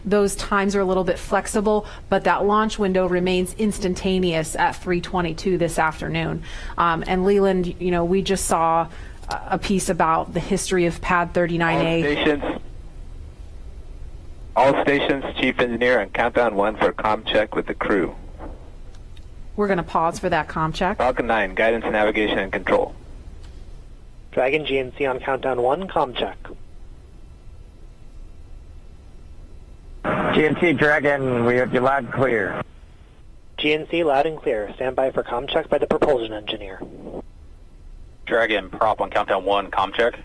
those times are a little bit flexible, but that launch window remains instantaneous at 3:22 this afternoon. And Leland, you know, we just saw a piece about the history of Pad 39A. All stations, Chief Engineer, on countdown 1 for comm check with the crew. We're going to pause for that comm check. Falcon 9, guidance, navigation, and control. Dragon GNC on countdown 1, comm check. GNC Dragon, we have you loud and clear. GNC loud and clear. Stand by for comm check by the propulsion engineer. Dragon, prop on countdown 1, comm check.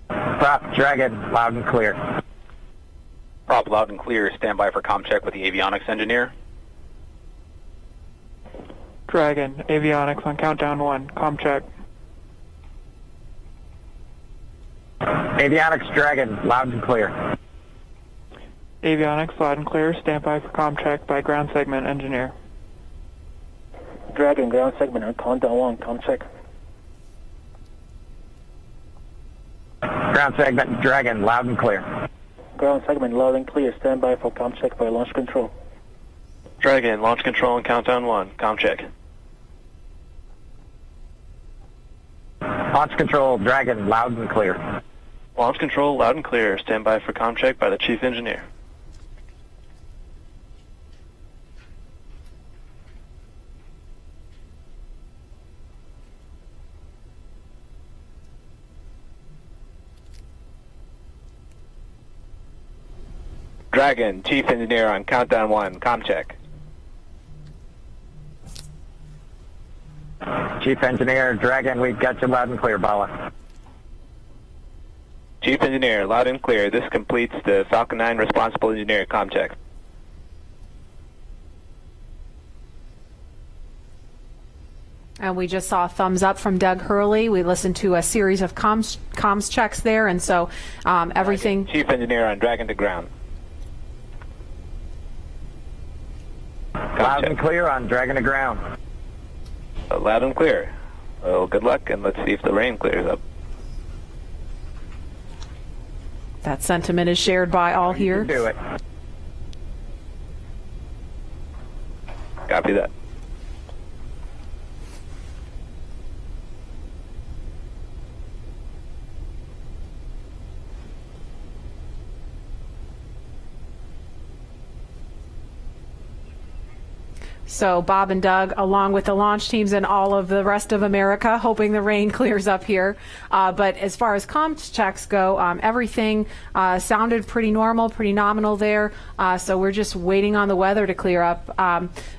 Prop Dragon, loud and clear. Prop loud and clear. Stand by for comm check with the avionics engineer. Dragon, avionics on countdown 1, comm check. Avionics Dragon, loud and clear. Avionics loud and clear. Stand by for comm check by ground segment engineer. Dragon, ground segment on countdown 1, comm check. Ground segment Dragon, loud and clear. Ground segment loud and clear. Stand by for comm check by launch control. Dragon, launch control on countdown 1, comm check. Launch control Dragon, loud and clear. Launch control loud and clear. Stand by for comm check by the chief engineer. Dragon, chief engineer on countdown 1, comm check. Chief Engineer Dragon, we've got you loud and clear, Bala. Chief engineer, loud and clear. This completes the Falcon 9 responsible engineer comm check. And we just saw a thumbs up from Doug Hurley. We listened to a series of comms checks there, and so everything. Chief engineer on Dragon to ground. Loud and clear on Dragon to ground. Loud and clear. Well, good luck, and let's see if the rain clears up. That sentiment is shared by all here. You can do it. Copy that. So Bob and Doug, along with the launch teams and all of the rest of America, hoping the rain clears up here. But as far as comms checks go, everything sounded pretty normal, pretty nominal there. So we're just waiting on the weather to clear up.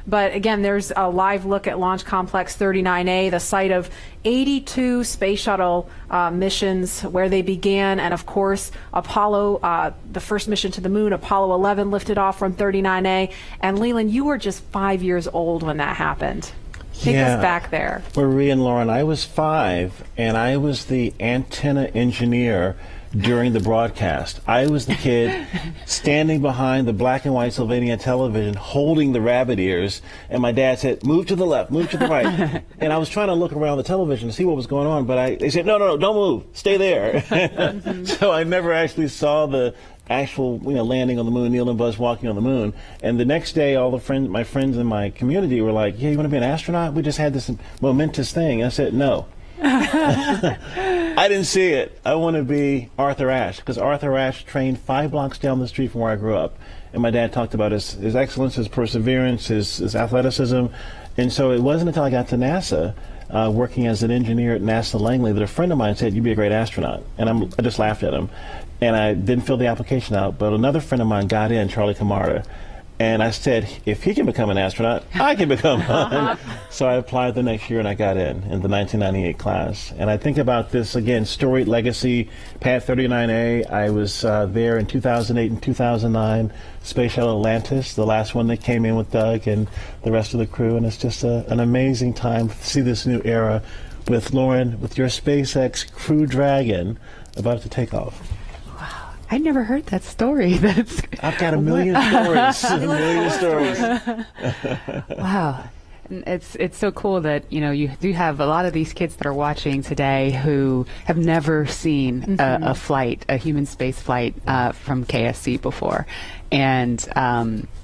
But again, there's a live look at Launch Complex 39A, the site of 82 space shuttle missions where they began, and of course Apollo, the first mission to the moon, Apollo 11 lifted off from 39A. And Leland, you were just 5 years old when that happened. Take us back there. Marie and Lauren, I was 5, and I was the antenna engineer during the broadcast. I was the kid standing behind the black and white Sylvania television holding the rabbit ears, and my dad said, move to the left, move to the right. And I was trying to look around the television to see what was going on, but they said, no, don't move, stay there. So I never actually saw the actual landing on the moon, Neil and Buzz walking on the moon. And the next day, all the my friends in my community were like, yeah, you want to be an astronaut? We just had this momentous thing. I said, no. I didn't see it. I want to be Arthur Ashe, because Arthur Ashe trained 5 blocks down the street from where I grew up. And my dad talked about his excellence, his perseverance, his athleticism. And so it wasn't until I got to NASA, working as an engineer at NASA Langley, that a friend of mine said, you'd be a great astronaut. And I just laughed at him. And I didn't fill the application out, but another friend of mine got in, Charlie Camarda. And I said, if he can become an astronaut, I can become one. So I applied the next year and I got in the 1998 class. And I think about this, again, storied legacy, Pad 39A. I was there in 2008 and 2009, Space Shuttle Atlantis, the last one that came in with Doug and the rest of the crew. And it's just an amazing time to see this new era with Lauren, with your SpaceX Crew Dragon about to take off. I'd never heard that story. I've got a million stories. A million stories. Wow. It's so cool that, you know, you do have a lot of these kids that are watching today who have never seen a flight, a human space flight from KSC before. And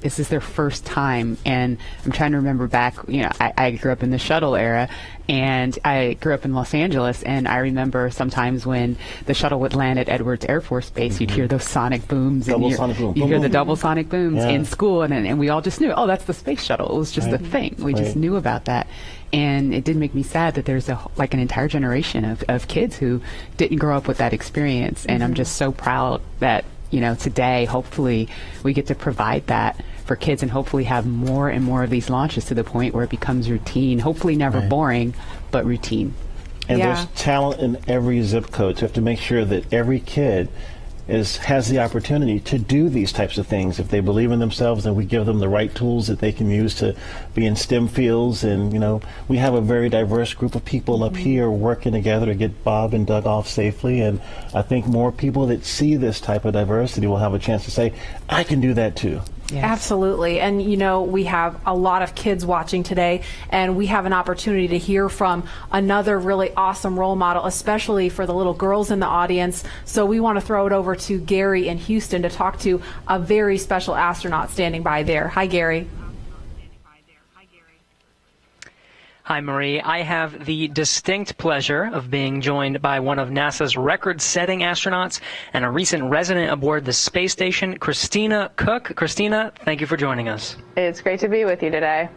this is their first time. And I'm trying to remember back, you know, I grew up in the shuttle era, and I grew up in Los Angeles, and I remember sometimes when the shuttle would land at Edwards Air Force Base, you'd hear those sonic booms. Double sonic boom. You hear the double sonic booms Yeah. in school, and we all just knew, oh, that's the space shuttle. It was just a thing. We just knew about that. And it did make me sad that there's like an entire generation of kids who didn't grow up with that experience. And I'm just so proud that, you know, today, hopefully, we get to provide that for kids and hopefully have more and more of these launches to the point where it becomes routine, hopefully never boring, but routine. And Yeah. there's talent in every zip code, so you have to make sure that every kid has the opportunity to do these types of things. If they believe in themselves, then we give them the right tools that they can use to be in STEM fields. And, you know, we have a very diverse group of people up here working together to get Bob and Doug off safely. And I think more people that see this type of diversity will have a chance to say, I can do that too. Yes. Absolutely. And, you know, we have a lot of kids watching today, and we have an opportunity to hear from another really awesome role model, especially for the little girls in the audience. So we want to throw it over to Gary in Houston to talk to a very special astronaut standing by there. Hi, Gary. Hi, Marie. I have the distinct pleasure of being joined by one of NASA's record-setting astronauts and a recent resident aboard the space station, Christina Cook. Christina, thank you for joining us. It's great to be with you today.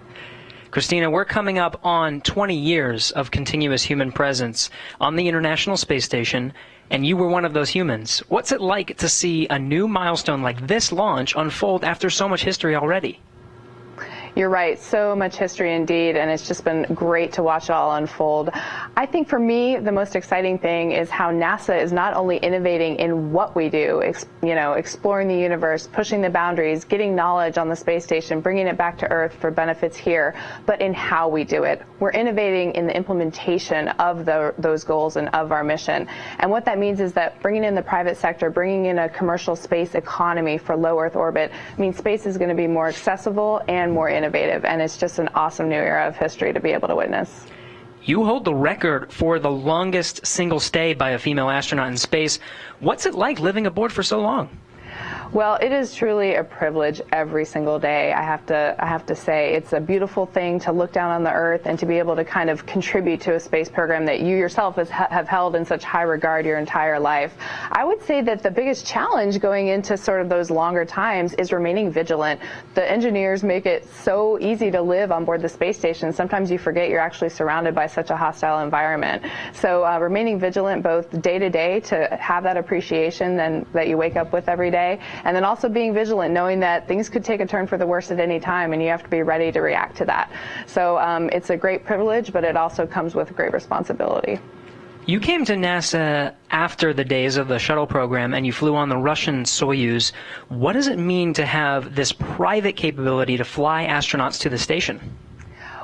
Christina, we're coming up on 20 years of continuous human presence on the International Space Station, and you were one of those humans. What's it like to see a new milestone like this launch unfold after so much history already? You're right, so much history indeed, and it's just been great to watch it all unfold. I think for me, the most exciting thing is how NASA is not only innovating in what we do, exploring the universe, pushing the boundaries, getting knowledge on the space station, bringing it back to Earth for benefits here, but in how we do it. We're innovating in the implementation of those goals and of our mission. And what that means is that bringing in the private sector, bringing in a commercial space economy for low Earth orbit, means space is going to be more accessible and more innovative, and it's just an awesome new era of history to be able to witness. You hold the record for the longest single stay by a female astronaut in space. What's it like living aboard for so long? Well, it is truly a privilege every single day. I have to say it's a beautiful thing to look down on the Earth and to be able to kind of contribute to a space program that you yourself have held in such high regard your entire life. I would say that the biggest challenge going into sort of those longer times is remaining vigilant. The engineers make it so easy to live on board the space station. Sometimes you forget you're actually surrounded by such a hostile environment. So remaining vigilant both day to day to have that appreciation that you wake up with every day, and then also being vigilant, knowing that things could take a turn for the worse at any time, and you have to be ready to react to that. So it's a great privilege, but it also comes with great responsibility. You came to NASA after the days of the shuttle program, and you flew on the Russian Soyuz. What does it mean to have this private capability to fly astronauts to the station?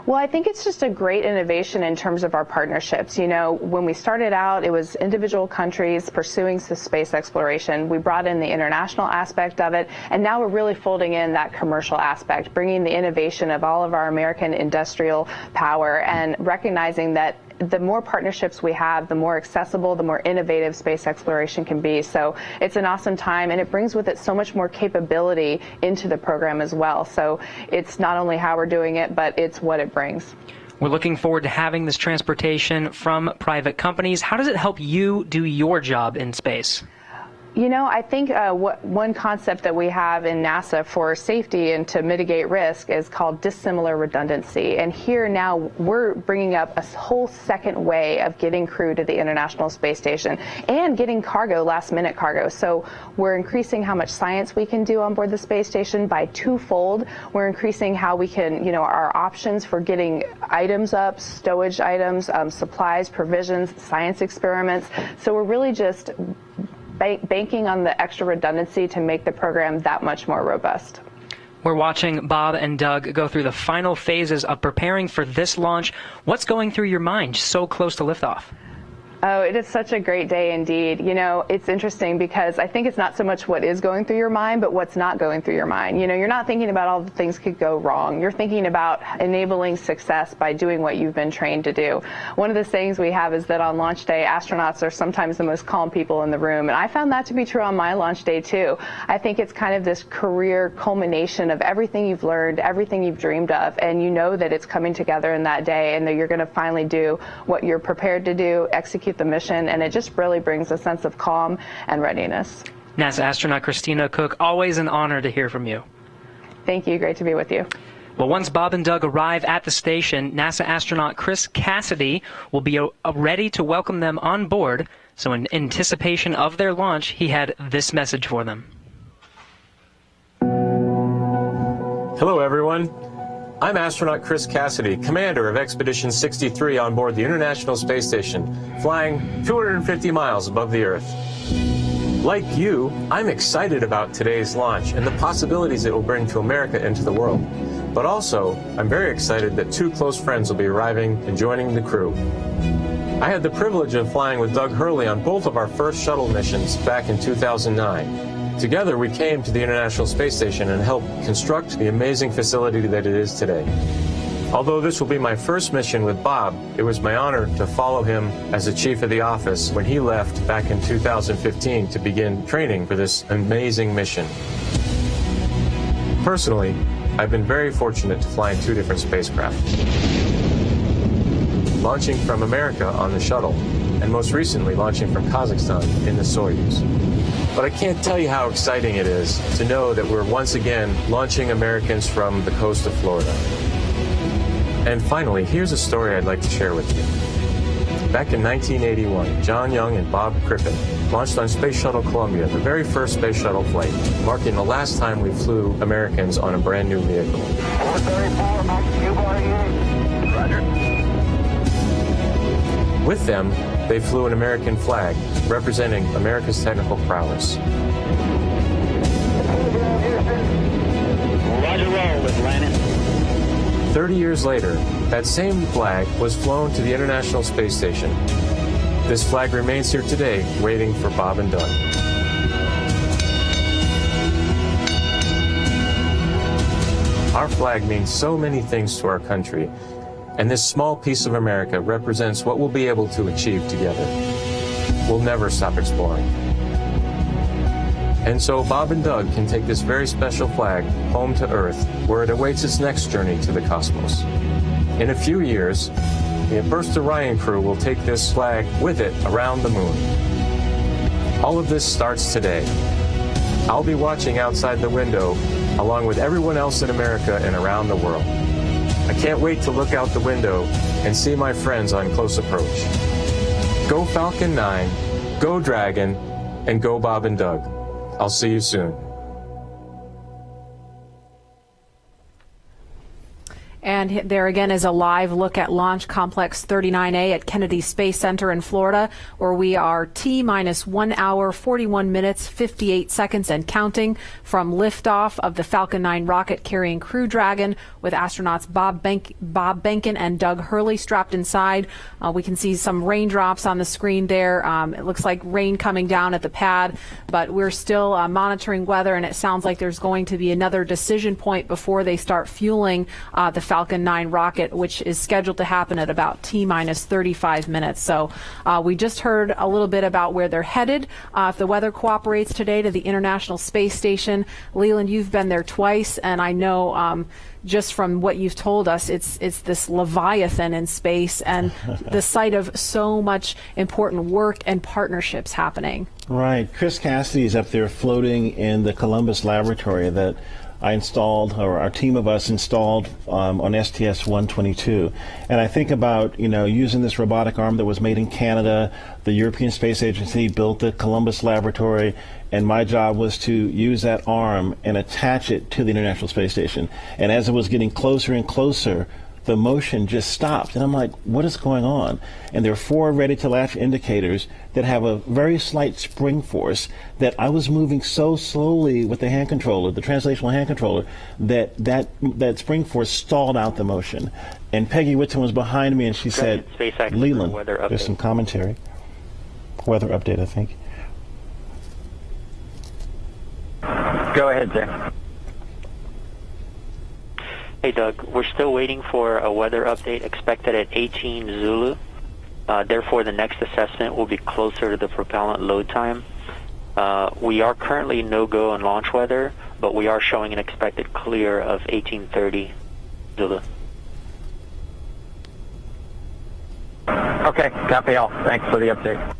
Well, I think it's just a great innovation in terms of our partnerships. You know, when we started out, it was individual countries pursuing space exploration. We brought in the international aspect of it, and now we're really folding in that commercial aspect, bringing the innovation of all of our American industrial power and recognizing that the more partnerships we have, the more accessible, the more innovative space exploration can be. So it's an awesome time, and it brings with it so much more capability into the program as well. So it's not only how we're doing it, but it's what it brings. We're looking forward to having this transportation from private companies. How does it help you do your job in space? You know, I think one concept that we have in NASA for safety and to mitigate risk is called dissimilar redundancy. And here now we're bringing up a whole second way of getting crew to the International Space Station and getting cargo, last-minute cargo. So we're increasing how much science we can do on board the space station by twofold. We're increasing how we can, our options for getting items up, stowage items, supplies, provisions, science experiments. So we're really just banking on the extra redundancy to make the program that much more robust. We're watching Bob and Doug go through the final phases of preparing for this launch. What's going through your mind so close to liftoff? Oh, it is such a great day indeed. You know, it's interesting because I think it's not so much what is going through your mind, but what's not going through your mind. You know, you're not thinking about all the things could go wrong. You're thinking about enabling success by doing what you've been trained to do. One of the sayings we have is that on launch day, astronauts are sometimes the most calm people in the room. And I found that to be true on my launch day too. I think it's kind of this career culmination of everything you've learned, everything you've dreamed of, and you know that it's coming together in that day and that you're going to finally do what you're prepared to do, execute the mission, and it just really brings a sense of calm and readiness. NASA astronaut Christina Cook, always an honor to hear from you. Thank you. Great to be with you. Well, once Bob and Doug arrive at the station, NASA astronaut Chris Cassidy will be ready to welcome them on board. So in anticipation of their launch, he had this message for them. Hello, everyone. I'm astronaut Chris Cassidy, commander of Expedition 63 on board the International Space Station, flying 250 miles above the Earth. Like you, I'm excited about today's launch and the possibilities it will bring to America and to the world. But also, I'm very excited that two close friends will be arriving and joining the crew. I had the privilege of flying with Doug Hurley on both of our first shuttle missions back in 2009. Together, we came to the International Space Station and helped construct the amazing facility that it is today. Although this will be my first mission with Bob, it was my honor to follow him as the chief of the office when he left back in 2015 to begin training for this amazing mission. Personally, I've been very fortunate to fly in two different spacecraft. Launching from America on the shuttle, and most recently launching from Kazakhstan in the Soyuz. But I can't tell you how exciting it is to know that we're once again launching Americans from the coast of Florida. And finally, here's a story I'd like to share with you. Back in 1981, John Young and Bob Crippen launched on Space Shuttle Columbia, the very first space shuttle flight, marking the last time we flew Americans on a brand new vehicle. 434, Max Q-bar, Roger. With them, they flew an American flag, representing America's technical prowess. Roger roll with landing. 30 years later, that same flag was flown to the International Space Station. This flag remains here today, waiting for Bob and Doug. Our flag means so many things to our country, and this small piece of America represents what we'll be able to achieve together. We'll never stop exploring. And so Bob and Doug can take this very special flag home to Earth, where it awaits its next journey to the cosmos. In a few years, the First Orion crew will take this flag with it around the moon. All of this starts today. I'll be watching outside the window, along with everyone else in America and around the world. I can't wait to look out the window and see my friends on close approach. Go Falcon 9, go Dragon, and go Bob and Doug. I'll see you soon. And there again is a live look at Launch Complex 39A at Kennedy Space Center in Florida, where we are T-minus 1 hour, 41 minutes, 58 seconds and counting from liftoff of the Falcon 9 rocket carrying Crew Dragon with astronauts Bob Behnken and Doug Hurley strapped inside. We can see some raindrops on the screen there. It looks like rain coming down at the pad, but we're still monitoring weather, and it sounds like there's going to be another decision point before they start fueling the Falcon 9 rocket, which is scheduled to happen at about T-minus 35 minutes. So we just heard a little bit about where they're headed. If the weather cooperates today, to the International Space Station. Leland, you've been there twice, and I know just from what you've told us, it's this Leviathan in space and the site of so much important work and partnerships happening. Right. Chris Cassidy is up there floating in the Columbus laboratory that I installed, or our team of us installed on STS-122. And I think about, using this robotic arm that was made in Canada. The European Space Agency built the Columbus laboratory, and my job was to use that arm and attach it to the International Space Station. And as it was getting closer and closer, the motion just stopped. And I'm like, what is going on? And there are 4 ready-to-latch indicators that have a very slight spring force that I was moving so slowly with the hand controller, the translational hand controller, that spring force stalled out the motion. And Peggy Whitson was behind me, and she said, Leland, there's some commentary. weather update, I think. Go ahead, Jay. Hey, Doug. We're still waiting for a weather update expected at 18 Zulu. Therefore, the next assessment will be closer to the propellant load time. We are currently no-go on launch weather, but we are showing an expected clear of 1830 Zulu. Okay, copy all. Thanks for the update.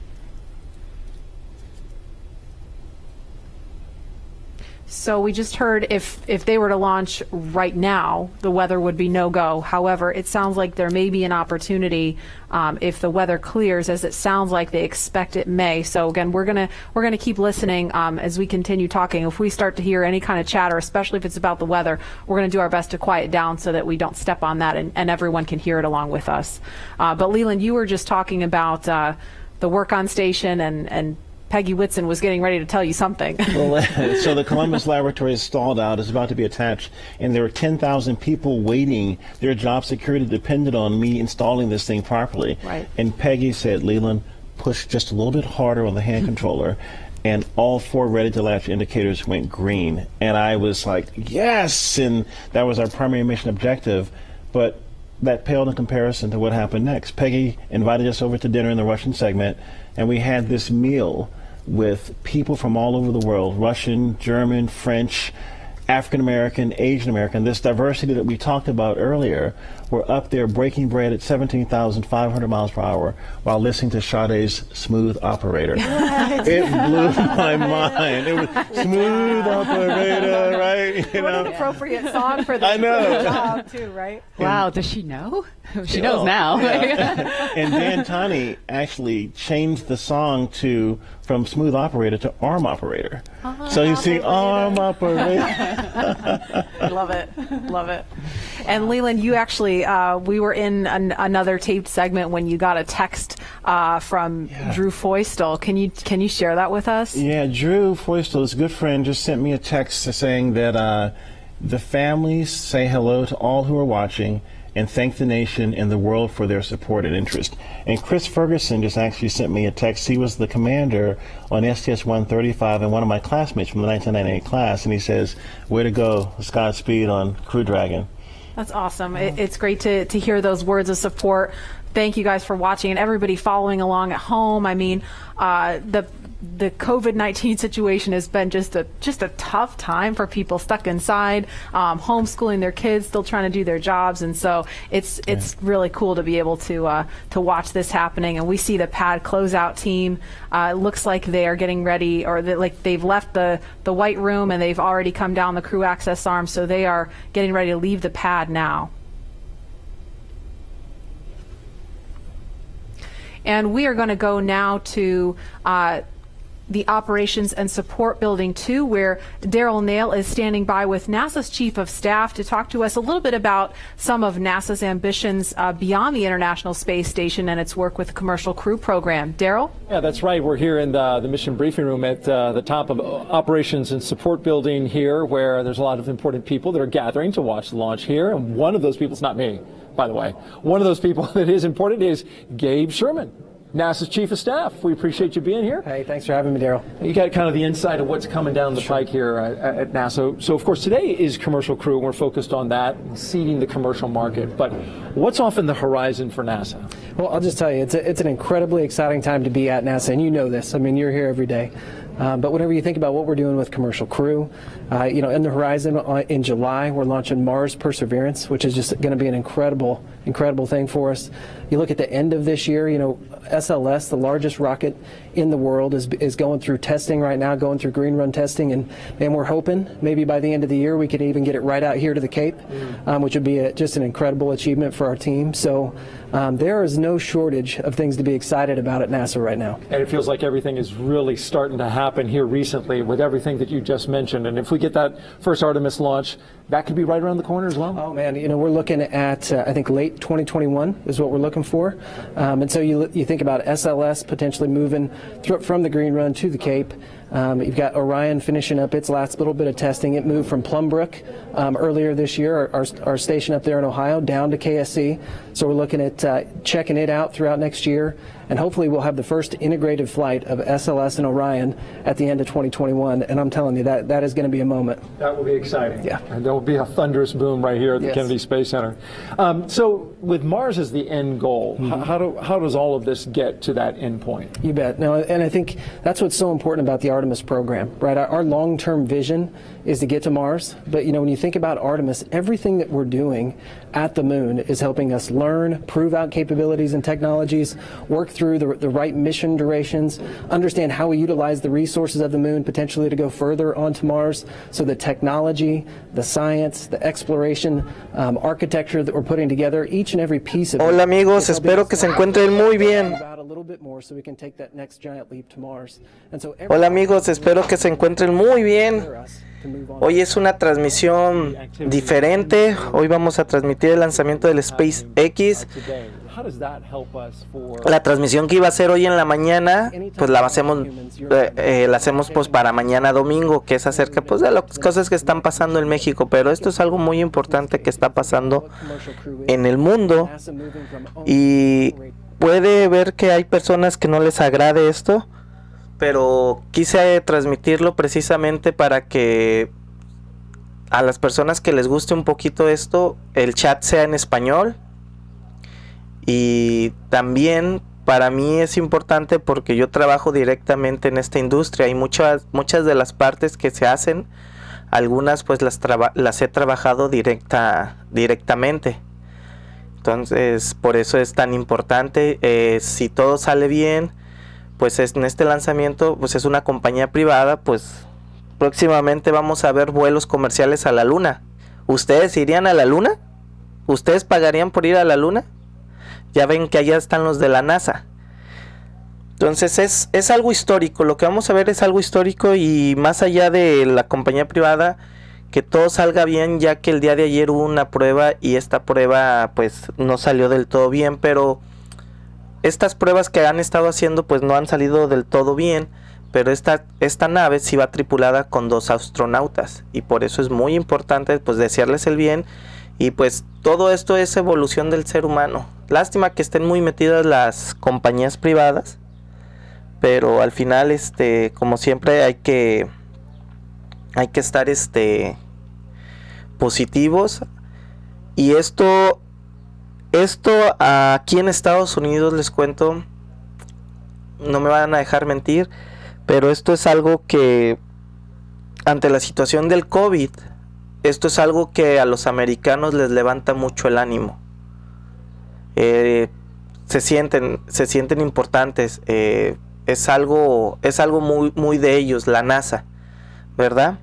So we just heard if they were to launch right now, the weather would be no-go. However, it sounds like there may be an opportunity if the weather clears, as it sounds like they expect it may. So again, we're gonna keep listening as we continue talking. If we start to hear any kind of chatter, especially if it's about the weather, we're gonna do our best to quiet down so that we don't step on that and everyone can hear it along with us. But Leland, you were just talking about the work on station and Peggy Whitson was getting ready to tell you something. Well, so the Columbus laboratory is stalled out. It's about to be attached, and there were 10,000 people waiting. Their job security depended on me installing this thing properly. Right. And Peggy said, Leland, push just a little bit harder on the hand controller, and all 4 ready-to-latch indicators went green. And I was like, yes! And that was our primary mission objective. But that paled in comparison to what happened next. Peggy invited us over to dinner in the Russian segment, and we had this meal with people from all over the world, Russian, German, French, African American, Asian American. This diversity that we talked about earlier, were up there breaking bread at 17,500 miles per hour while listening to Sade's Smooth Operator. It blew my mind. It was Smooth Operator, right? You What know? an appropriate song for this job too, right? Wow, does she know? She knows now. And Dan Tani actually changed the song from Smooth Operator to Arm Operator. So you see Arm Operator. I love it. Love it. And Leland, you actually, we were in another taped segment when you got a text from Drew Feustel. Can you share that with us? Yeah, Drew Feustel, his good friend, just sent me a text saying that the families say hello to all who are watching and thank the nation and the world for their support and interest. And Chris Ferguson just actually sent me a text. He was the commander on STS-135 and one of my classmates from the 1998 class, and he says, way to go, Godspeed on Crew Dragon. That's awesome. It's great to hear those words of support. Thank you guys for watching and everybody following along at home. I mean, the COVID-19 situation has been just a tough time for people stuck inside, homeschooling their kids, still trying to do their jobs, and so it's really cool to be able to watch this happening. And we see the pad closeout team. It looks like they are getting ready, or they've left the white room and they've already come down the crew access arm, so they are getting ready to leave the pad now. And we are going to go now to the Operations and Support Building 2, where Daryl Nail is standing by with NASA's Chief of Staff to talk to us a little bit about some of NASA's ambitions beyond the International Space Station and its work with the Commercial Crew Program. Daryl? Yeah, that's right. We're here in the mission briefing room at the top of Operations and Support Building here, where there's a lot of important people that are gathering to watch the launch here. And one of those people is not me, by the way. One of those people that is important is Gabe Sherman, NASA's Chief of Staff. We appreciate you being here. Hey, thanks for having me, Daryl. You got kind of the insight of what's coming down the pike here at NASA. So, of course, today is Commercial Crew, and we're focused on that, seeding the commercial market. But what's off in the horizon for NASA? Well, I'll just tell you, it's an incredibly exciting time to be at NASA, and you know this. I mean, you're here every day. But whenever you think about what we're doing with Commercial Crew, in the horizon in July, we're launching Mars Perseverance, which is just going to be an incredible thing for us. You look at the end of this year, SLS, the largest rocket in the world, is going through testing right now, going through green run testing, and we're hoping maybe by the end of the year we could even get it right out here to the Cape, which would be just an incredible achievement for our team. So there is no shortage of things to be excited about at NASA right now. And it feels like everything is really starting to happen here recently with everything that you just mentioned. And if we get that first Artemis launch, that could be right around the corner as well. Oh man, we're looking at I think late 2021 is what we're looking for. And so you think about SLS potentially moving from the green run to the Cape. You've got Orion finishing up its last little bit of testing. It moved from Plumbrook earlier this year, our station up there in Ohio, down to KSC. So we're looking at checking it out throughout next year. And hopefully we'll have the first integrated flight of SLS and Orion at the end of 2021. And I'm telling you, that is going to be a moment. That will be exciting. Yeah. And there will be a thunderous boom right here at the Kennedy Space Center. So with Mars as the end goal, how does all of this get to that end point? You bet. No, and I think that's what's so important about the Artemis program, right? Our long-term vision is to get to Mars. But, you know, when you think about Artemis, everything that we're doing at the moon is helping us learn, prove out capabilities and technologies, work through the right mission durations, understand how we utilize the resources of the moon potentially to go further onto Mars. So the technology, the science, the exploration, architecture that we're putting together, each and every piece of it. Hola amigos, espero que se encuentren muy bien. Hola amigos, espero que se encuentren muy bien. Hoy es una transmisión diferente. Hoy vamos a transmitir el lanzamiento del SpaceX. La transmisión que iba a ser hoy en la mañana, pues la hacemos pues para mañana domingo, que es acerca pues de las cosas que están pasando en México, pero esto es algo muy importante que está pasando en el mundo y puede ver que hay personas que no les agrade esto, pero quise transmitirlo precisamente para que a las personas que les guste un poquito esto, el chat sea en español. Y también para mí es importante porque yo trabajo directamente en esta industria y muchas de las partes que se hacen, algunas pues las he trabajado directamente. Entonces por eso es tan importante. Si todo sale bien, pues en este lanzamiento pues es una compañía privada, pues próximamente vamos a ver vuelos comerciales a la Luna. ¿Ustedes irían a la Luna? ¿Ustedes pagarían por ir a la Luna? Ya ven que allá están los de la NASA. Entonces es algo histórico. Lo que vamos a ver es algo histórico y más allá de la compañía privada, que todo salga bien, ya que el día de ayer hubo una prueba y esta prueba pues no salió del todo bien, pero estas pruebas que han estado haciendo pues no han salido del todo bien, pero esta nave sí va tripulada con 2 astronautas y por eso es muy importante pues desearles el bien. Y pues todo esto es evolución del ser humano. Lástima que estén muy metidas las compañías privadas, pero al final como siempre hay que estar positivos. Y esto aquí en Estados Unidos, les cuento, no me van a dejar mentir, pero esto es algo que ante la situación del COVID, esto es algo que a los americanos les levanta mucho el ánimo. Se sienten importantes. Es algo muy de ellos, la NASA, ¿verdad?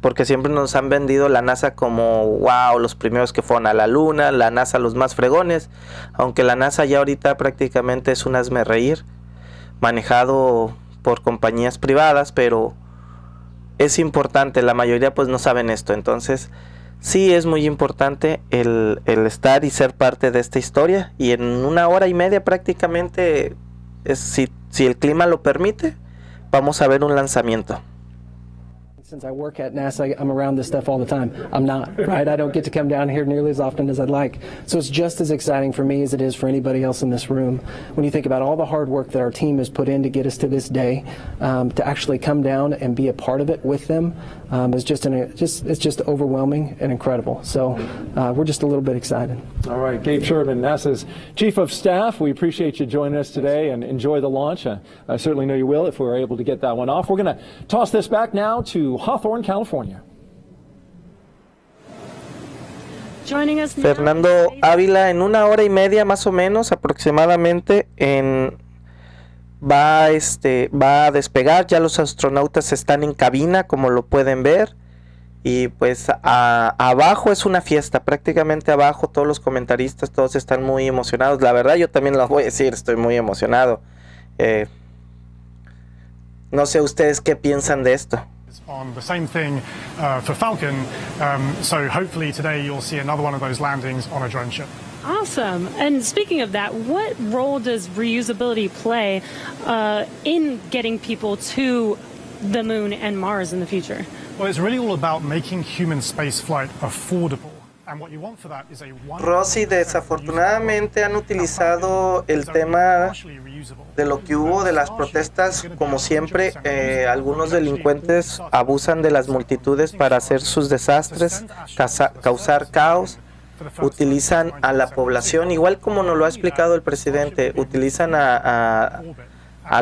Porque siempre nos han vendido la NASA como wow, los primeros que fueron a la Luna, la NASA los más fregones, aunque la NASA ya ahorita prácticamente es un hazmerreír, manejado por compañías privadas, pero es importante, la mayoría pues no saben esto, entonces sí es muy importante el estar y ser parte de esta historia, y en 1 hora y media prácticamente, si el clima lo permite, vamos a ver un lanzamiento. Since I work at NASA, I'm around this stuff all the time. I'm not, right? I don't get to come down here nearly as often as I'd like. So it's just as exciting for me as it is for anybody else in this room. When you think about all the hard work that our team has put in to get us to this day, to actually come down and be a part of it with them, is just overwhelming and incredible. So we're just a little bit excited. All right, Gabe Sherman, NASA's Chief of Staff. We appreciate you joining us today and enjoy the launch. I certainly know you will if we're able to get that one off. We're going to toss this back now to Hawthorne, California. Fernando Ávila, en 1 hora y media más o menos aproximadamente va a despegar. Ya los astronautas están en cabina, como lo pueden ver, y pues abajo es una fiesta, prácticamente abajo todos los comentaristas, todos están muy emocionados. La verdad, yo también lo voy a decir, estoy muy emocionado. No sé ustedes qué piensan de esto. On the same thing for Falcon, so hopefully today you'll see another one of those landings on a drone ship. Awesome. And speaking of that, what role does reusability play in getting people to the moon and Mars in the future? Well, it's really all about making human space flight affordable. And what you want for that is a Rosy, desafortunadamente han utilizado el tema de lo que hubo de las protestas. Como siempre, algunos delincuentes abusan de las multitudes para hacer sus desastres, causar caos. Utilizan a la población, igual como nos lo ha explicado el presidente, utilizan a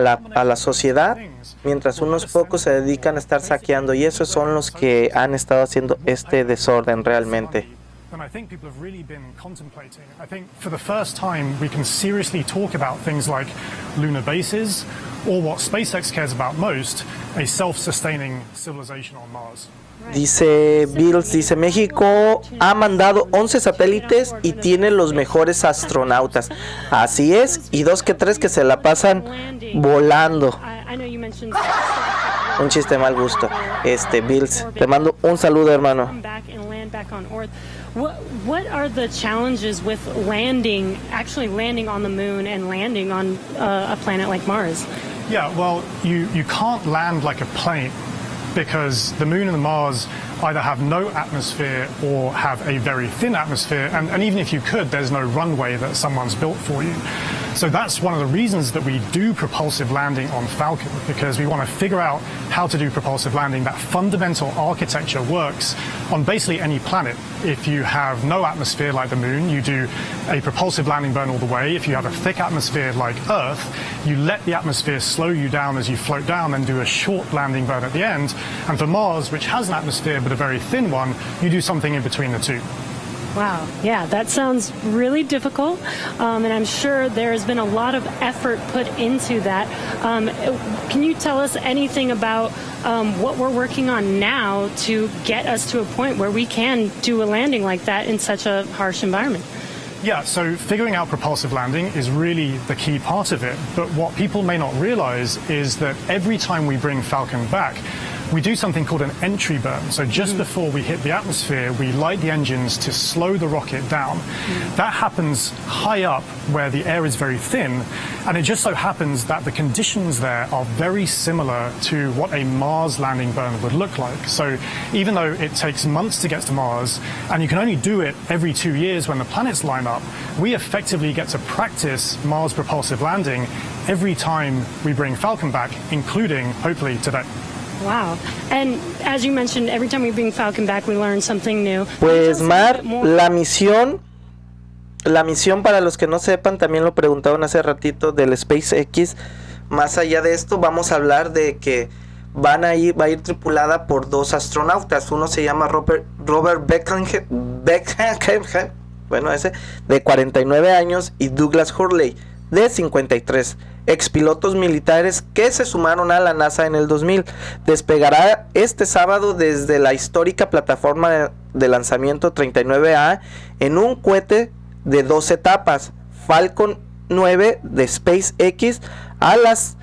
la sociedad, mientras unos pocos se dedican a estar saqueando, y esos son los que han estado haciendo este desorden realmente. And I think people have really been contemplating. I think for the first time we can seriously talk about things like lunar bases, or what SpaceX cares about most, a self-sustaining civilization on Mars. Dice Bills, dice México ha mandado 11 satélites y tiene los mejores astronautas. Así es, y 2 que 3 que se la pasan volando. Un chiste de mal gusto. Bills, te mando un saludo, hermano. What are the challenges with actually landing on the moon and landing on a planet like Mars? Yeah, well, you can't land like a plane, because the moon and the Mars either have no atmosphere or have a very thin atmosphere, and even if you could, there's no runway that someone's built for you. So that's one of the reasons that we do propulsive landing on Falcon, because we want to figure out how to do propulsive landing. That fundamental architecture works on basically any planet. If you have no atmosphere like the moon, you do a propulsive landing burn all the way. If you have a thick atmosphere like Earth, you let the atmosphere slow you down as you float down, then do a short landing burn at the end. And for Mars, which has an atmosphere but a very thin one, you do something in between the two. Wow, yeah, that sounds really difficult, and I'm sure there has been a lot of effort put into that. Can you tell us anything about what we're working on now to get us to a point where we can do a landing like that in such a harsh environment? Yeah, so figuring out propulsive landing is really the key part of it, but what people may not realize is that every time we bring Falcon back, we do something called an entry burn. So just before we hit the atmosphere, we light the engines to slow the rocket down. That happens high up where the air is very thin, and it just so happens that the conditions there are very similar to what a Mars landing burn would look like. So even though it takes months to get to Mars, and you can only do it every 2 years when the planets line up, we effectively get to practice Mars propulsive landing every time we bring Falcon back, including, hopefully, today. Wow. And as you mentioned, every time we bring Falcon back, we learn something new. Pues Mar, la misión para los que no sepan, también lo preguntaron hace ratito del SpaceX. Más allá de esto, vamos a hablar de que va a ir tripulada por 2 astronautas. Uno se llama Robert Beckham, bueno, ese, de 49 años, y Douglas Hurley, de 53, expilotos militares que se sumaron a la NASA en el 2000. Despegará este sábado desde la histórica plataforma de lanzamiento 39A en un cohete de 2 etapas, Falcon 9 de SpaceX, a las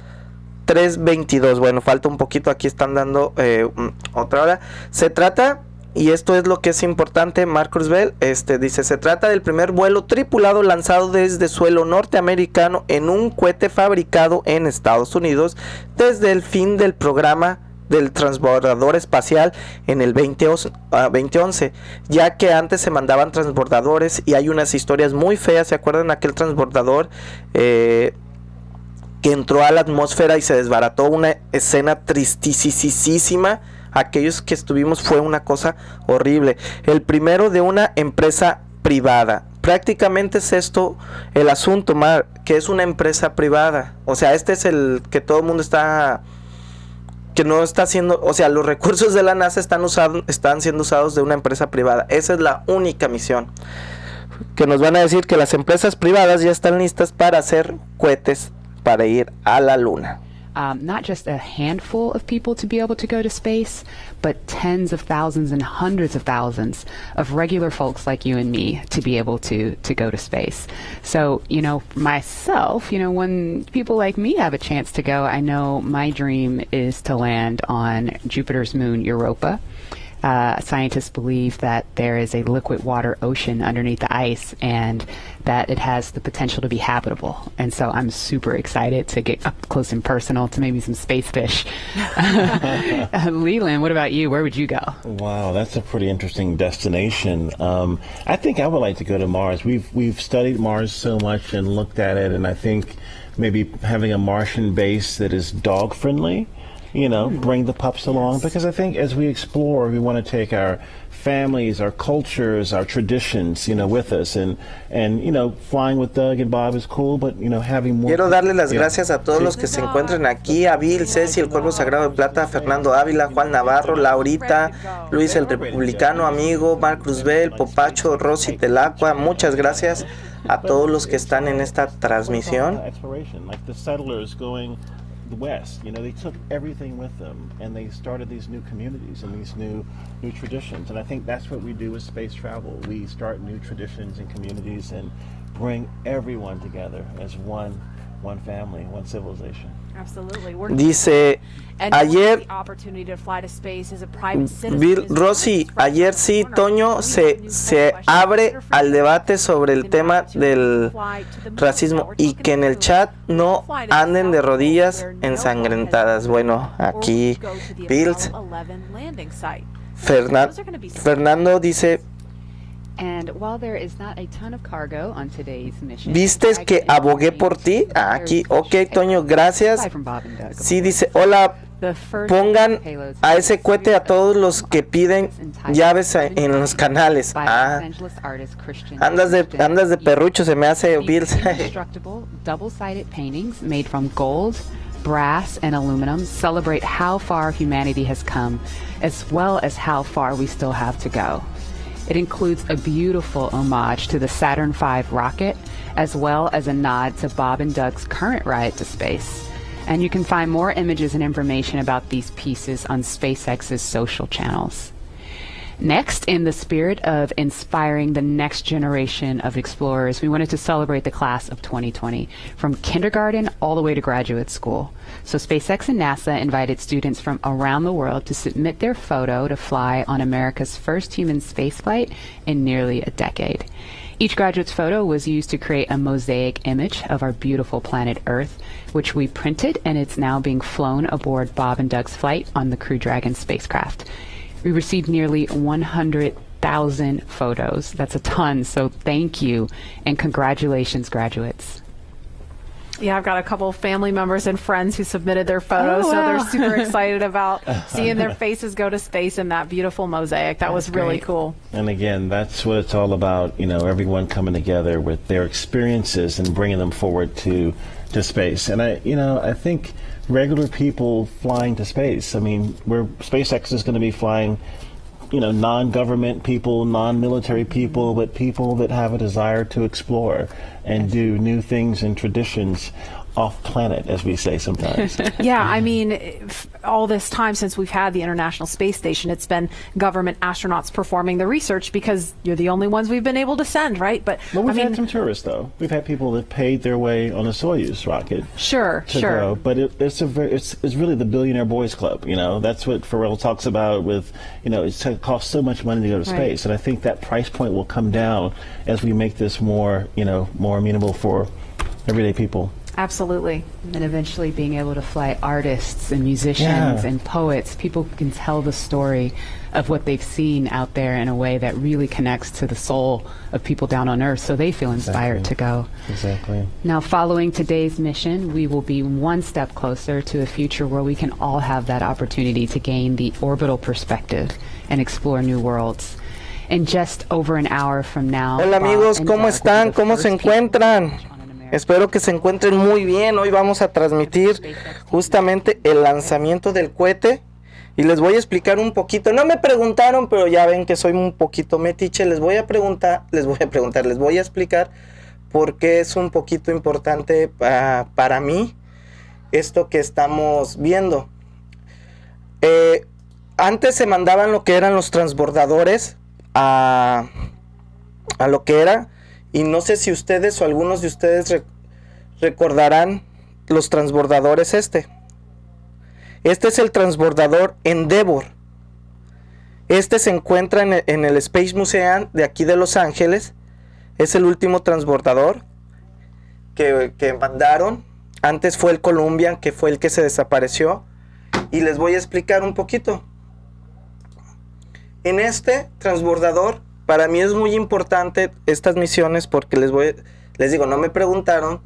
3:22. Bueno, falta un poquito, aquí están dando otra hora. Se trata, y esto es lo que es importante, Marcus Bell, dice, se trata del primer vuelo tripulado lanzado desde suelo norteamericano en un cohete fabricado en Estados Unidos desde el fin del programa del transbordador espacial en el 2011, ya que antes se mandaban transbordadores y hay unas historias muy feas. ¿Se acuerdan aquel transbordador que entró a la atmósfera y se desbarató? Una escena tristísima. Aquellos que estuvimos, fue una cosa horrible. El primero de una empresa privada. Prácticamente es esto el asunto, Mar, que es una empresa privada. O sea, este es el que todo el mundo está, que no está haciendo, o sea, los recursos de la NASA están siendo usados de una empresa privada. Esa es la única misión. Que nos van a decir que las empresas privadas ya están listas para hacer cohetes para ir a la luna. Not just a handful of people to be able to go to space, but tens of thousands and hundreds of thousands of regular folks like you and me to be able to go to space. So, myself, when people like me have a chance to go, I know my dream is to land on Jupiter's moon, Europa. scientists believe that there is a liquid water ocean underneath the ice and that it has the potential to be habitable. And so I'm super excited to get up close and personal to maybe some space fish. Leland, what about you? Where would you go? Wow, that's a pretty interesting destination. I think I would like to go to Mars. We've studied Mars so much and looked at it, and I think maybe having a Martian base that is dog friendly, you know, bring the pups along, because I think as we explore, we want to take our families, our cultures, our traditions, you know, with us, and you know, flying with Doug and Bob is cool, but you know, having more. Quiero darle las gracias a todos los que se encuentren aquí, a Bill, Ceci, el Cuervo Sagrado de Plata, Fernando Ávila, Juan Navarro, Laurita, Luis el Republicano, amigo, Marc Cruzbel, Popacho, Rosy Telacua, muchas gracias a todos los que están en esta transmisión. The West, you know, they took everything with them and they started these new communities and these new traditions, and I think that's what we do with space travel. We start new traditions and communities and bring everyone together as one family, one civilization. Absolutely. Dice ayer Bill Rosy, ayer sí, Toño, se abre al debate sobre el tema del racismo y que en el chat no anden de rodillas ensangrentadas. Bueno, aquí Bill, Fernando dice, And while there is not a ton of cargo on today's mission, ¿Vistes que abogué por ti? Aquí, ok, Toño, gracias. Sí, dice, hola, pongan a ese cohete a todos los que piden llaves en los canales. Ah, andas de perrucho, se me hace, Bill. Double-sided paintings made from gold, brass, and aluminum celebrate how far humanity has come, as well as how far we still have to go. It includes a beautiful homage to the Saturn V rocket, as well as a nod to Bob and Doug's current ride to space. And you can find more images and information about these pieces on SpaceX's social channels. Next, in the spirit of inspiring the next generation of explorers, we wanted to celebrate the class of 2020, from kindergarten all the way to graduate school. So SpaceX and NASA invited students from around the world to submit their photo to fly on America's first human spaceflight in nearly a decade. Each graduate's photo was used to create a mosaic image of our beautiful planet Earth, which we printed, and it's now being flown aboard Bob and Doug's flight on the Crew Dragon spacecraft. We received nearly 100,000 photos. That's a ton, so thank you, and congratulations, graduates. Yeah, I've got a couple of family members and friends who submitted their photos, so they're super excited about seeing their faces go to space in that beautiful mosaic. That was really cool. And again, that's what it's all about, you know, everyone coming together with their experiences and bringing them forward to space. And I think regular people flying to space, I mean, SpaceX is going to be flying, you know, non-government people, non-military people, but people that have a desire to explore and do new things and traditions off planet, as we say sometimes. Yeah, I mean, all this time since we've had the International Space Station, it's been government astronauts performing the research because you're the only ones we've been able to send, right? But well, we've had some tourists, though. We've had people that paid their way on a Soyuz rocket. Sure. Go. But it's really the Billionaire Boys Club. You know, that's what Pharrell talks about. With, you know, it costs so much money to go to space, and I think that price point will come down as we make this more amenable for everyday people. Absolutely. And eventually being able to fly artists and musicians and poets, people can tell the story of what they've seen out there in a way that really connects to the soul of people down on Earth, so they feel inspired to go. Exactly. Now, following today's mission, we will be one step closer to a future where we can all have that opportunity to gain the orbital perspective and explore new worlds. In just over an hour from now... Hola amigos, ¿cómo están? ¿Cómo se encuentran? Espero que se encuentren muy bien. Hoy vamos a transmitir justamente el lanzamiento del cohete y les voy a explicar un poquito. No me preguntaron, pero ya ven que soy un poquito metiche. Les voy a explicar por qué es un poquito importante para mí esto que estamos viendo. Antes se mandaban lo que eran los transbordadores a lo que era. Y no sé si ustedes o algunos de ustedes recordarán los transbordadores Este es el transbordador Endeavor. Este se encuentra en el Space Museum de aquí de Los Ángeles. Es el último transbordador que mandaron. Antes fue el Columbian, que fue el que se desapareció. Y les voy a explicar un poquito. En este transbordador, para mí es muy importante estas misiones porque les digo, no me preguntaron,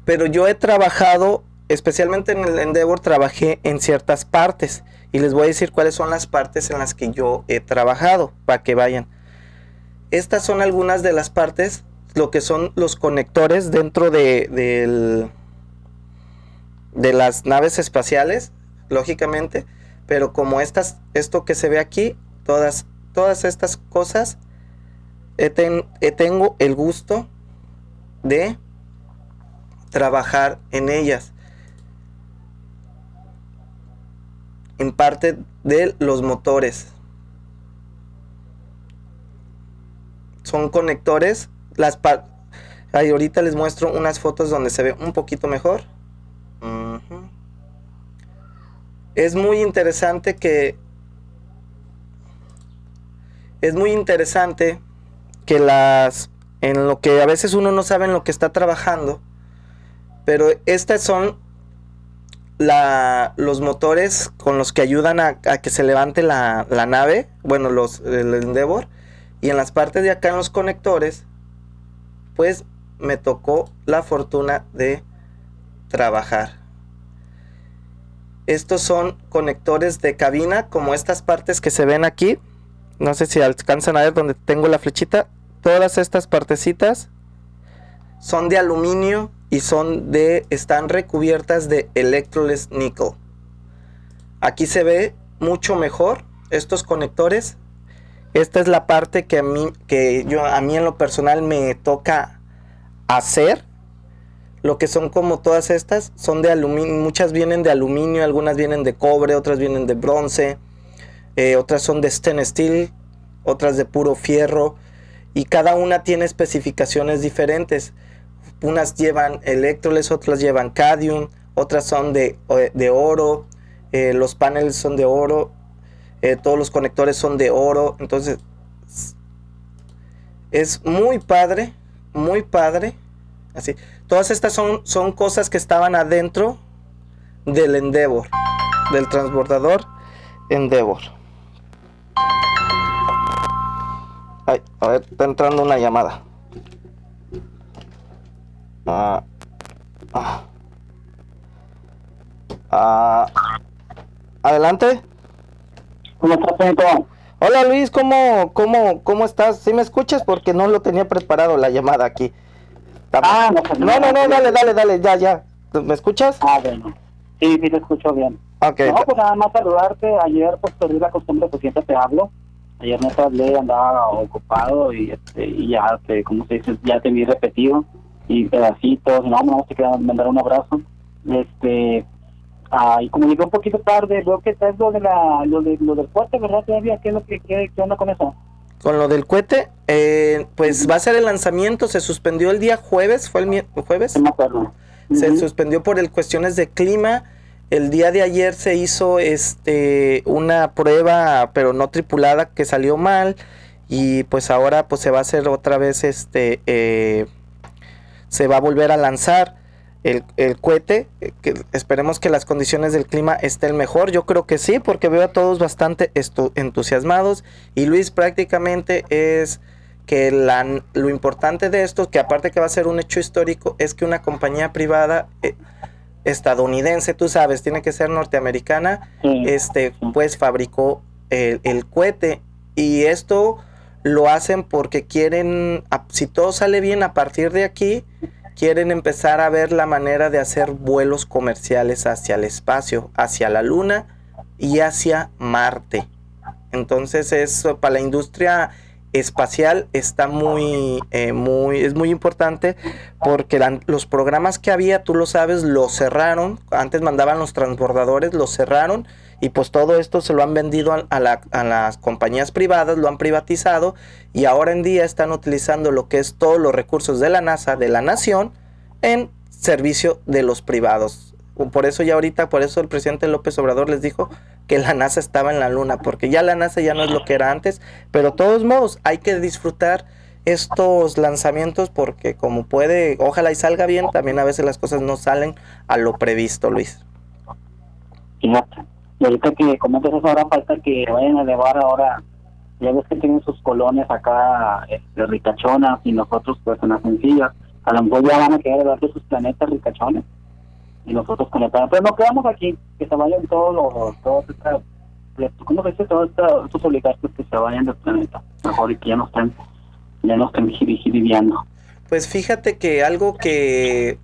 pero yo he trabajado, especialmente en el Endeavor, trabajé en ciertas partes. Y les voy a decir cuáles son las partes en las que yo he trabajado, para que vayan. Estas son algunas de las partes, lo que son los conectores dentro de las naves espaciales, lógicamente, pero como esto que se ve aquí, todas estas cosas, tengo el gusto de trabajar en ellas. En parte de los motores. Son conectores. Ahorita les muestro unas fotos donde se ve un poquito mejor. Es muy interesante en lo que a veces uno no sabe en lo que está trabajando, pero estas son los motores con los que ayudan a que se levante la nave, bueno, el Endeavor, y en las partes de acá en los conectores, pues me tocó la fortuna de trabajar. Estos son conectores de cabina, como estas partes que se ven aquí. No sé si alcanzan a ver donde tengo la flechita. Todas estas partecitas son de aluminio y están recubiertas de electroless nickel. Aquí se ve mucho mejor estos conectores. Esta es la parte que a mí en lo personal me toca hacer. Lo que son como todas estas son de aluminio, muchas vienen de aluminio, algunas vienen de cobre, otras vienen de bronce, otras son de stainless steel, otras de puro fierro, y cada una tiene especificaciones diferentes. Unas llevan electroles, otras llevan cadmium, otras son de oro, los paneles son de oro, todos los conectores son de oro. Entonces es muy padre, así. Todas estas son cosas que estaban adentro del Endeavor, del transbordador Endeavor. Ay, a ver, está entrando una llamada. Adelante. ¿Cómo estás, Benito? Hola, Luis, ¿cómo estás? ¿Sí me escuchas? Porque no lo tenía preparado la llamada aquí. No, dale, ya. ¿Me escuchas? Bueno. Sí, te escucho bien. Okay. No, pues nada más saludarte. Ayer pues perdí la costumbre, pues siempre te hablo. Ayer no te hablé, andaba ocupado y ya como se dice, ya te vi repetido y pedacitos. No, te quería mandar un abrazo. Y como llegué un poquito tarde, veo que es lo del cohete, ¿verdad? Todavía, ¿qué onda con eso? Con lo del cohete, pues va a ser el lanzamiento. Se suspendió el día jueves, ¿fue el jueves? No me acuerdo. Se suspendió por cuestiones de clima. El día de ayer se hizo una prueba, pero no tripulada, que salió mal. Y pues ahora pues se va a hacer otra vez, se va a volver a lanzar el cohete. Esperemos que las condiciones del clima estén mejor. Yo creo que sí, porque veo a todos bastante entusiasmados. Y Luis, prácticamente es que lo importante de esto, que aparte que va a ser un hecho histórico, es que una compañía privada estadounidense, tú sabes, tiene que ser norteamericana, pues fabricó el cohete. Y esto lo hacen porque quieren, si todo sale bien a partir de aquí, quieren empezar a ver la manera de hacer vuelos comerciales hacia el espacio, hacia la Luna y hacia Marte. Entonces eso para la industria espacial está es muy importante, porque los programas que había, tú lo sabes, los cerraron. Antes mandaban los transbordadores, los cerraron, y pues todo esto se lo han vendido a las compañías privadas, lo han privatizado, y ahora en día están utilizando lo que es todos los recursos de la NASA, de la nación, en servicio de los privados. Por eso ya ahorita, por eso el presidente López Obrador les dijo que la NASA estaba en la Luna, porque ya la NASA ya no es lo que era antes, pero de todos modos hay que disfrutar estos lanzamientos porque como puede, ojalá y salga bien, también a veces las cosas no salen a lo previsto, Luis. Fíjate. Y ahorita que comentas eso, ahora falta que vayan a elevar ahora, ya ves que tienen sus colonias acá ricachonas y nosotros pues en las sencillas, a lo mejor ya van a quedar elevar de sus planetas ricachones y nosotros con el planeta, pero no quedamos aquí, que se vayan todos ¿cómo se dice? Todos estos oligarcas que se vayan del planeta, mejor y que ya no estén viviendo. Pues fíjate que algo que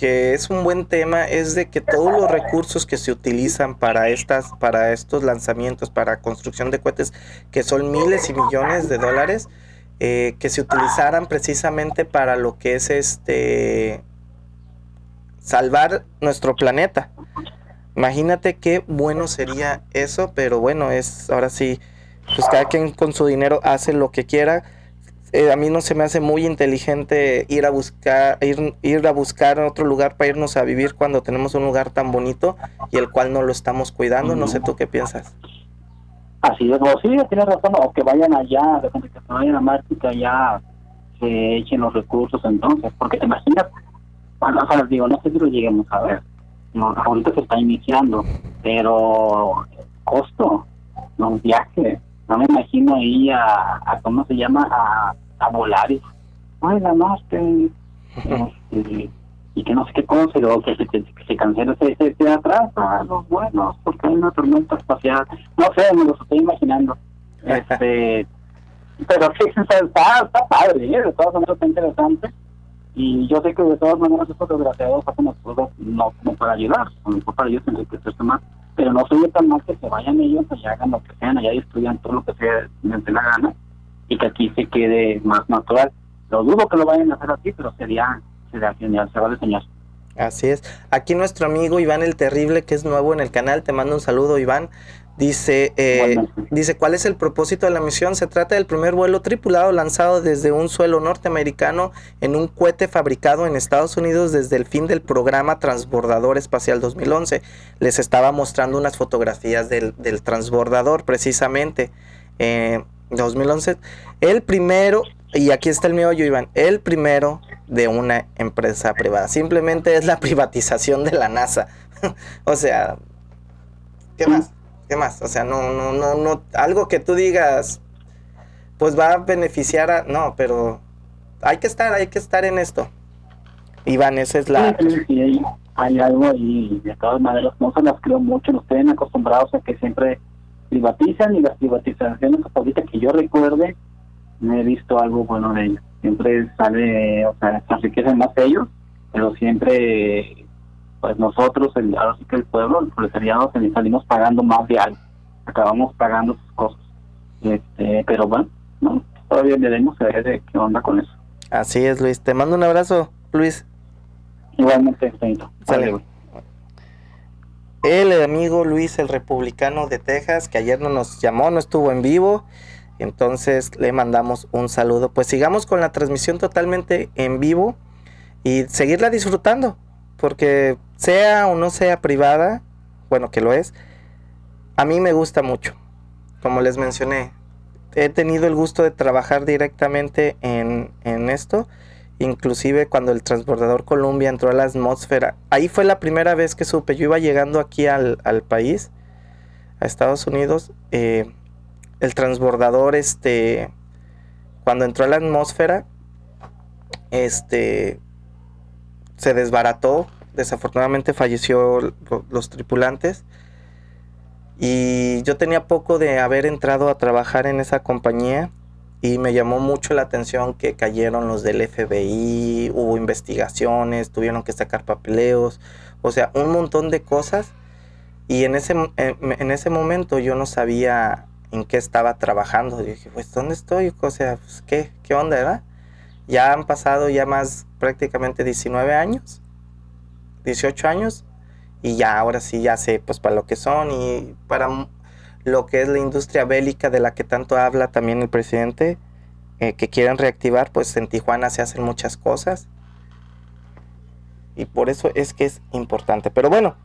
es un buen tema es de que todos los recursos que se utilizan para estos lanzamientos, para construcción de cohetes, que son miles y millones de dólares, que se utilizaran precisamente para lo que es salvar nuestro planeta. Imagínate qué bueno sería eso, pero bueno, ahora sí, pues cada quien con su dinero hace lo que quiera. A mí no se me hace muy inteligente ir a buscar otro lugar para irnos a vivir cuando tenemos un lugar tan bonito y el cual no lo estamos cuidando. No sé tú qué piensas. Así es, sí, tienes razón, o que vayan allá, que se vayan a Marte y que allá se echen los recursos entonces, porque te imaginas, bueno, ahora digo, no sé si lo lleguemos a ver, no, ahorita se está iniciando, pero costo, los viajes, no me imagino ahí a ¿cómo se llama? A volar y la Marte, y que no sé qué cosa, y luego que se cancela ese de atrás, los buenos, porque hay una tormenta espacial, no sé, me lo estoy imaginando, pero sí, está padre, de todas maneras está interesante, y yo sé que de todas maneras estos desgraciados hacen las cosas no como para ayudar, a lo mejor para ellos enriquecerse más, pero no soy tan mal que se vayan ellos, allá hagan lo que sean, allá destruyan todo lo que sea, les dé la gana, y que aquí se quede más natural. Lo dudo que lo vayan a hacer así, pero sería genial, se va a diseñar. Así es. Aquí nuestro amigo Iván el Terrible, que es nuevo en el canal, te mando un saludo, Iván. Dice, ¿cuál es el propósito de la misión? Se trata del primer vuelo tripulado lanzado desde un suelo norteamericano en un cohete fabricado en Estados Unidos desde el fin del programa Transbordador Espacial 2011. Les estaba mostrando unas fotografías del transbordador precisamente. 2011. El primero, y aquí está el meollo, Iván, el primero de una empresa privada. Simplemente es la privatización de la NASA. O sea, ¿qué más? ¿Qué más? O sea, no, algo que tú digas, pues va a beneficiar a... No, pero hay que estar en esto. Iván, esa es la... Sí, hay algo ahí, de todas maneras, no se las creo mucho, nos tienen acostumbrados a que siempre privatizan, y las privatizaciones, ahorita que yo recuerde, no he visto algo bueno de ellos. Siempre sale, o sea, se enriquecen más ellos, pero siempre... pues nosotros, ahora sí que el pueblo, el proletariado, salimos pagando más de algo, acabamos pagando sus cosas, pero bueno, no, todavía veremos a ver de qué onda con eso. Así es, Luis, te mando un abrazo, Luis. Igualmente, sale. El amigo Luis, el republicano de Texas, que ayer no nos llamó, no estuvo en vivo, entonces le mandamos un saludo. Pues sigamos con la transmisión totalmente en vivo y seguirla disfrutando, porque sea o no sea privada, bueno, que lo es, a mí me gusta mucho. Como les mencioné, he tenido el gusto de trabajar directamente en esto, inclusive cuando el transbordador Columbia entró a la atmósfera. Ahí fue la primera vez que supe. Yo iba llegando aquí al país, a Estados Unidos, el transbordador, cuando entró a la atmósfera, se desbarató, desafortunadamente falleció los tripulantes, y yo tenía poco de haber entrado a trabajar en esa compañía y me llamó mucho la atención que cayeron los del FBI, hubo investigaciones, tuvieron que sacar papeleos, o sea, un montón de cosas, y en ese momento yo no sabía en qué estaba trabajando. Yo dije, pues, ¿dónde estoy? O sea, pues, ¿qué onda, verdad? Ya han pasado ya más prácticamente 19 años, 18 años, y ya ahora sí ya sé pues para lo que son y para lo que es la industria bélica de la que tanto habla también el presidente, que quieren reactivar. Pues en Tijuana se hacen muchas cosas y por eso es que es importante. Pero bueno,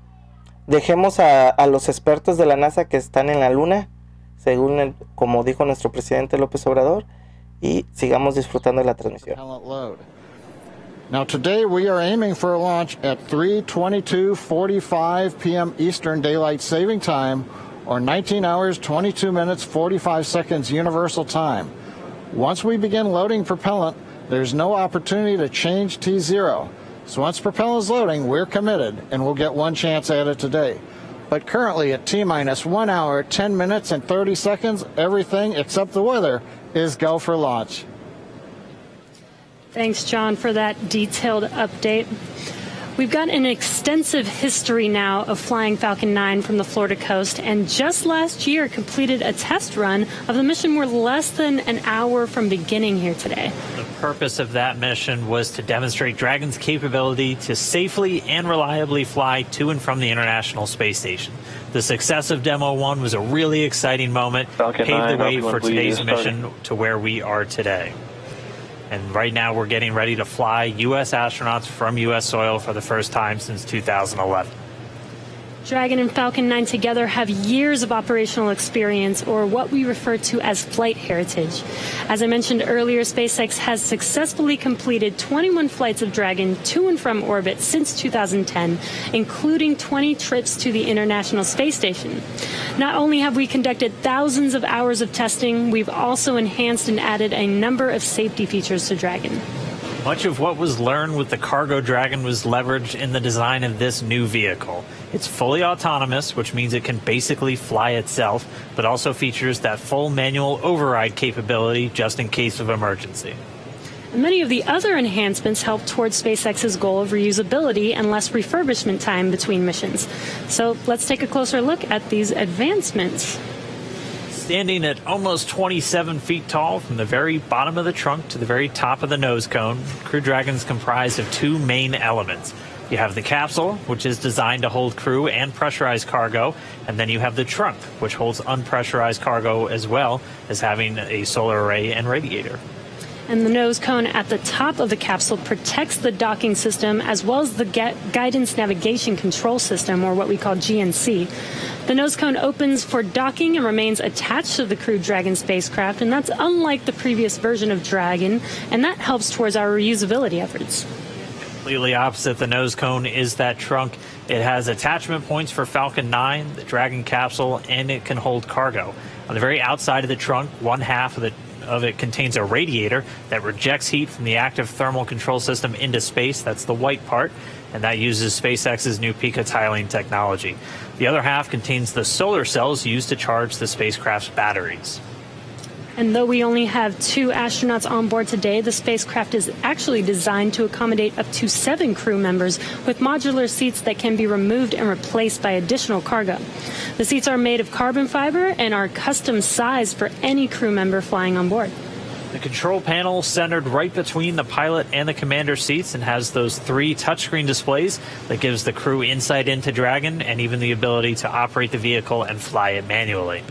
dejemos a los expertos de la NASA que están en la Luna, según como dijo nuestro presidente López Obrador, y sigamos disfrutando de la transmisión. Now today we are aiming for a launch at 3:22:45 p.m. Eastern Daylight Saving Time, or 19 hours, 22 minutes, 45 seconds Universal Time. Once we begin loading propellant, there's no opportunity to change T0. So once propellant is loading, we're committed, and we'll get one chance at it today. But currently at T-minus 1 hour, 10 minutes, and 30 seconds, everything except the weather is go for launch. Thanks, John, for that detailed update. We've got an extensive history now of flying Falcon 9 from the Florida coast, and just last year completed a test run of the mission. We're less than an hour from beginning here today. The purpose of that mission was to demonstrate Dragon's capability to safely and reliably fly to and from the International Space Station. The success of Demo 1 was a really exciting moment, Falcon paved the 9, way for today's starting. mission to where we are today. And right now we're getting ready to fly U.S. astronauts from U.S. soil for the first time since 2011. Dragon and Falcon 9 together have years of operational experience, or what we refer to as flight heritage. As I mentioned earlier, SpaceX has successfully completed 21 flights of Dragon to and from orbit since 2010, including 20 trips to the International Space Station. Not only have we conducted thousands of hours of testing, we've also enhanced and added a number of safety features to Dragon. Much of what was learned with the Cargo Dragon was leveraged in the design of this new vehicle. It's fully autonomous, which means it can basically fly itself, but also features that full manual override capability just in case of emergency. And many of the other enhancements help towards SpaceX's goal of reusability and less refurbishment time between missions. So let's take a closer look at these advancements. Standing at almost 27 feet tall, from the very bottom of the trunk to the very top of the nose cone, Crew Dragon's comprised of two main elements. You have the capsule, which is designed to hold crew and pressurized cargo, and then you have the trunk, which holds unpressurized cargo as well as having a solar array and radiator. And the nose cone at the top of the capsule protects the docking system as well as the guidance navigation control system, or what we call GNC. The nose cone opens for docking and remains attached to the Crew Dragon spacecraft, and that's unlike the previous version of Dragon, and that helps towards our reusability efforts. Completely opposite the nose cone is that trunk. It has attachment points for Falcon 9, the Dragon capsule, and it can hold cargo. On the very outside of the trunk, one half of it contains a radiator that rejects heat from the active thermal control system into space. That's the white part, and that uses SpaceX's new picotiling technology. The other half contains the solar cells used to charge the spacecraft's batteries. And though we only have 2 astronauts on board today, the spacecraft is actually designed to accommodate up to 7 crew members with modular seats that can be removed and replaced by additional cargo. The seats are made of carbon fiber and are custom sized for any crew member flying on board. The control panel centered right between the pilot and the commander seats and has those 3 touchscreen displays that gives the crew insight into Dragon and even the ability to operate the vehicle and fly it manually.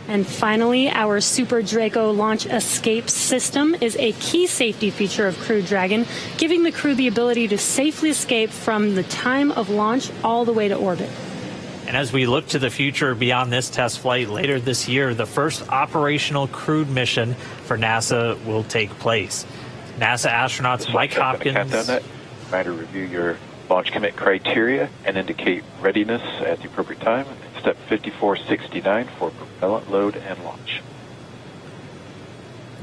And finally, our Super Draco launch escape system is a key safety feature of Crew Dragon, giving the crew the ability to safely escape from the time of launch all the way to orbit. And as we look to the future beyond this test flight later this year, the first operational crewed mission for NASA will take place. NASA astronauts Mike Hopkins. Trying to review your launch commit criteria and indicate readiness at the appropriate time. Step 5469 for propellant load and launch.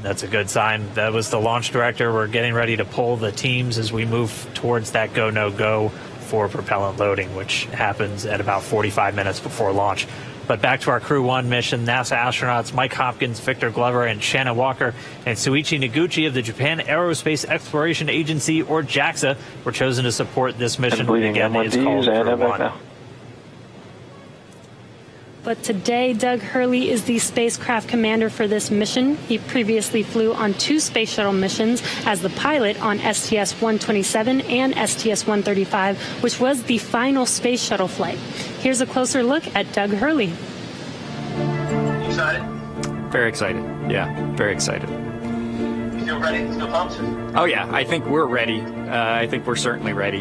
That's a good sign. That was the launch director. We're getting ready to pull the teams as we move towards that go, no go for propellant loading, which happens at about 45 minutes before launch. But back to our Crew 1 mission, NASA astronauts Mike Hopkins, Victor Glover, and Shannon Walker, and Suichi Noguchi of the Japan Aerospace Exploration Agency, or JAXA, were chosen to support this mission. Again, it's called Crew 1. But today, Doug Hurley is the spacecraft commander for this mission. He previously flew on 2 space shuttle missions as the pilot on STS-127 and STS-135, which was the final space shuttle flight. Here's a closer look at Doug Hurley. Excited? Very excited. Yeah, very excited. You feel ready? Still pumped? Oh, yeah, I think we're ready. I think we're certainly ready.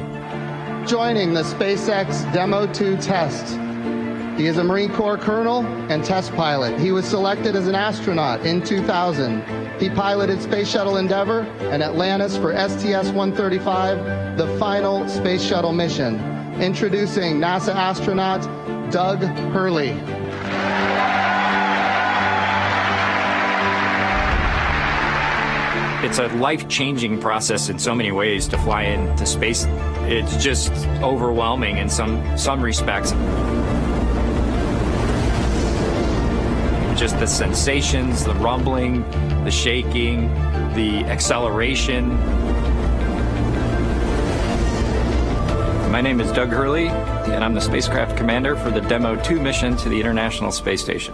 joining the SpaceX Demo 2 test. He is a Marine Corps colonel and test pilot. He was selected as an astronaut in 2000. He piloted Space Shuttle Endeavour and Atlantis for STS-135, the final Space Shuttle mission. Introducing NASA astronaut Doug Hurley. It's a life-changing process in so many ways to fly into space. It's just overwhelming in some respects. Just the sensations, the rumbling, the shaking, the acceleration. My name is Doug Hurley, and I'm the spacecraft commander for the Demo 2 mission to the International Space Station.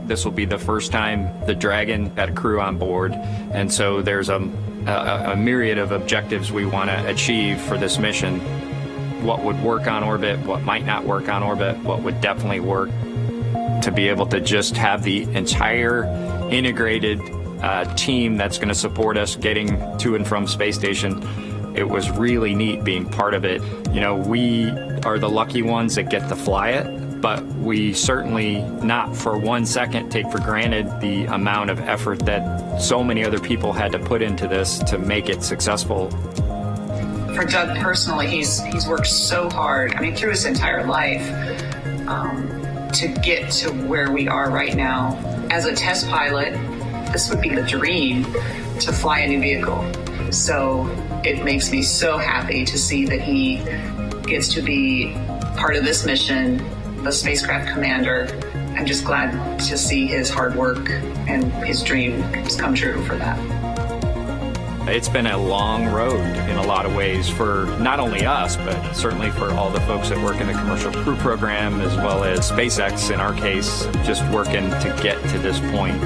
This will be the first time the Dragon had a crew on board, and so there's a myriad of objectives we want to achieve for this mission. What would work on orbit, what might not work on orbit, what would definitely work. To be able to just have the entire integrated team that's going to support us getting to and from space station, it was really neat being part of it. You know, we are the lucky ones that get to fly it, but we certainly not for 1 second take for granted the amount of effort that so many other people had to put into this to make it successful. For Doug personally, he's worked so hard, I mean, through his entire life, to get to where we are right now. As a test pilot, this would be the dream to fly a new vehicle. So it makes me so happy to see that he gets to be part of this mission, the spacecraft commander. I'm just glad to see his hard work and his dreams come true for that. It's been a long road in a lot of ways for not only us, but certainly for all the folks that work in the Commercial Crew Program, as well as SpaceX in our case, just working to get to this point.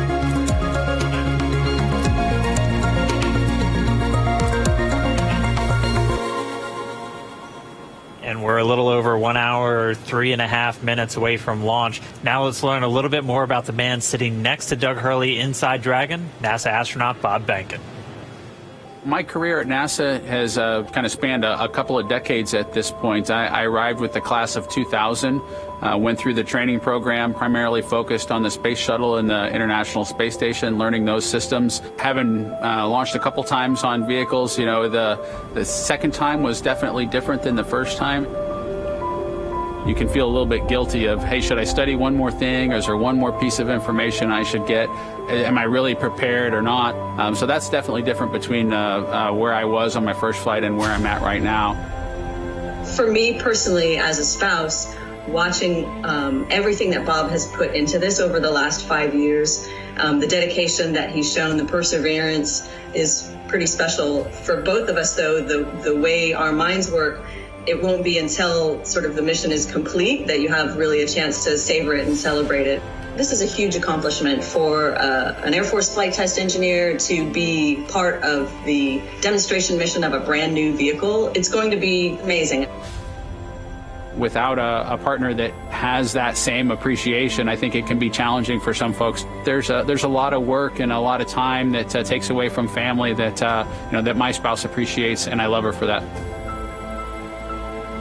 And we're a little over 1 hour, 3.5 minutes away from launch. Now let's learn a little bit more about the man sitting next to Doug Hurley inside Dragon, NASA astronaut Bob Behnken. My career at NASA has kind of spanned a couple of decades at this point. I arrived with the class of 2000, went through the training program, primarily focused on the Space Shuttle and the International Space Station, learning those systems. Having launched a couple times on vehicles, you know, the second time was definitely different than the first time. You can feel a little bit guilty of, hey, should I study one more thing? Or is there one more piece of information I should get? Am I really prepared or not? So that's definitely different between where I was on my first flight and where I'm at right now. For me personally, as a spouse, watching everything that Bob has put into this over the last 5 years, the dedication that he's shown, the perseverance is pretty special. For both of us, though, the way our minds work, it won't be until sort of the mission is complete that you have really a chance to savor it and celebrate it. This is a huge accomplishment for an Air Force flight test engineer to be part of the demonstration mission of a brand new vehicle. It's going to be amazing. Without a partner that has that same appreciation, I think it can be challenging for some folks. There's a lot of work and a lot of time that takes away from family that that my spouse appreciates, and I love her for that.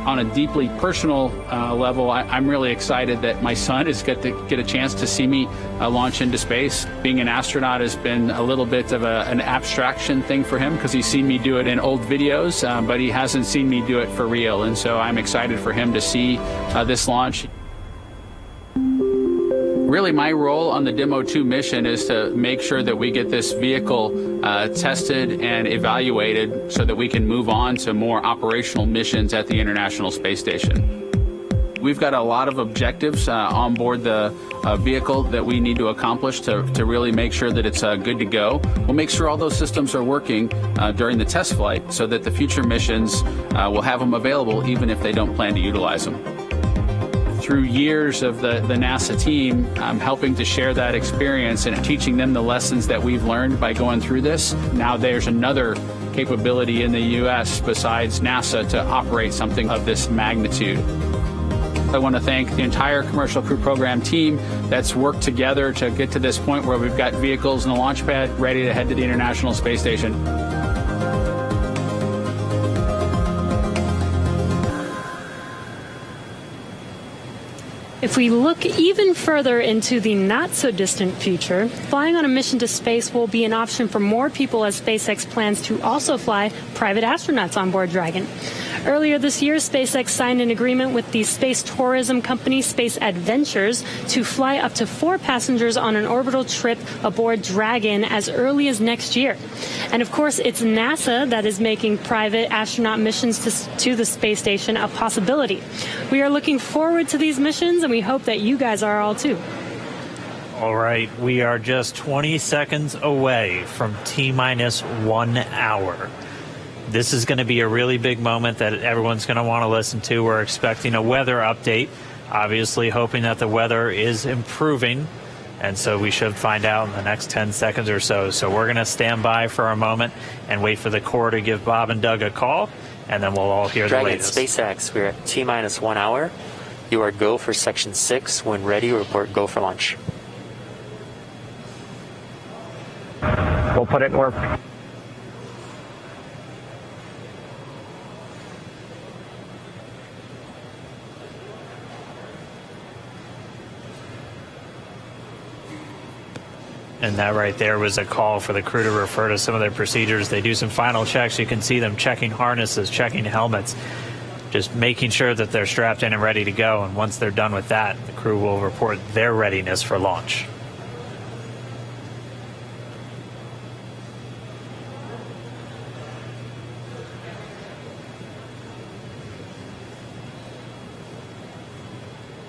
On a deeply personal level, I'm really excited that my son is going to get a chance to see me launch into space. Being an astronaut has been a little bit of an abstraction thing for him because he's seen me do it in old videos, but he hasn't seen me do it for real. And so I'm excited for him to see this launch. Really, my role on the Demo 2 mission is to make sure that we get this vehicle tested and evaluated so that we can move on to more operational missions at the International Space Station. We've got a lot of objectives on board the vehicle that we need to accomplish to really make sure that it's good to go. We'll make sure all those systems are working during the test flight so that the future missions will have them available even if they don't plan to utilize them. Through years of the NASA team, I'm helping to share that experience and teaching them the lessons that we've learned by going through this. Now there's another capability in the U.S. besides NASA to operate something of this magnitude. I want to thank the entire Commercial Crew Program team that's worked together to get to this point where we've got vehicles in the launch pad ready to head to the International Space Station. If we look even further into the not-so-distant future, flying on a mission to space will be an option for more people as SpaceX plans to also fly private astronauts on board Dragon. Earlier this year, SpaceX signed an agreement with the space tourism company Space Adventures to fly up to 4 passengers on an orbital trip aboard Dragon as early as next year. And of course, it's NASA that is making private astronaut missions to the space station a possibility. We are looking forward to these missions, and we hope that you guys are all too. All right, we are just 20 seconds away from T-minus 1 hour. This is going to be a really big moment that everyone's going to want to listen to. We're expecting a weather update, obviously hoping that the weather is improving, and so we should find out in the next 10 seconds or so. So we're going to stand by for a moment and wait for the Corps to give Bob and Doug a call, and then we'll all hear Dragon, the latest. SpaceX, we're at T-minus 1 hour. You are go for Section 6. When ready, report go for launch. We'll put it in work. And that right there was a call for the crew to refer to some of their procedures. They do some final checks. You can see them checking harnesses, checking helmets, just making sure that they're strapped in and ready to go. And once they're done with that, the crew will report their readiness for launch.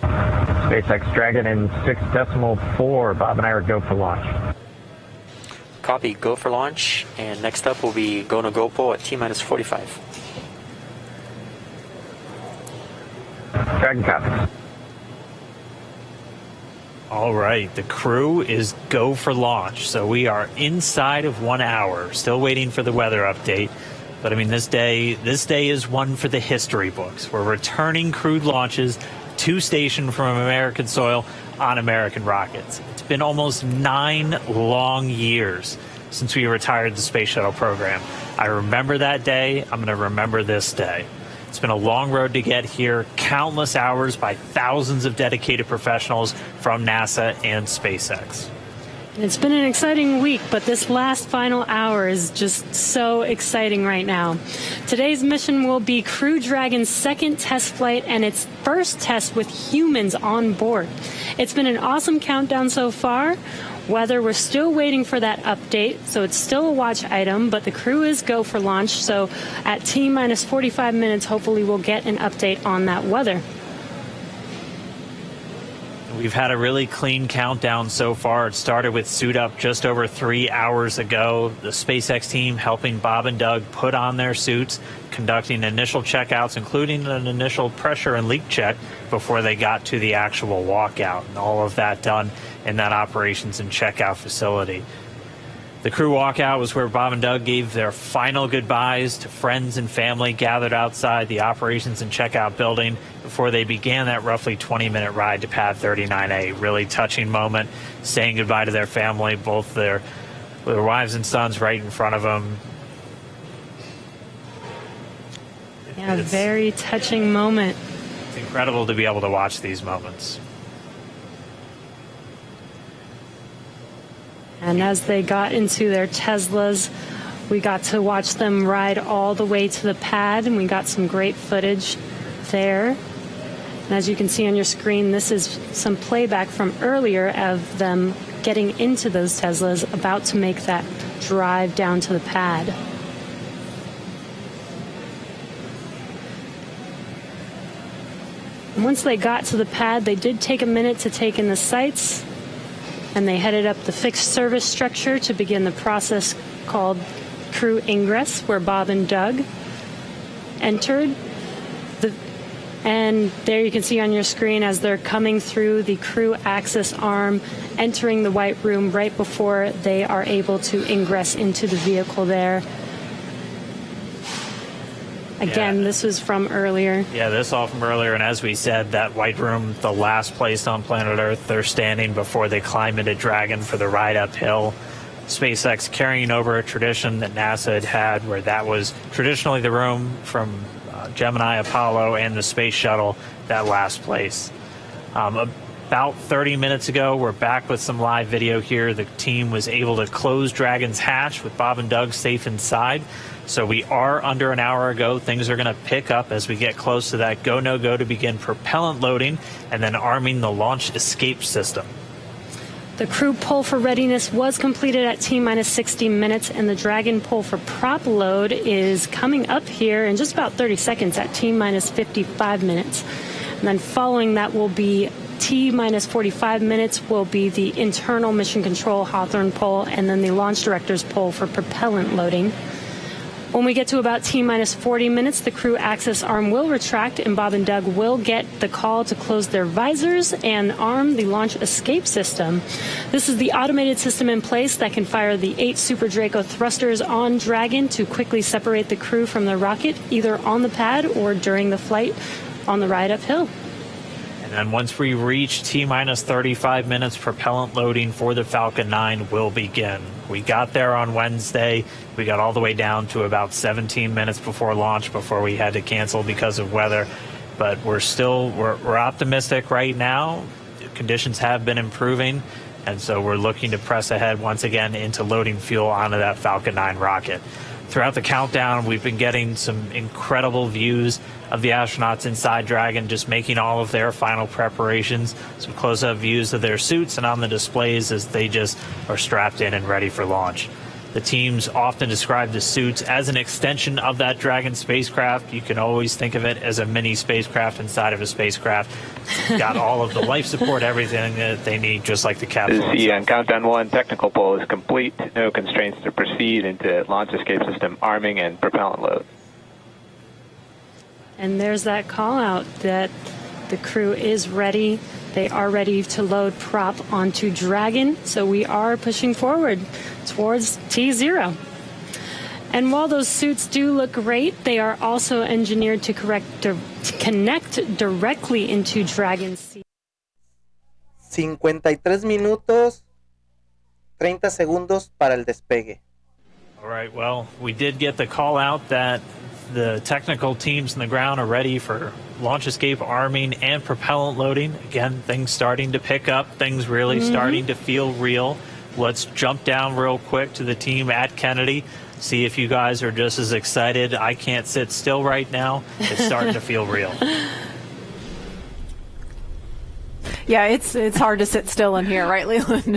SpaceX Dragon in 6.4. Bob and I are go for launch. Copy, go for launch. And next up will be go no GoPro at T-minus 45. Dragon copies. All right, the crew is go for launch. So we are inside of 1 hour, still waiting for the weather update. But I mean, this day is one for the history books. We're returning crewed launches to station from American soil on American rockets. It's been almost 9 long years since we retired the space shuttle program. I remember that day. I'm going to remember this day. It's been a long road to get here, countless hours by thousands of dedicated professionals from NASA and SpaceX. It's been an exciting week, but this last final hour is just so exciting right now. Today's mission will be Crew Dragon's second test flight and its first test with humans on board. It's been an awesome countdown so far. Weather, we're still waiting for that update, so it's still a watch item, but the crew is go for launch, so at T-minus 45 minutes, hopefully we'll get an update on that weather. We've had a really clean countdown so far. It started with suit up just over 3 hours ago. The SpaceX team helping Bob and Doug put on their suits, conducting initial checkouts, including an initial pressure and leak check before they got to the actual walkout. And all of that done in that operations and checkout facility. The crew walkout was where Bob and Doug gave their final goodbyes to friends and family gathered outside the operations and checkout building before they began that roughly 20-minute ride to pad 39A. Really touching moment, saying goodbye to their family, both their wives and sons right in front of them. Yeah, very touching moment. It's incredible to be able to watch these moments. And as they got into their Teslas, we got to watch them ride all the way to the pad, and we got some great footage there. And as you can see on your screen, this is some playback from earlier of them getting into those Teslas, about to make that drive down to the pad. And once they got to the pad, they did take a minute to take in the sights, and they headed up the fixed service structure to begin the process called crew ingress, where Bob and Doug entered. And there you can see on your screen as they're coming through the crew access arm, entering the white room right before they are able to ingress into the vehicle there. Again, this was from earlier. Yeah, this all from earlier, and as we said, that white room, the last place on planet Earth they're standing before they climb into Dragon for the ride uphill. SpaceX carrying over a tradition that NASA had where that was traditionally the room from Gemini, Apollo, and the space shuttle, that last place. About 30 minutes ago, we're back with some live video here. The team was able to close Dragon's hatch with Bob and Doug safe inside. So we are under an hour ago. Things are going to pick up as we get close to that go, no go to begin propellant loading and then arming the launch escape system. The crew pull for readiness was completed at T-minus 60 minutes, and the Dragon pull for prop load is coming up here in just about 30 seconds at T-minus 55 minutes. And then following that will be T-minus 45 minutes will be the internal mission control Hawthorne pull, and then the launch director's pull for propellant loading. When we get to about T-minus 40 minutes, the crew access arm will retract, and Bob and Doug will get the call to close their visors and arm the launch escape system. This is the automated system in place that can fire the 8 Super Draco thrusters on Dragon to quickly separate the crew from the rocket, either on the pad or during the flight on the ride uphill. And then once we reach T-minus 35 minutes, propellant loading for the Falcon 9 will begin. We got there on Wednesday. We got all the way down to about 17 minutes before launch before we had to cancel because of weather. But we're optimistic right now. Conditions have been improving, and so we're looking to press ahead once again into loading fuel onto that Falcon 9 rocket. Throughout the countdown, we've been getting some incredible views of the astronauts inside Dragon, just making all of their final preparations, some close-up views of their suits and on the displays as they just are strapped in and ready for launch. The teams often describe the suits as an extension of that Dragon spacecraft. You can always think of it as a mini spacecraft inside of a spacecraft. It's got all of the life support, everything that they need, just like the capsule. The countdown 1 technical pull is complete. No constraints to proceed into launch escape system arming and propellant load. And there's that call out that the crew is ready. They are ready to load prop onto Dragon. So we are pushing forward towards T0. And while those suits do look great, they are also engineered to connect directly into Dragon's seat. 53 minutos, 30 segundos para el despegue. All right, well, we did get the call out that the technical teams on the ground are ready for launch escape arming and propellant loading. Again, things starting to pick up, things really starting to feel real. Let's jump down real quick to the team at Kennedy, see if you guys are just as excited. I can't sit still right now. It's starting to feel real. Yeah, it's hard to sit still in here, right, Leland?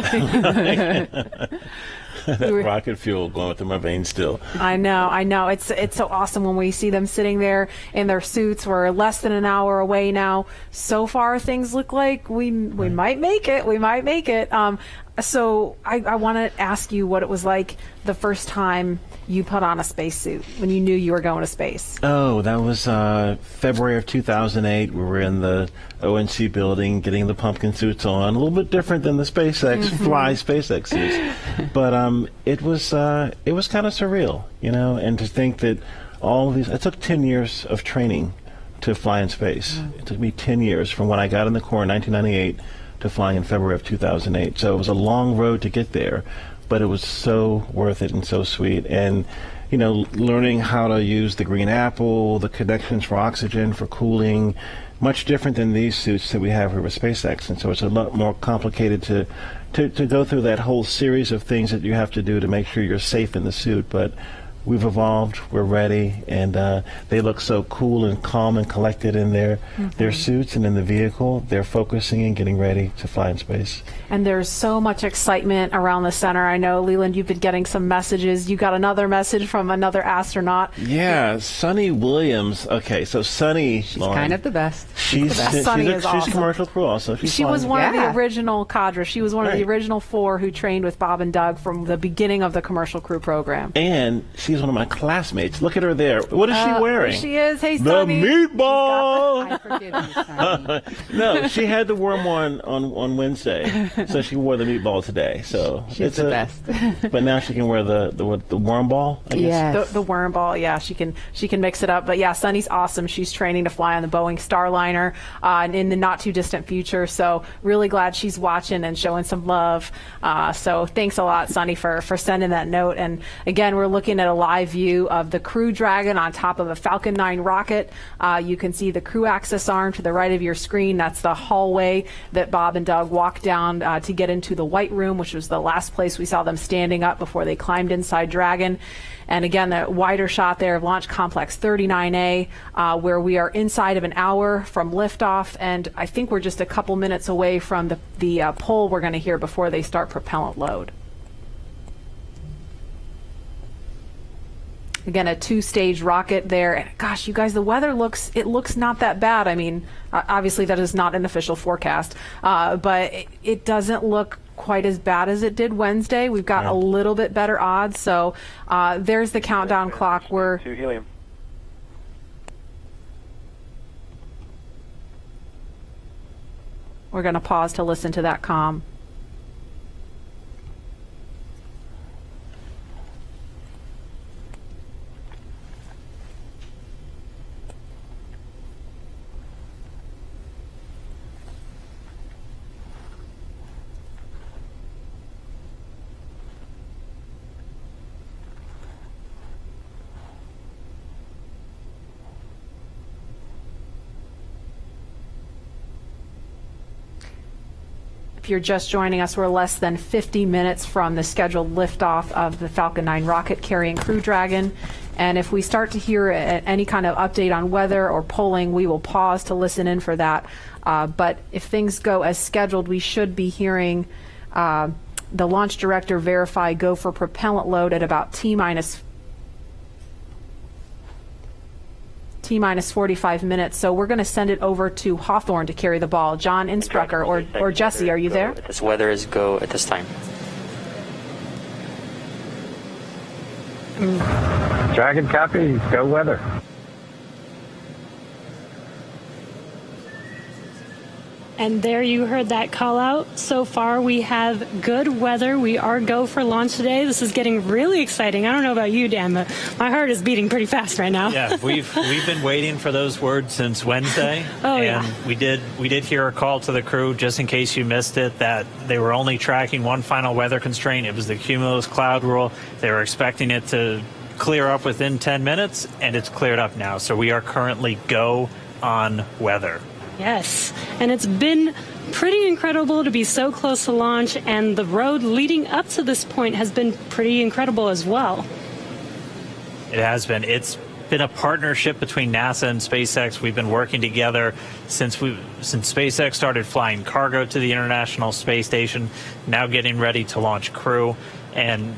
That rocket fuel going through my veins still. I know. It's so awesome when we see them sitting there in their suits. We're less than an hour away now. So far, things look like we might make it. We might make it. So I want to ask you what it was like the first time you put on a spacesuit when you knew you were going to space. Oh, that was February of 2008. We were in the ONC building getting the pumpkin suits on. A little bit different than the SpaceX fly SpaceX suits, but it was kind of surreal, you know. And to think that all of these, it took 10 years of training to fly in space. It took me 10 years from when I got in the Corps in 1998 to flying in February of 2008. So it was a long road to get there, but it was so worth it and so sweet. And, you know, learning how to use the green apple, the connections for oxygen, for cooling, much different than these suits that we have here with SpaceX. And so it's a lot more complicated to go through that whole series of things that you have to do to make sure you're safe in the suit. But we've evolved, we're ready, and they look so cool and calm and collected in their suits and in the vehicle. They're focusing and getting ready to fly in space. And there's so much excitement around the center. I know, Leland, you've been getting some messages. You got another message from another astronaut. Yeah, Sunny Williams. Okay, so Sunny, she's kind of the best. She's awesome. She's commercial crew also. She was one of the original cadre. She was one of the original 4 who trained with Bob and Doug from the beginning of the commercial crew program. And she's one of my classmates. Look at her there. What is she wearing? There she is. Hey, the Sonny. meatball. I forgive you, Sonny. No, she had the worm one on Wednesday, so she wore the meatball today. So She's the best. But now she can wear the worm ball. I guess. Yes. The worm ball, yeah, she can mix it up. But yeah, Sunny's awesome. She's training to fly on the Boeing Starliner in the not too distant future. So really glad she's watching and showing some love. So thanks a lot, Sunny, for sending that note. And again, we're looking at a live view of the Crew Dragon on top of a Falcon 9 rocket. You can see the crew access arm to the right of your screen. That's the hallway that Bob and Doug walked down to get into the White Room, which was the last place we saw them standing up before they climbed inside Dragon. And again, the wider shot there of Launch Complex 39A, where we are inside of an hour from liftoff, and I think we're just a couple minutes away from the pull we're going to hear before they start propellant load. Again, a 2-stage rocket there. And gosh, you guys, the weather looks not that bad. I mean, obviously that is not an official forecast, but it doesn't look quite as bad as it did Wednesday. We've got a little bit better odds. So there's the countdown clock. We're to helium. going to pause to listen to that comm. If you're just joining us, we're less than 50 minutes from the scheduled liftoff of the Falcon 9 rocket carrying Crew Dragon. And if we start to hear any kind of update on weather or polling, we will pause to listen in for that. But if things go as scheduled, we should be hearing the launch director verify go for propellant load at about T-minus 45 minutes. So we're going to send it over to Hawthorne to carry the ball. John Insprucker or Jesse, are you there? This weather is go at this time. Dragon copy, go weather. And there you heard that call out. So far, we have good weather. We are go for launch today. This is getting really exciting. I don't know about you, Dan, but my heart is beating pretty fast right now. Yeah, we've been waiting for those words since Wednesday. And we did hear a call to the crew, just in case you missed it, that they were only tracking one final weather constraint. It was the cumulus cloud rule. They were expecting it to clear up within 10 minutes, and it's cleared up now. So we are currently go on weather. Yes, and it's been pretty incredible to be so close to launch, and the road leading up to this point has been pretty incredible as well. It has been. It's been a partnership between NASA and SpaceX. We've been working together since SpaceX started flying cargo to the International Space Station, now getting ready to launch crew. And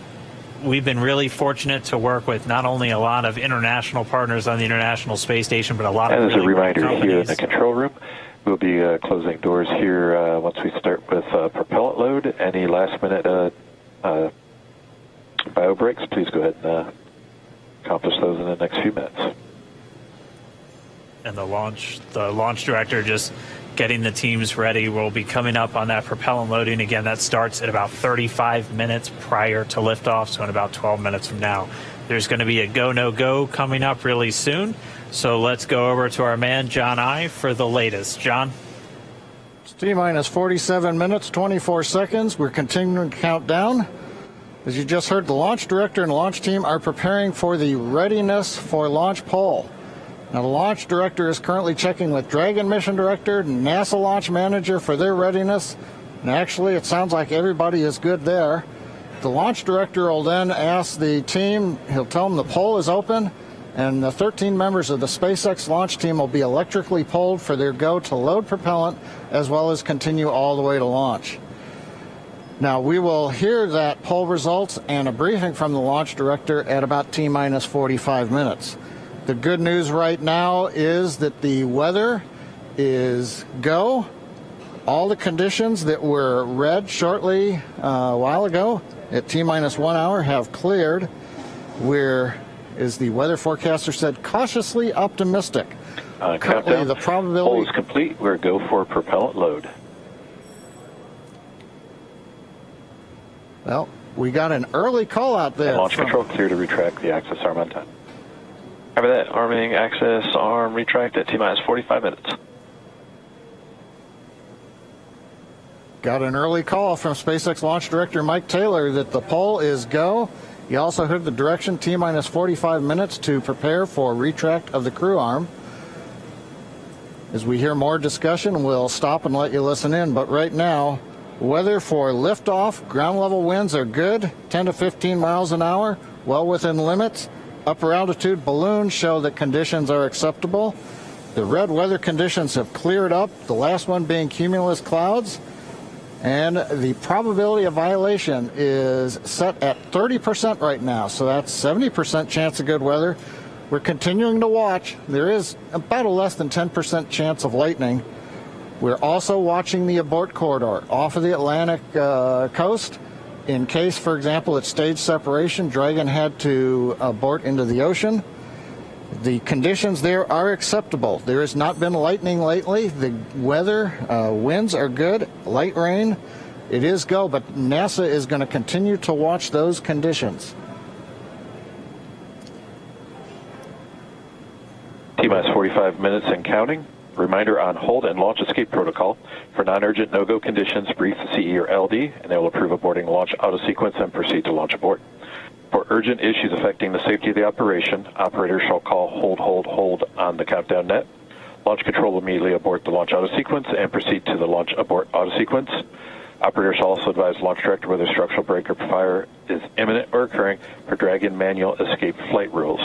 we've been really fortunate to work with not only a lot of international partners on the International Space Station, but a lot of And as a reminder, companies. here in the control room, we'll be closing doors here once we start with propellant load. Any last-minute bio breaks, please go ahead and accomplish those in the next few minutes. And the launch director just getting the teams ready. We'll be coming up on that propellant loading. Again, that starts at about 35 minutes prior to liftoff, so in about 12 minutes from now. There's going to be a go, no go coming up really soon. So let's go over to our man, John I, for the latest. John? It's T-minus 47 minutes, 24 seconds. We're continuing to count down. As you just heard, the launch director and launch team are preparing for the readiness for launch poll. Now, the launch director is currently checking with Dragon mission director and NASA launch manager for their readiness. And actually, it sounds like everybody is good there. The launch director will then ask the team, he'll tell them the poll is open, and the 13 members of the SpaceX launch team will be electrically polled for their go to load propellant, as well as continue all the way to launch. Now, we will hear that poll results and a briefing from the launch director at about T-minus 45 minutes. The good news right now is that the weather is go. All the conditions that were read shortly a while ago at T-minus 1 hour have cleared. as the weather forecaster said, cautiously optimistic. Currently, Countdown. the probability Hold is complete. We're go for propellant load. Well, we got an early call out there. And launch control clear to retract the access arm on time. Cover that. Arming access arm retract at T-minus 45 minutes. Got an early call from SpaceX launch director Mike Taylor that the poll is go. He also heard the direction T-minus 45 minutes to prepare for retract of the crew arm. As we hear more discussion, we'll stop and let you listen in. But right now, weather for liftoff, ground level winds are good, 10 to 15 miles an hour, well within limits. Upper altitude balloons show that conditions are acceptable. The red weather conditions have cleared up, the last one being cumulus clouds. And the probability of violation is set at 30% right now, so that's 70% chance of good weather. We're continuing to watch. There is about a less than 10% chance of lightning. We're also watching the abort corridor off of the Atlantic coast. In case, for example, at stage separation, Dragon had to abort into the ocean. The conditions there are acceptable. There has not been lightning lately. The weather, winds are good, light rain. It is go, but NASA is going to continue to watch those conditions. T-minus 45 minutes and counting. Reminder on hold and launch escape protocol. For non-urgent no-go conditions, brief the CE or LD, and they will approve aborting launch auto-sequence and proceed to launch abort. For urgent issues affecting the safety of the operation, operators shall call hold on the countdown net. Launch control will immediately abort the launch auto-sequence and proceed to the launch abort auto-sequence. Operators shall also advise launch director whether structural break or fire is imminent or occurring per Dragon manual escape flight rules.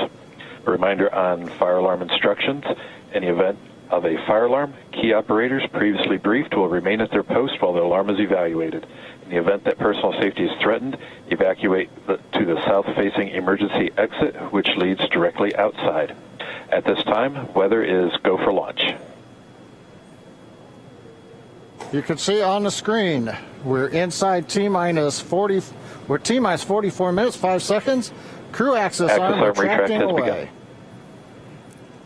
A reminder on fire alarm instructions. In the event of a fire alarm, key operators previously briefed will remain at their post while the alarm is evaluated. In the event that personal safety is threatened, evacuate to the south-facing emergency exit, which leads directly outside. At this time, weather is go for launch. You can see on the screen, we're inside T-minus 40, we're T-minus 44 minutes, 5 seconds. Crew access arm retracting away.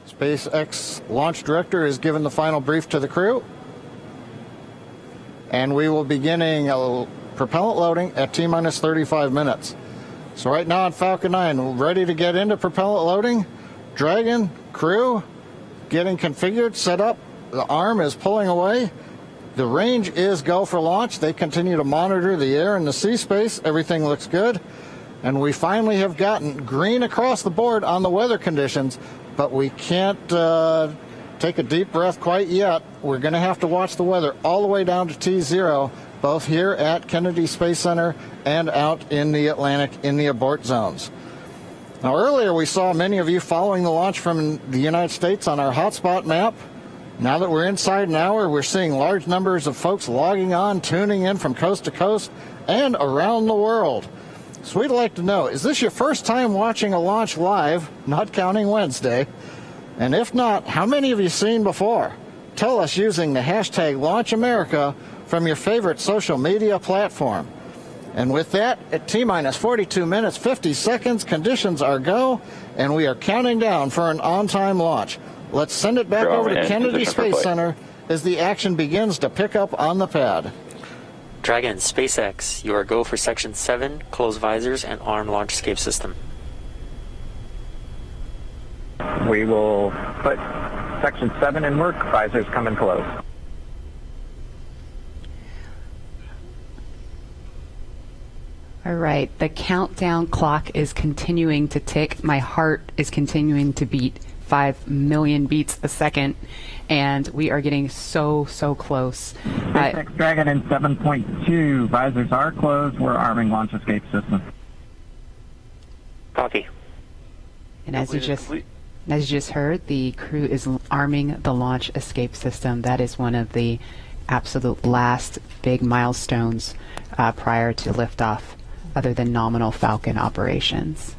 SpaceX launch director is given the final brief to the crew. And we will be beginning propellant loading at T-minus 35 minutes. So right now on Falcon 9, ready to get into propellant loading. Dragon, crew, getting configured, set up. The arm is pulling away. The range is go for launch. They continue to monitor the air and the sea space. Everything looks good. And we finally have gotten green across the board on the weather conditions, but we can't take a deep breath quite yet. We're going to have to watch the weather all the way down to T0, both here at Kennedy Space Center and out in the Atlantic in the abort zones. Now, earlier we saw many of you following the launch from the United States on our hotspot map. Now that we're inside an hour, we're seeing large numbers of folks logging on, tuning in from coast to coast and around the world. So we'd like to know, is this your first time watching a launch live, not counting Wednesday? And if not, how many have you seen before? Tell us using the hashtag LaunchAmerica from your favorite social media platform. And with that, at T-minus 42 minutes, 50 seconds, conditions are go, and we are counting down for an on-time launch. Let's send it back over to Kennedy Space Center as the action begins to pick up on the pad. Dragon, SpaceX, you are go for Section 7, close visors, and arm launch escape system. We will put Section 7 in work, visors coming close. All right, the countdown clock is continuing to tick. My heart is continuing to beat 5 million beats a second, and we are getting so close. SpaceX Dragon in 7.2, visors are closed. We're arming launch escape system. Copy. And as you just heard, the crew is arming the launch escape system. That is one of the absolute last big milestones prior to liftoff, other than nominal Falcon operations.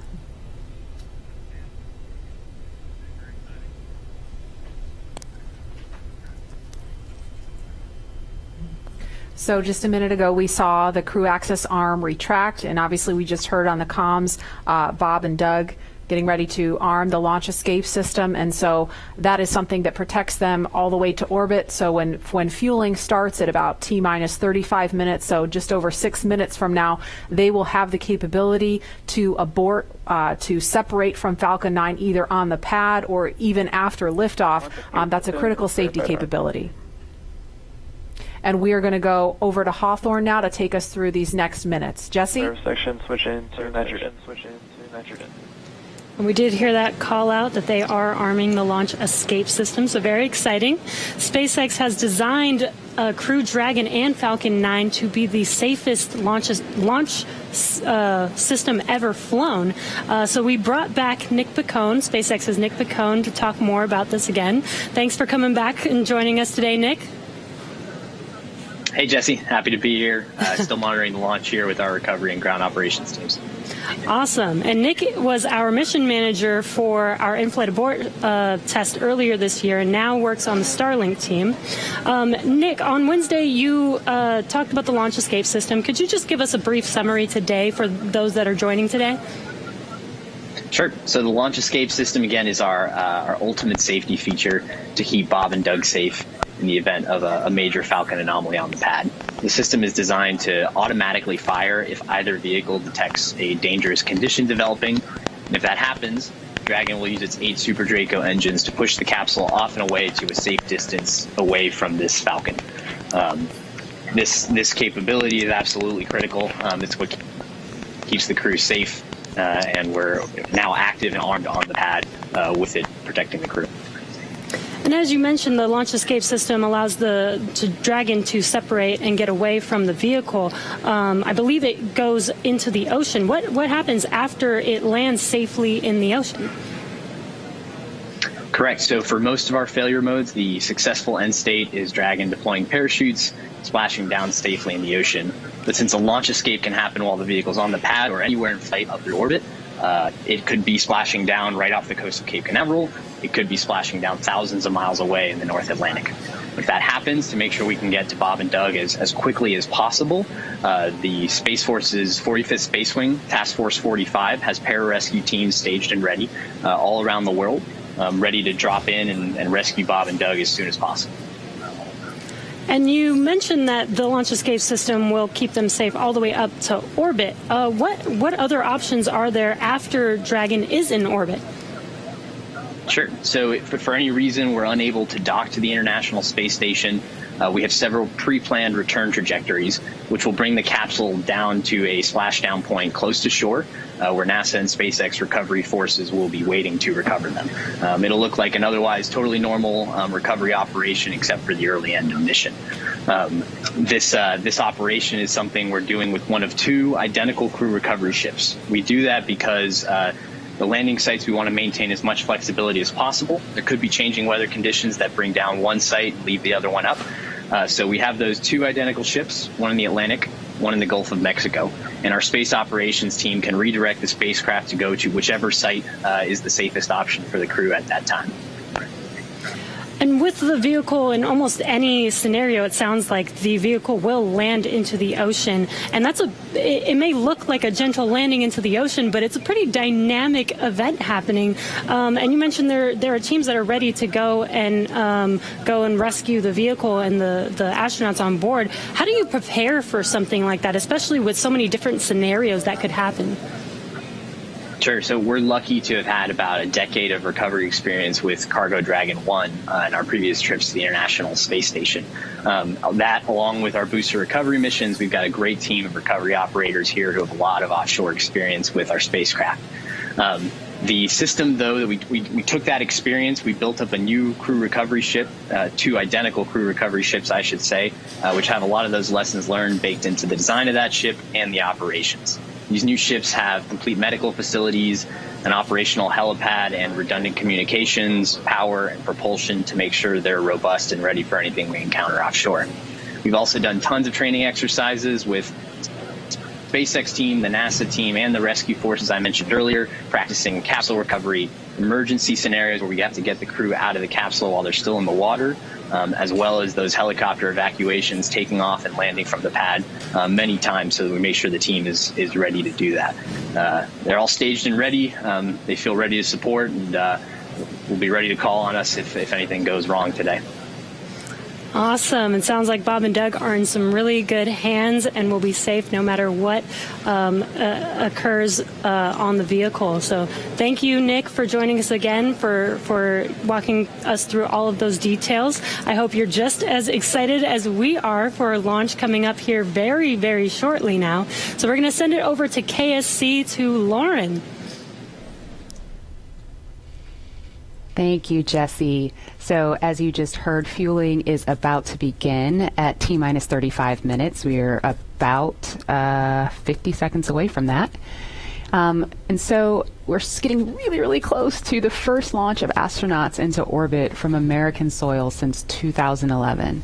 So just a minute ago, we saw the crew access arm retract, and obviously we just heard on the comms Bob and Doug getting ready to arm the launch escape system, and so that is something that protects them all the way to orbit. So when fueling starts at about T-minus 35 minutes, so just over 6 minutes from now, they will have the capability to abort, to separate from Falcon 9 either on the pad or even after liftoff. That's a critical safety capability. And we are going to go over to Hawthorne now to take us through these next minutes. Jesse? Section, switch in to nitrogen. Switch in to nitrogen. And we did hear that call out that they are arming the launch escape system, so very exciting. SpaceX has designed Crew Dragon and Falcon 9 to be the safest launch system ever flown. So we brought back Nick Picone, SpaceX's Nick Picone, to talk more about this again. Thanks for coming back and joining us today, Nick. Hey, Jesse. Happy to be here. Still monitoring the launch here with our recovery and ground operations teams. Awesome. And Nick was our mission manager for our in-flight abort test earlier this year and now works on the Starlink team. Nick, on Wednesday, you talked about the launch escape system. Could you just give us a brief summary today for those that are joining today? Sure. So the launch escape system, again, is our ultimate safety feature to keep Bob and Doug safe in the event of a major Falcon anomaly on the pad. The system is designed to automatically fire if either vehicle detects a dangerous condition developing. And if that happens, Dragon will use its 8 Super Draco engines to push the capsule off and away to a safe distance away from this Falcon. This capability is absolutely critical. It's what keeps the crew safe, and we're now active and armed on the pad with it protecting the crew. And as you mentioned, the launch escape system allows the Dragon to separate and get away from the vehicle. I believe it goes into the ocean. What happens after it lands safely in the ocean? Correct. So for most of our failure modes, the successful end state is Dragon deploying parachutes, splashing down safely in the ocean. But since a launch escape can happen while the vehicle's on the pad or anywhere in flight up through orbit, it could be splashing down right off the coast of Cape Canaveral. It could be splashing down thousands of miles away in the North Atlantic. If that happens, to make sure we can get to Bob and Doug as quickly as possible, the Space Force's 45th Space Wing, Task Force 45, has pararescue teams staged and ready all around the world, ready to drop in and rescue Bob and Doug as soon as possible. And you mentioned that the launch escape system will keep them safe all the way up to orbit. What other options are there after Dragon is in orbit? Sure. So if for any reason we're unable to dock to the International Space Station, we have several pre-planned return trajectories, which will bring the capsule down to a splashdown point close to shore, where NASA and SpaceX recovery forces will be waiting to recover them. It'll look like an otherwise totally normal recovery operation, except for the early end of mission. This operation is something we're doing with one of 2 identical crew recovery ships. We do that because the landing sites, we want to maintain as much flexibility as possible. There could be changing weather conditions that bring down one site and leave the other one up. So we have those 2 identical ships, one in the Atlantic, one in the Gulf of Mexico. And our space operations team can redirect the spacecraft to go to whichever site is the safest option for the crew at that time. And with the vehicle, in almost any scenario, it sounds like the vehicle will land into the ocean. And it may look like a gentle landing into the ocean, but it's a pretty dynamic event happening. And you mentioned there are teams that are ready to go and rescue the vehicle and the astronauts on board. How do you prepare for something like that, especially with so many different scenarios that could happen? Sure. So we're lucky to have had about a decade of recovery experience with Cargo Dragon 1 in our previous trips to the International Space Station. That, along with our booster recovery missions, we've got a great team of recovery operators here who have a lot of offshore experience with our spacecraft. The system, though, that we took that experience, we built up a new crew recovery ship, 2 identical crew recovery ships, I should say, which have a lot of those lessons learned baked into the design of that ship and the operations. These new ships have complete medical facilities, an operational helipad, and redundant communications, power, and propulsion to make sure they're robust and ready for anything we encounter offshore. We've also done tons of training exercises with SpaceX team, the NASA team, and the rescue forces I mentioned earlier, practicing capsule recovery, emergency scenarios where we have to get the crew out of the capsule while they're still in the water, as well as those helicopter evacuations taking off and landing from the pad many times, so that we make sure the team is ready to do that. They're all staged and ready. They feel ready to support, and will be ready to call on us if anything goes wrong today. Awesome. It sounds like Bob and Doug are in some really good hands and will be safe no matter what occurs on the vehicle. So thank you, Nick, for joining us again, for walking us through all of those details. I hope you're just as excited as we are for a launch coming up here very, very shortly now. So we're going to send it over to KSC to Lauren. Thank you, Jesse. So as you just heard, fueling is about to begin at T-minus 35 minutes. We are about 50 seconds away from that. And so we're getting really, really close to the first launch of astronauts into orbit from American soil since 2011.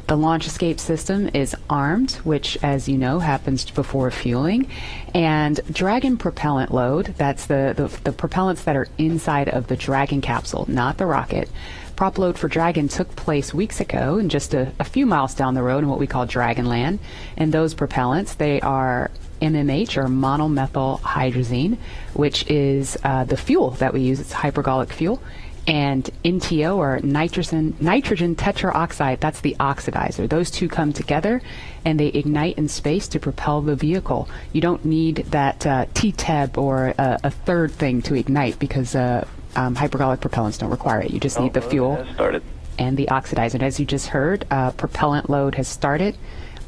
The launch escape system is armed, which, as you know, happens before fueling. And Dragon propellant load, that's the propellants that are inside of the Dragon capsule, not the rocket. Prop load for Dragon took place weeks ago and just a few miles down the road in what we call Dragonland. And those propellants, they are MMH, or monomethyl hydrazine, which is the fuel that we use. It's hypergolic fuel. And NTO, or nitrogen tetroxide, that's the oxidizer. Those two come together and they ignite in space to propel the vehicle. You don't need that TTEB or a third thing to ignite, because hypergolic propellants don't require it. You just need the fuel and the oxidizer. And as you just heard, propellant load has started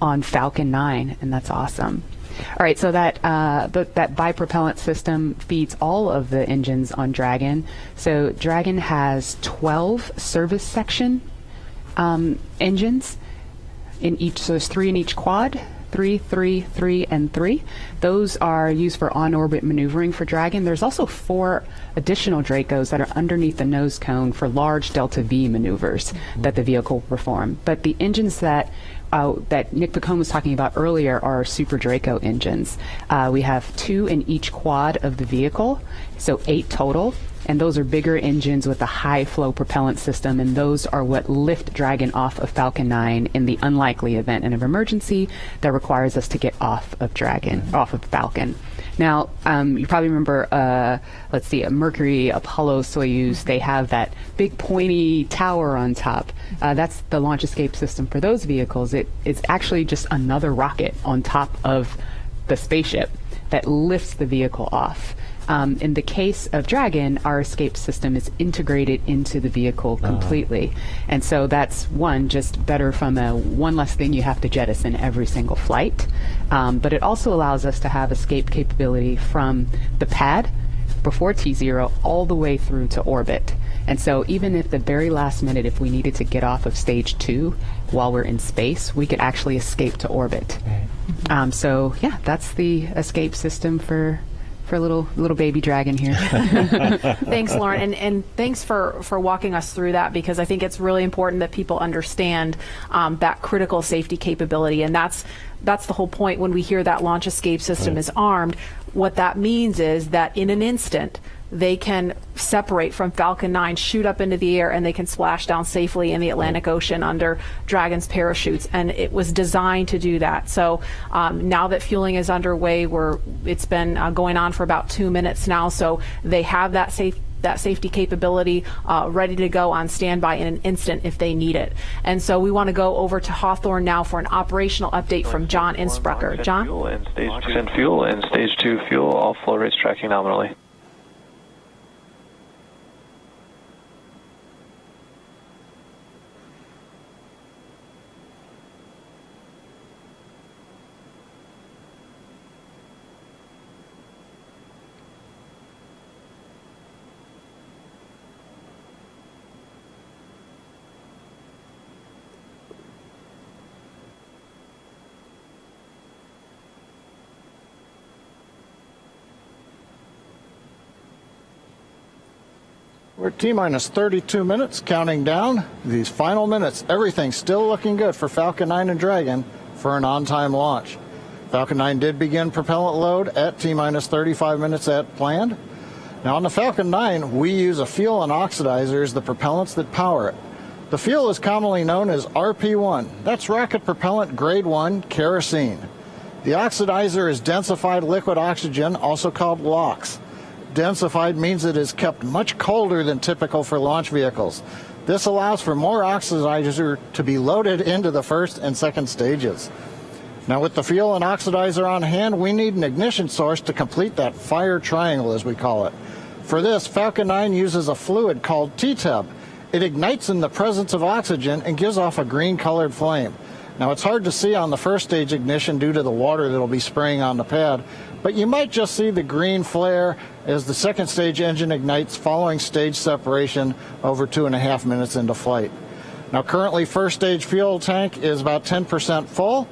on Falcon 9, and that's awesome. All right, so that bipropellant system feeds all of the engines on Dragon. So Dragon has 12 service section engines in each. So there's 3 in each quad. 3, 3, 3, and 3. Those are used for on-orbit maneuvering for Dragon. There's also 4 additional Dracos that are underneath the nose cone for large Delta V maneuvers that the vehicle will perform. But the engines that Nick Picone was talking about earlier are Super Draco engines. We have 2 in each quad of the vehicle, so 8 total. And those are bigger engines with a high flow propellant system, and those are what lift Dragon off of Falcon 9 in the unlikely event of emergency that requires us to get off of Dragon, off of Falcon. Now, you probably remember, let's see, Mercury, Apollo, Soyuz, they have that big pointy tower on top. That's the launch escape system for those vehicles. It's actually just another rocket on top of the spaceship that lifts the vehicle off. In the case of Dragon, our escape system is integrated into the vehicle completely. And so that's just better from one less thing you have to jettison every single flight. But it also allows us to have escape capability from the pad before T0 all the way through to orbit. And so even if the very last minute, if we needed to get off of stage 2 while we're in space, we could actually escape to orbit. So yeah, that's the escape system for little baby Dragon here. Thanks, Lauren, and thanks for walking us through that, because I think it's really important that people understand that critical safety capability, and that's the whole point when we hear that launch escape system is armed. What that means is that in an instant, they can separate from Falcon 9, shoot up into the air, and they can splash down safely in the Atlantic Ocean under Dragon's parachutes. And it was designed to do that. So now that fueling is underway, it's been going on for about 2 minutes now. So they have that safety capability ready to go on standby in an instant if they need it. And so we want to go over to Hawthorne now for an operational update from John Insprucker. John? Fuel and stage 2 fuel, all flow rates tracking nominally. We're T-minus 32 minutes, counting down. These final minutes, everything's still looking good for Falcon 9 and Dragon for an on-time launch. Falcon 9 did begin propellant load at T-minus 35 minutes as planned. Now on the Falcon 9, we use a fuel and oxidizer as the propellants that power it. The fuel is commonly known as RP1. That's rocket propellant grade 1 kerosene. The oxidizer is densified liquid oxygen, also called LOX. Densified means it is kept much colder than typical for launch vehicles. This allows for more oxidizer to be loaded into the first and second stages. Now with the fuel and oxidizer on hand, we need an ignition source to complete that fire triangle, as we call it. For this, Falcon 9 uses a fluid called TTEB. It ignites in the presence of oxygen and gives off a green-colored flame. Now it's hard to see on the first stage ignition due to the water that will be spraying on the pad, but you might just see the green flare as the second stage engine ignites following stage separation over 2.5 minutes into flight. Now currently first stage fuel tank is about 10% full.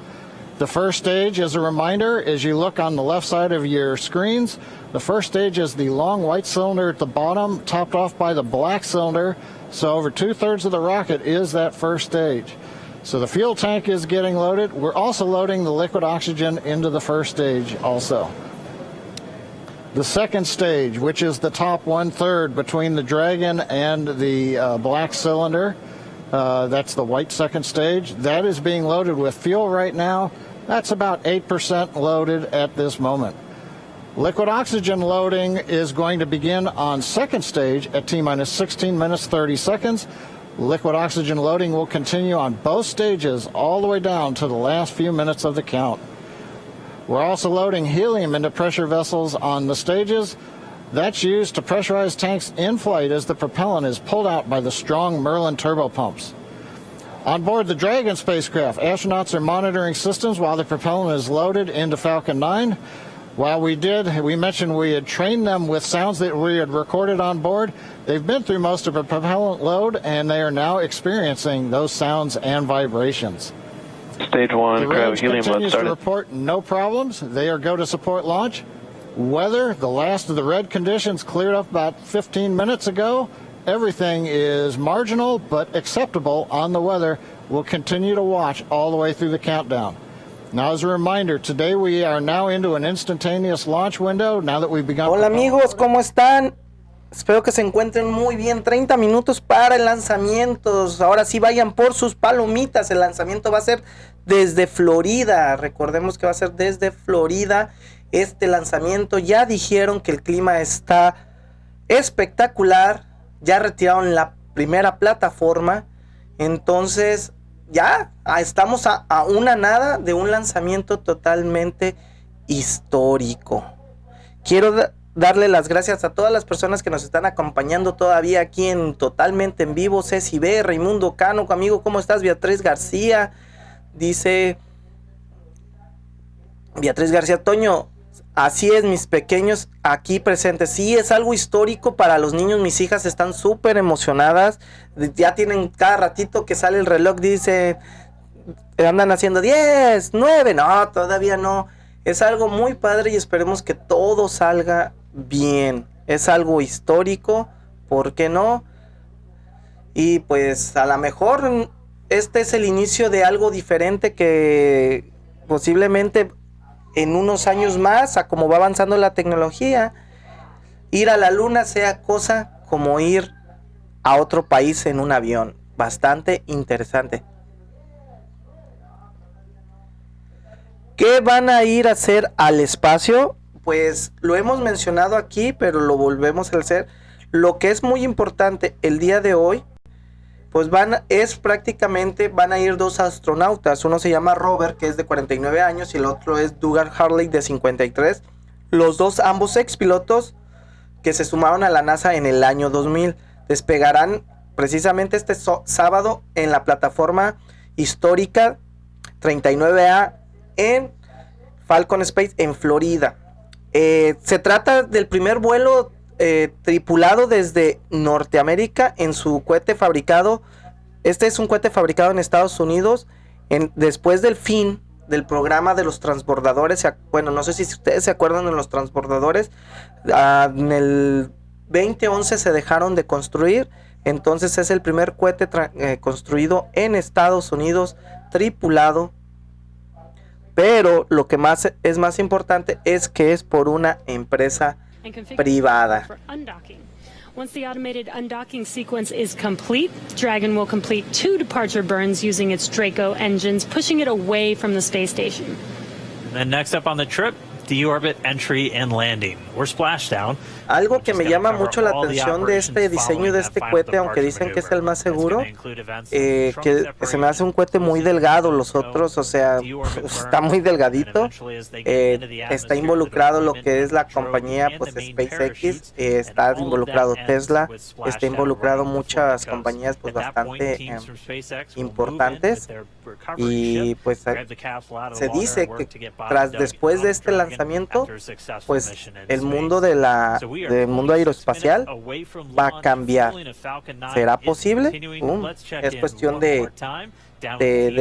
The first stage, as a reminder, as you look on the left side of your screens, the first stage is the long white cylinder at the bottom, topped off by the black cylinder. So over 2/3 of the rocket is that first stage. So the fuel tank is getting loaded. We're also loading the liquid oxygen into the first stage also. The second stage, which is the top 1/3 between the Dragon and the black cylinder, that's the white second stage. That is being loaded with fuel right now. That's about 8% loaded at this moment. Liquid oxygen loading is going to begin on second stage at T-minus 16 minutes 30 seconds. Liquid oxygen loading will continue on both stages all the way down to the last few minutes of the count. We're also loading helium into pressure vessels on the stages. That's used to pressurize tanks in flight as the propellant is pulled out by the strong Merlin turbopumps. On board the Dragon spacecraft, astronauts are monitoring systems while the propellant is loaded into Falcon 9. While we mentioned we had trained them with sounds that we had recorded on board. They've been through most of the propellant load, and they are now experiencing those sounds and vibrations. Stage 1, grab helium load continues to started. report no problems. They are go to support launch. Weather, the last of the red conditions cleared up about 15 minutes ago. Everything is marginal but acceptable on the weather. We'll continue to watch all the way through the countdown. Now, as a reminder, today we are now into an instantaneous launch window now that we've begun. Hola amigos, ¿cómo están? Espero que se encuentren muy bien. 30 minutos para el lanzamiento. Ahora sí vayan por sus palomitas. El lanzamiento va a ser desde Florida. Recordemos que va a ser desde Florida este lanzamiento. Ya dijeron que el clima está espectacular. Ya retiraron la primera plataforma. Entonces ya estamos a una nada de un lanzamiento totalmente histórico. Quiero darle las gracias a todas las personas que nos están acompañando todavía aquí totalmente en vivo. Ceci B, Raimundo Cano, amigo, ¿cómo estás? Beatriz García, dice Beatriz García, Toño, así es, mis pequeños aquí presentes. Sí, es algo histórico para los niños. Mis hijas están súper emocionadas. Ya tienen cada ratito que sale el reloj, dice, andan haciendo 10, 9, no, todavía no. Es algo muy padre y esperemos que todo salga bien. Es algo histórico, ¿por qué no? Y pues a lo mejor este es el inicio de algo diferente que posiblemente en unos años más, a como va avanzando la tecnología, ir a la luna sea cosa como ir a otro país en un avión. Bastante interesante. ¿Qué van a ir a hacer al espacio? Pues lo hemos mencionado aquí, pero lo volvemos a hacer. Lo que es muy importante el día de hoy, pues van a ir dos astronautas. Uno se llama Robert, que es de 49 años, y el otro es Douglas Hurley, de 53. Los dos, ambos expilotos, que se sumaron a la NASA en el año 2000. Despegarán precisamente este sábado en la plataforma histórica 39A en Falcon Space en Florida. Se trata del primer vuelo tripulado desde Norteamérica en su cohete fabricado. Este es un cohete fabricado en Estados Unidos después del fin del programa de los transbordadores. Bueno, no sé si ustedes se acuerdan de los transbordadores. En el 2011 se dejaron de construir. Entonces es el primer cohete construido en Estados Unidos, tripulado. Pero lo que es más importante es que es por una empresa privada. Once the automated undocking sequence is complete, Dragon will complete 2 departure burns using its Draco engines, pushing it away from the space station. And next up on the trip, deorbit entry and landing, or splashdown. Algo que me llama mucho la atención de este diseño de este cohete, aunque dicen que es el más seguro, que se me hace un cohete muy delgado. Los otros, o sea, está muy delgadito. Está involucrado lo que es la compañía, pues SpaceX, está involucrado Tesla, está involucrado muchas compañías, pues bastante importantes. Y pues se dice que después de este lanzamiento, pues el mundo del mundo aeroespacial va a cambiar. ¿Será posible? Es cuestión de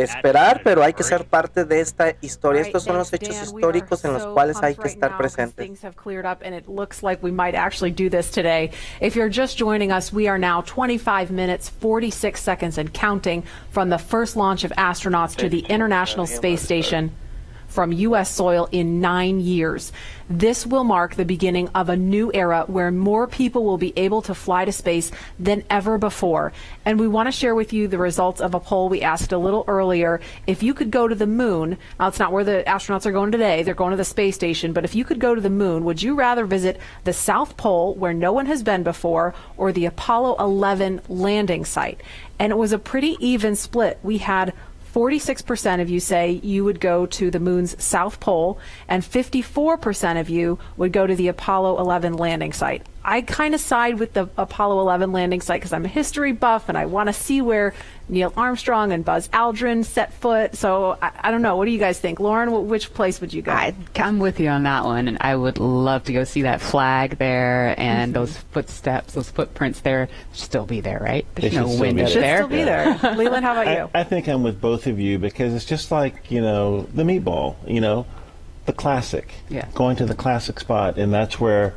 esperar, pero hay que ser parte de esta historia. Estos son los hechos históricos en los cuales hay que estar presentes. Things have cleared up and it looks like we might actually do this today. If you're just joining us, we are now 25 minutes, 46 seconds and counting from the first launch of astronauts to the International Space Station from U.S. soil in 9 years. This will mark the beginning of a new era where more people will be able to fly to space than ever before. And we want to share with you the results of a poll we asked a little earlier. If you could go to the moon, now it's not where the astronauts are going today, they're going to the space station, but if you could go to the moon, would you rather visit the South Pole where no one has been before or the Apollo 11 landing site? And it was a pretty even split. We had 46% of you say you would go to the moon's south pole, and 54% of you would go to the Apollo 11 landing site. I kind of side with the Apollo 11 landing site because I'm a history buff and I want to see where Neil Armstrong and Buzz Aldrin set foot. So I don't know. What do you guys think? Lauren, which place would you go? I'm with you on that one. And I would love to go see that flag there and those footsteps, those footprints there. Still be there, right? There's no wind up there. Should still be there. Leland, how about you? I think I'm with both of you because it's just like, the meatball, the classic. Yeah. Going to the classic spot, and that's where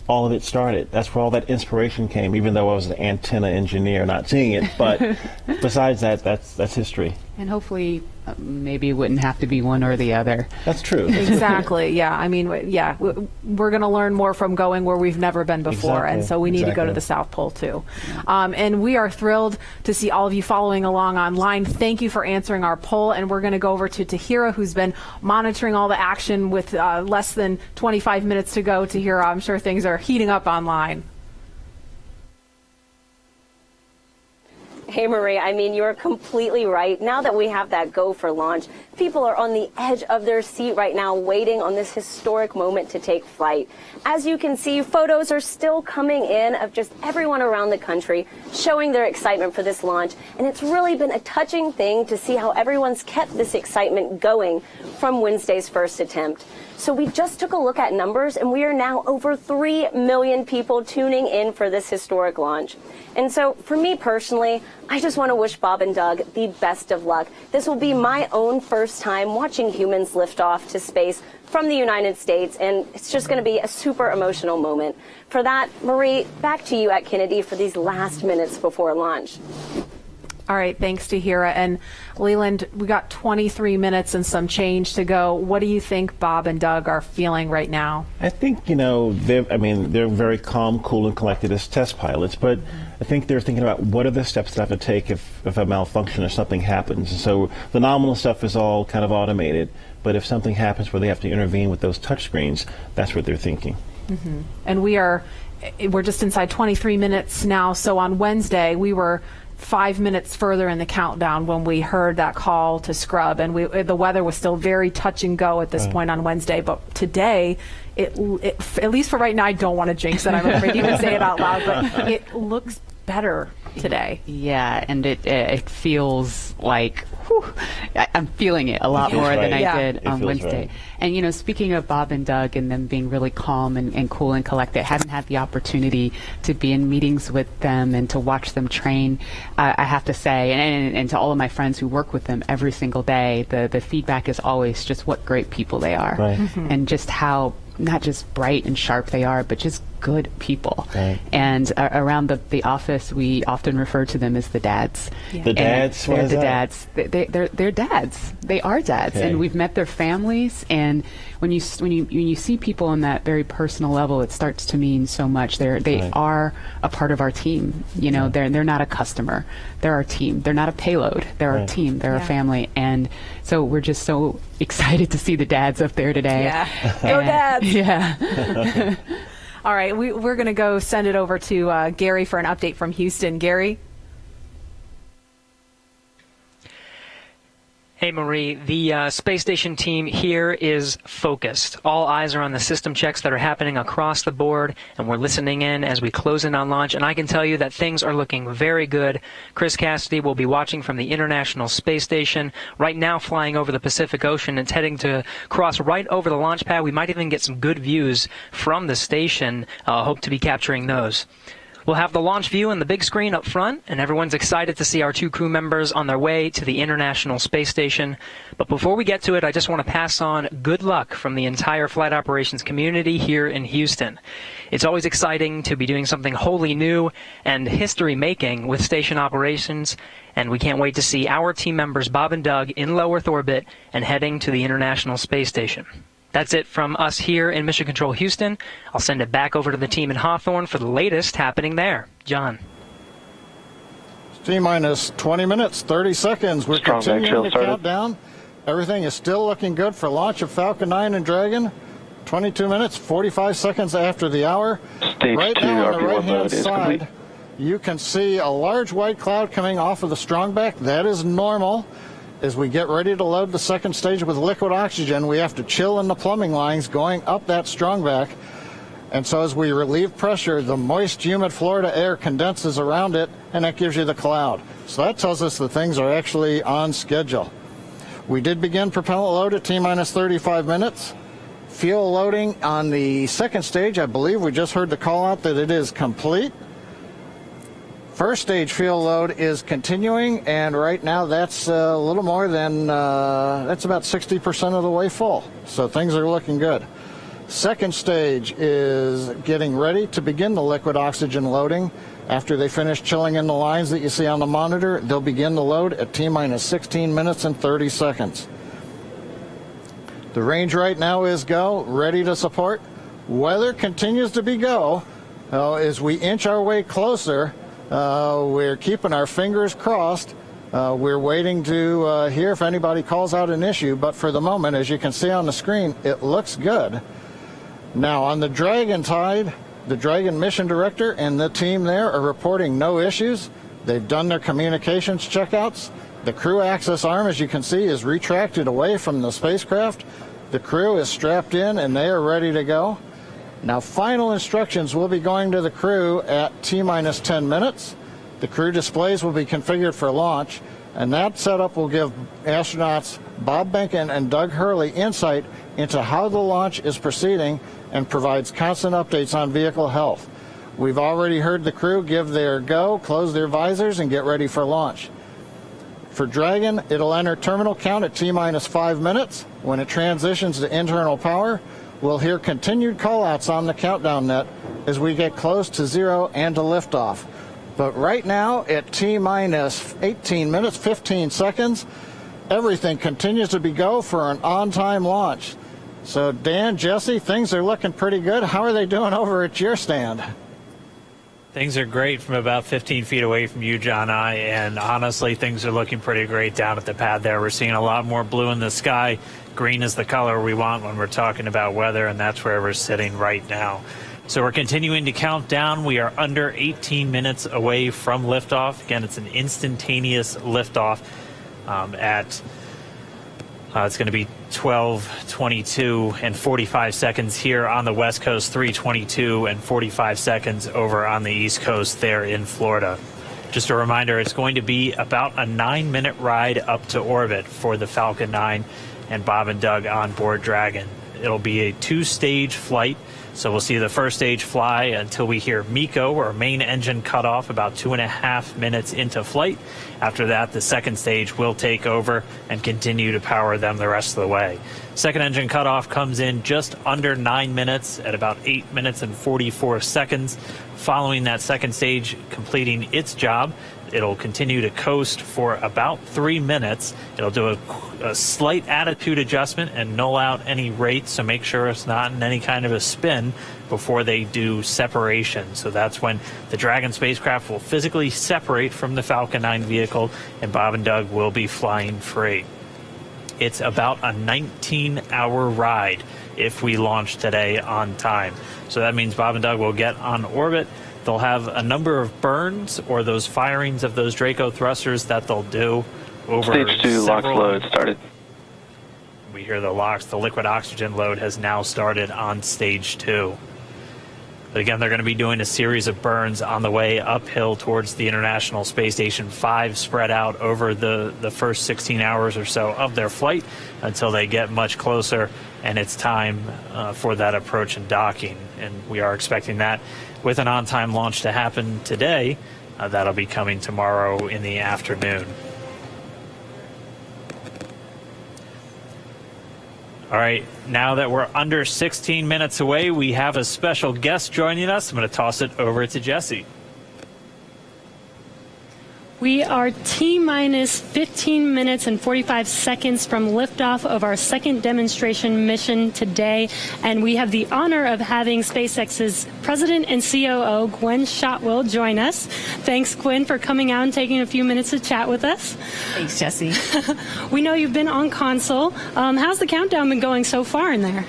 all of it started. That's where all that inspiration came, even though I was an antenna engineer not seeing it. But besides that, that's history. And hopefully maybe it wouldn't have to be one or the other. That's true. Exactly. Yeah. I mean, we're going to learn more from going where we've never been before. Exactly. And so we need to go to the South Pole too. And we are thrilled to see all of you following along online. Thank you for answering our poll. And we're going to go over to Tahira, who's been monitoring all the action with less than 25 minutes to go. Tahira, I'm sure things are heating up online. Hey, Marie, I mean, you're completely right. Now that we have that go for launch, people are on the edge of their seat right now waiting on this historic moment to take flight. As you can see, photos are still coming in of just everyone around the country showing their excitement for this launch. And it's really been a touching thing to see how everyone's kept this excitement going from Wednesday's first attempt. So we just took a look at numbers, and we are now over 3 million people tuning in for this historic launch. And so for me personally, I just want to wish Bob and Doug the best of luck. This will be my own first time watching humans lift off to space from the United States, and it's just going to be a super emotional moment. For that, Marie, back to you at Kennedy for these last minutes before launch. All right, thanks, Tahira. And Leland, we got 23 minutes and some change to go. What do you think Bob and Doug are feeling right now? I think, they're very calm, cool, and collected as test pilots, but I think they're thinking about what are the steps that I have to take if a malfunction or something happens. And so the nominal stuff is all kind of automated, but if something happens where they have to intervene with those touch screens, that's what they're thinking. Mm-hmm. And we're just inside 23 minutes now. So on Wednesday, we were 5 minutes further in the countdown when we heard that call to scrub, and the weather was still very touch and go at this point on Wednesday. But today, it at least for right now, I don't want to jinx it. I'm afraid to even say it out loud, but it looks better today. Yeah, and it feels like I'm feeling it a lot more than I did on Wednesday. Right. And speaking of Bob and Doug and them being really calm and cool and collected, haven't had the opportunity to be in meetings with them and to watch them train. I have to say, and to all of my friends who work with them every single day, the feedback is always just what great people they are, right. And just how not just bright and sharp they are, but just good people. And around the office, we often refer to them as the dads. The dads? They're What is the that? dads. They're dads. They are dads, Okay. and we've met their families. And when you see people on that very personal level, it starts to mean so much. They are a part of our team. You know, they're not a customer. They're our team. They're not a payload. They're our team. They're our family. And so we're just so excited to see the dads up there today. Yeah. Go dads. Yeah. All right, we're going to go send it over to Gary for an update from Houston. Gary? Hey, Marie. The space station team here is focused. All eyes are on the system checks that are happening across the board, and we're listening in as we close in on launch. And I can tell you that things are looking very good. Chris Cassidy will be watching from the International Space Station, right now flying over the Pacific Ocean. It's heading to cross right over the launch pad. We might even get some good views from the station. Hope to be capturing those. We'll have the launch view on the big screen up front, and everyone's excited to see our 2 crew members on their way to the International Space Station. But before we get to it, I just want to pass on good luck from the entire flight operations community here in Houston. It's always exciting to be doing something wholly new and history-making with station operations, and we can't wait to see our team members Bob and Doug in low Earth orbit and heading to the International Space Station. That's it from us here in Mission Control Houston. I'll send it back over to the team in Hawthorne for the latest happening there. John. T-minus 20 minutes, 30 seconds. We're Strong continuing to started. count down. Everything is still looking good for launch of Falcon 9 and Dragon. 22 minutes, 45 seconds after the hour. Stage Right 2 now on the RP1 right-hand load is side, complete. you can see a large white cloud coming off of the strongback. That is normal. As we get ready to load the second stage with liquid oxygen, we have to chill in the plumbing lines going up that strongback. And so as we relieve pressure, the moist, humid Florida air condenses around it, and that gives you the cloud. So that tells us that things are actually on schedule. We did begin propellant load at T-minus 35 minutes. Fuel loading on the second stage, I believe we just heard the call out that it is complete. First stage fuel load is continuing, and right now that's a little more than, that's about 60% of the way full. So things are looking good. Second stage is getting ready to begin the liquid oxygen loading. After they finish chilling in the lines that you see on the monitor, they'll begin the load at T-minus 16 minutes and 30 seconds. The range right now is go, ready to support. Weather continues to be go. As we inch our way closer, we're keeping our fingers crossed. We're waiting to hear if anybody calls out an issue, but for the moment, as you can see on the screen, it looks good. Now, on the Dragon side, the Dragon mission director and the team there are reporting no issues. They've done their communications checkouts. The crew access arm, as you can see, is retracted away from the spacecraft. The crew is strapped in and they are ready to go. Now, final instructions will be going to the crew at T-minus 10 minutes. The crew displays will be configured for launch, and that setup will give astronauts Bob Behnken and Doug Hurley insight into how the launch is proceeding and provides constant updates on vehicle health. We've already heard the crew give their go, close their visors, and get ready for launch. For Dragon, it'll enter terminal count at T-minus 5 minutes. When it transitions to internal power, we'll hear continued call-outs on the countdown net as we get close to zero and to liftoff. But right now, at T-minus 18 minutes, 15 seconds, everything continues to be go for an on-time launch. So, Dan, Jesse, things are looking pretty good. How are they doing over at your stand? Things are great from about 15 feet away from you, John, and honestly, things are looking pretty great down at the pad there. We're seeing a lot more blue in the sky. Green is the color we want when we're talking about weather, and that's where we're sitting right now. So we're continuing to count down. We are under 18 minutes away from liftoff. Again, it's an instantaneous liftoff it's going to be 12:22 and 45 seconds here on the West Coast, 3:22 and 45 seconds over on the East Coast there in Florida. Just a reminder, it's going to be about a 9-minute ride up to orbit for the Falcon 9 and Bob and Doug on board Dragon. It'll be a 2-stage flight So we'll see the first stage fly until we hear MECO, or main engine cutoff, about 2.5 minutes into flight. After that, the second stage will take over and continue to power them the rest of the way. Second engine cutoff comes in just under 9 minutes at about 8 minutes and 44 seconds. Following that second stage completing its job, it'll continue to coast for about 3 minutes. It'll do a slight attitude adjustment and null out any rates, so make sure it's not in any kind of a spin before they do separation. So that's when the Dragon spacecraft will physically separate from the Falcon 9 vehicle, and Bob and Doug will be flying free. It's about a 19-hour ride if we launch today on time. So that means Bob and Doug will get on orbit. They'll have a number of burns, or those firings of those Draco thrusters that they'll do over Stage 2 LOX several... load started. We hear the LOX. The liquid oxygen load has now started on stage 2. But again, they're going to be doing a series of burns on the way uphill towards the International Space Station 5, spread out over the first 16 hours or so of their flight until they get much closer and it's time for that approach and docking. And we are expecting that with an on-time launch to happen today. That'll be coming tomorrow in the afternoon. All right, now that we're under 16 minutes away, we have a special guest joining us. I'm going to toss it over to Jesse. We are T-minus 15 minutes and 45 seconds from liftoff of our second demonstration mission today, and we have the honor of having SpaceX's President and COO, Gwen Shotwell, join us. Thanks, Gwen, for coming out and taking a few minutes to chat with us. Thanks, Jesse. We know you've been on console. How's the countdown been going so far in there?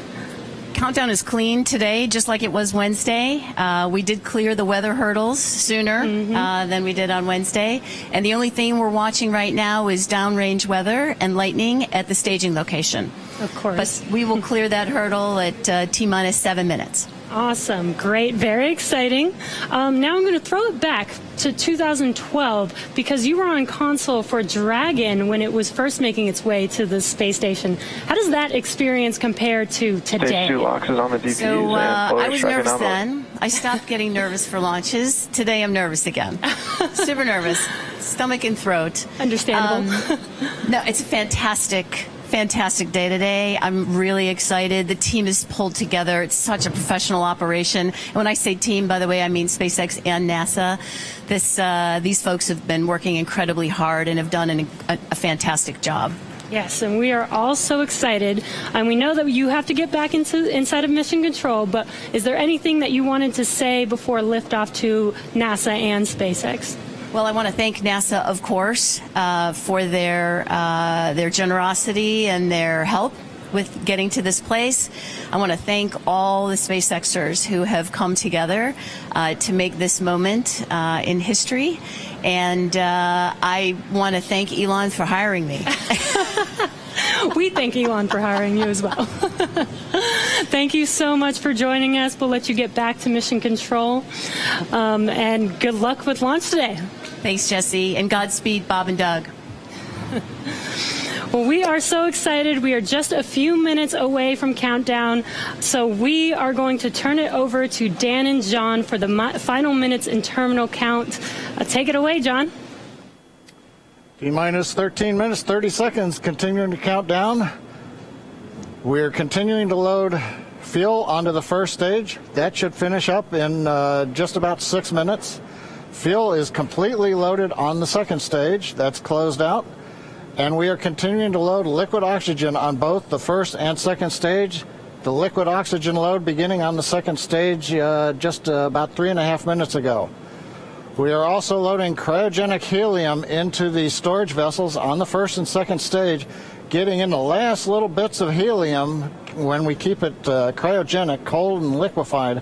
Countdown is clean today, just like it was Wednesday. We did clear the weather hurdles sooner than we did on Wednesday. And the only thing we're watching right now is downrange weather and lightning at the staging location. Of course. But we will clear that hurdle at T-minus 7 minutes. Awesome. Great. Very exciting. Now I'm going to throw it back to 2012 because you were on console for Dragon when it was first making its way to the space station. How does that experience compare to today? Stage 2 LOX is on the DPUs. So I was nervous anomaly. then. I stopped getting nervous for launches. Today I'm nervous again. Super nervous. Stomach and throat. Understandable. No, it's a fantastic day today. I'm really excited. The team is pulled together. It's such a professional operation. And when I say team, by the way, I mean SpaceX and NASA. These folks have been working incredibly hard and have done a fantastic job. Yes, and we are all so excited. And we know that you have to get back inside of mission control, but is there anything that you wanted to say before liftoff to NASA and SpaceX? Well, I want to thank NASA, of course, for their generosity and their help with getting to this place. I want to thank all the SpaceXers who have come together to make this moment in history. And I want to thank Elon for hiring me. We thank Elon for hiring you as well. Thank you so much for joining us. We'll let you get back to mission control. And good luck with launch today. Thanks, Jesse. And Godspeed, Bob and Doug. Well, we are so excited. We are just a few minutes away from countdown. So we are going to turn it over to Dan and John for the final minutes in terminal count. Take it away, John. T-minus 13 minutes, 30 seconds, continuing to count down. We're continuing to load fuel onto the first stage. That should finish up in just about 6 minutes. Fuel is completely loaded on the second stage. That's closed out. And we are continuing to load liquid oxygen on both the first and second stage. The liquid oxygen load beginning on the second stage just about 3.5 minutes ago. We are also loading cryogenic helium into the storage vessels on the first and second stage, getting in the last little bits of helium when we keep it cryogenic, cold and liquefied.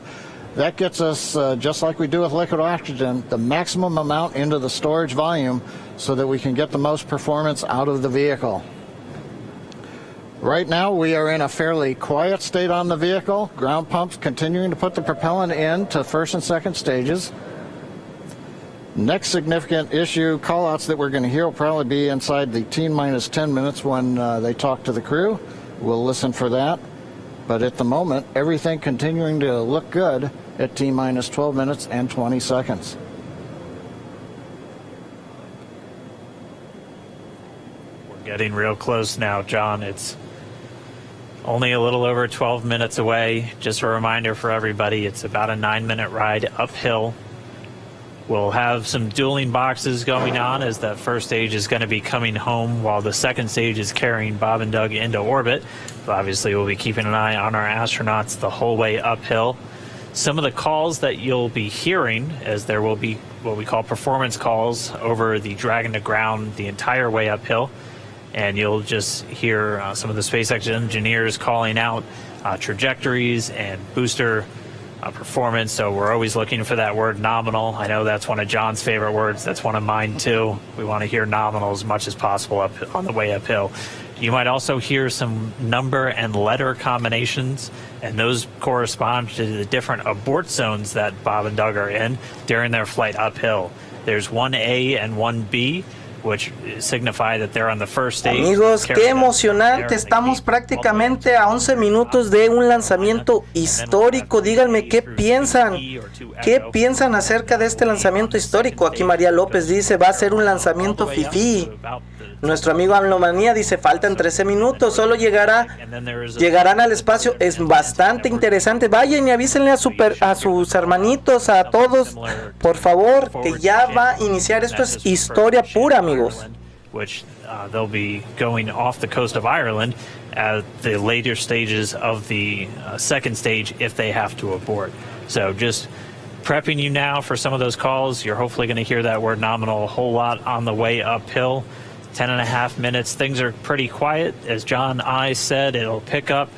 That gets us, just like we do with liquid oxygen, the maximum amount into the storage volume so that we can get the most performance out of the vehicle. Right now we are in a fairly quiet state on the vehicle. Ground pumps continuing to put the propellant in to first and second stages. Next significant issue, callouts that we're going to hear will probably be inside the T-minus 10 minutes when they talk to the crew. We'll listen for that. but at the moment, everything continuing to look good at T-minus 12 minutes and 20 seconds. We're getting real close now, John. It's only a little over 12 minutes away. Just a reminder for everybody, it's about a 9-minute ride uphill. We'll have some dueling boxes going on as that first stage is going to be coming home while the second stage is carrying Bob and Doug into orbit. So obviously, we'll be keeping an eye on our astronauts the whole way uphill. Some of the calls that you'll be hearing, as there will be what we call performance calls over the Dragon to ground the entire way uphill. And you'll just hear some of the SpaceX engineers calling out trajectories and booster performance. So we're always looking for that word nominal. I know that's one of John's favorite words. That's one of mine too. We want to hear nominal as much as possible up on the way uphill. You might also hear some number and letter combinations, and those correspond to the different abort zones that Bob and Doug are in during their flight uphill. There's 1A and 1B, which signify that they're on the first stage. Amigos, qué emocionante. Estamos prácticamente a 11 minutos de un lanzamiento histórico. Díganme qué piensan. ¿Qué piensan acerca de este lanzamiento histórico? Aquí María López dice, va a ser un lanzamiento fifí. Nuestro amigo Amlomanía dice, faltan 13 minutos, solo llegarán al espacio. Es bastante interesante. Vayan y avísenle a sus hermanitos, a todos, por favor, que ya va a iniciar. Esto es historia pura, amigos. Which they'll be going off the coast of Ireland at the later stages of the second stage if they have to abort. So just prepping you now for some of those calls. You're hopefully going to hear that word nominal a whole lot on the way uphill. 10.5 minutes. Things are pretty quiet. As John I said, it'll pick up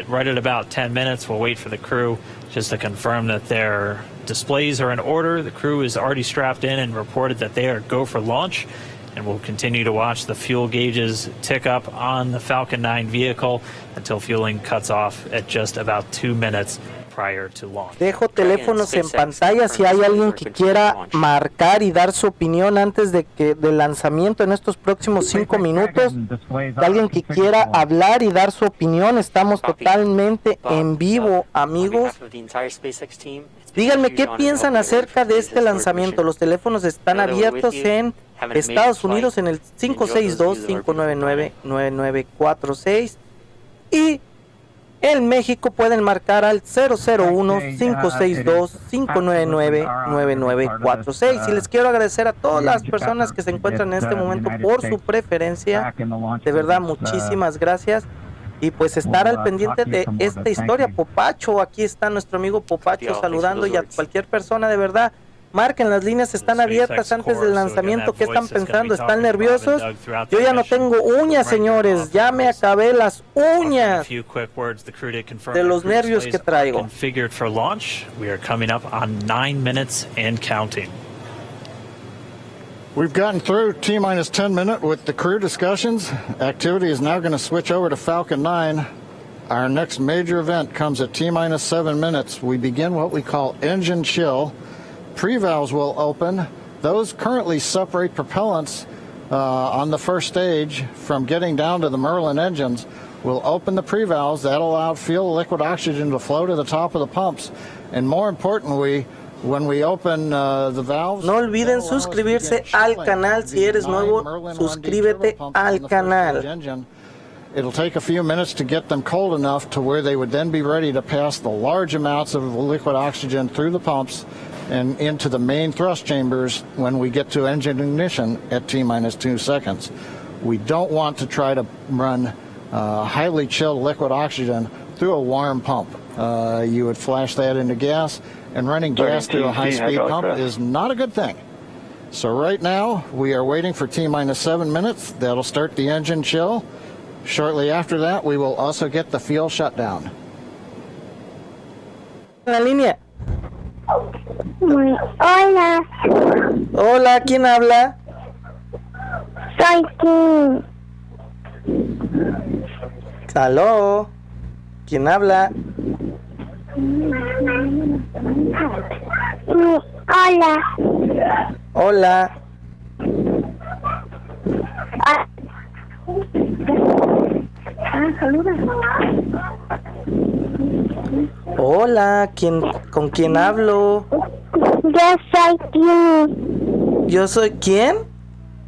right at about 10 minutes. We'll wait for the crew just to confirm that their displays are in order. The crew is already strapped in and reported that they are go for launch. And we'll continue to watch the fuel gauges tick up on the Falcon 9 vehicle until fueling cuts off at just about 2 minutes prior to launch. Dejo teléfonos en pantalla si hay alguien que quiera marcar y dar su opinión antes del lanzamiento en estos próximos 5 minutos. Alguien que quiera hablar y dar su opinión, estamos totalmente en vivo, amigos. Díganme qué piensan acerca de este lanzamiento. Los teléfonos están abiertos en Estados Unidos en el 562-599-9946 y en México pueden marcar al 001-562-599-9946. Y les quiero agradecer a todas las personas que se encuentran en este momento por su preferencia. De verdad, muchísimas gracias. Y pues estar al pendiente de esta historia. Popacho, aquí está nuestro amigo Popacho saludando, y a cualquier persona, de verdad, marquen, las líneas están abiertas antes del lanzamiento. ¿Qué están pensando? ¿Están nerviosos? Yo ya no tengo uñas, señores, ya me acabé las uñas de los nervios que traigo. Configured for launch. We are coming up on 9 minutes and counting. We've gotten through T-minus 10 minute with the crew discussions. Activity is now going to switch over to Falcon 9. Our next major event comes at T-minus 7 minutes. We begin what we call engine chill. Pre-valves will open. Those currently separate propellants on the first stage from getting down to the Merlin engines. We'll open the pre-valves. That'll allow fuel liquid oxygen to flow to the top of the pumps. And more importantly, when we open the valves, no olviden suscribirse al canal. Si eres nuevo, suscríbete al canal. It'll take a few minutes to get them cold enough to where they would then be ready to pass the large amounts of liquid oxygen through the pumps and into the main thrust chambers when we get to engine ignition at T-minus 2 seconds. We don't want to try to run highly chilled liquid oxygen through a warm pump. You would flash that into gas, and running gas through a high-speed pump is not a good thing. So right now, we are waiting for T-minus 7 minutes. That'll start the engine chill. Shortly after that, we will also get the fuel shutdown. La línea. Hola. Hola, ¿quién habla? Soy Kim. Aló. ¿Quién habla? Hola. Hola. Saluda. Hola, ¿con quién hablo? Yo soy Trini. ¿Yo soy quién?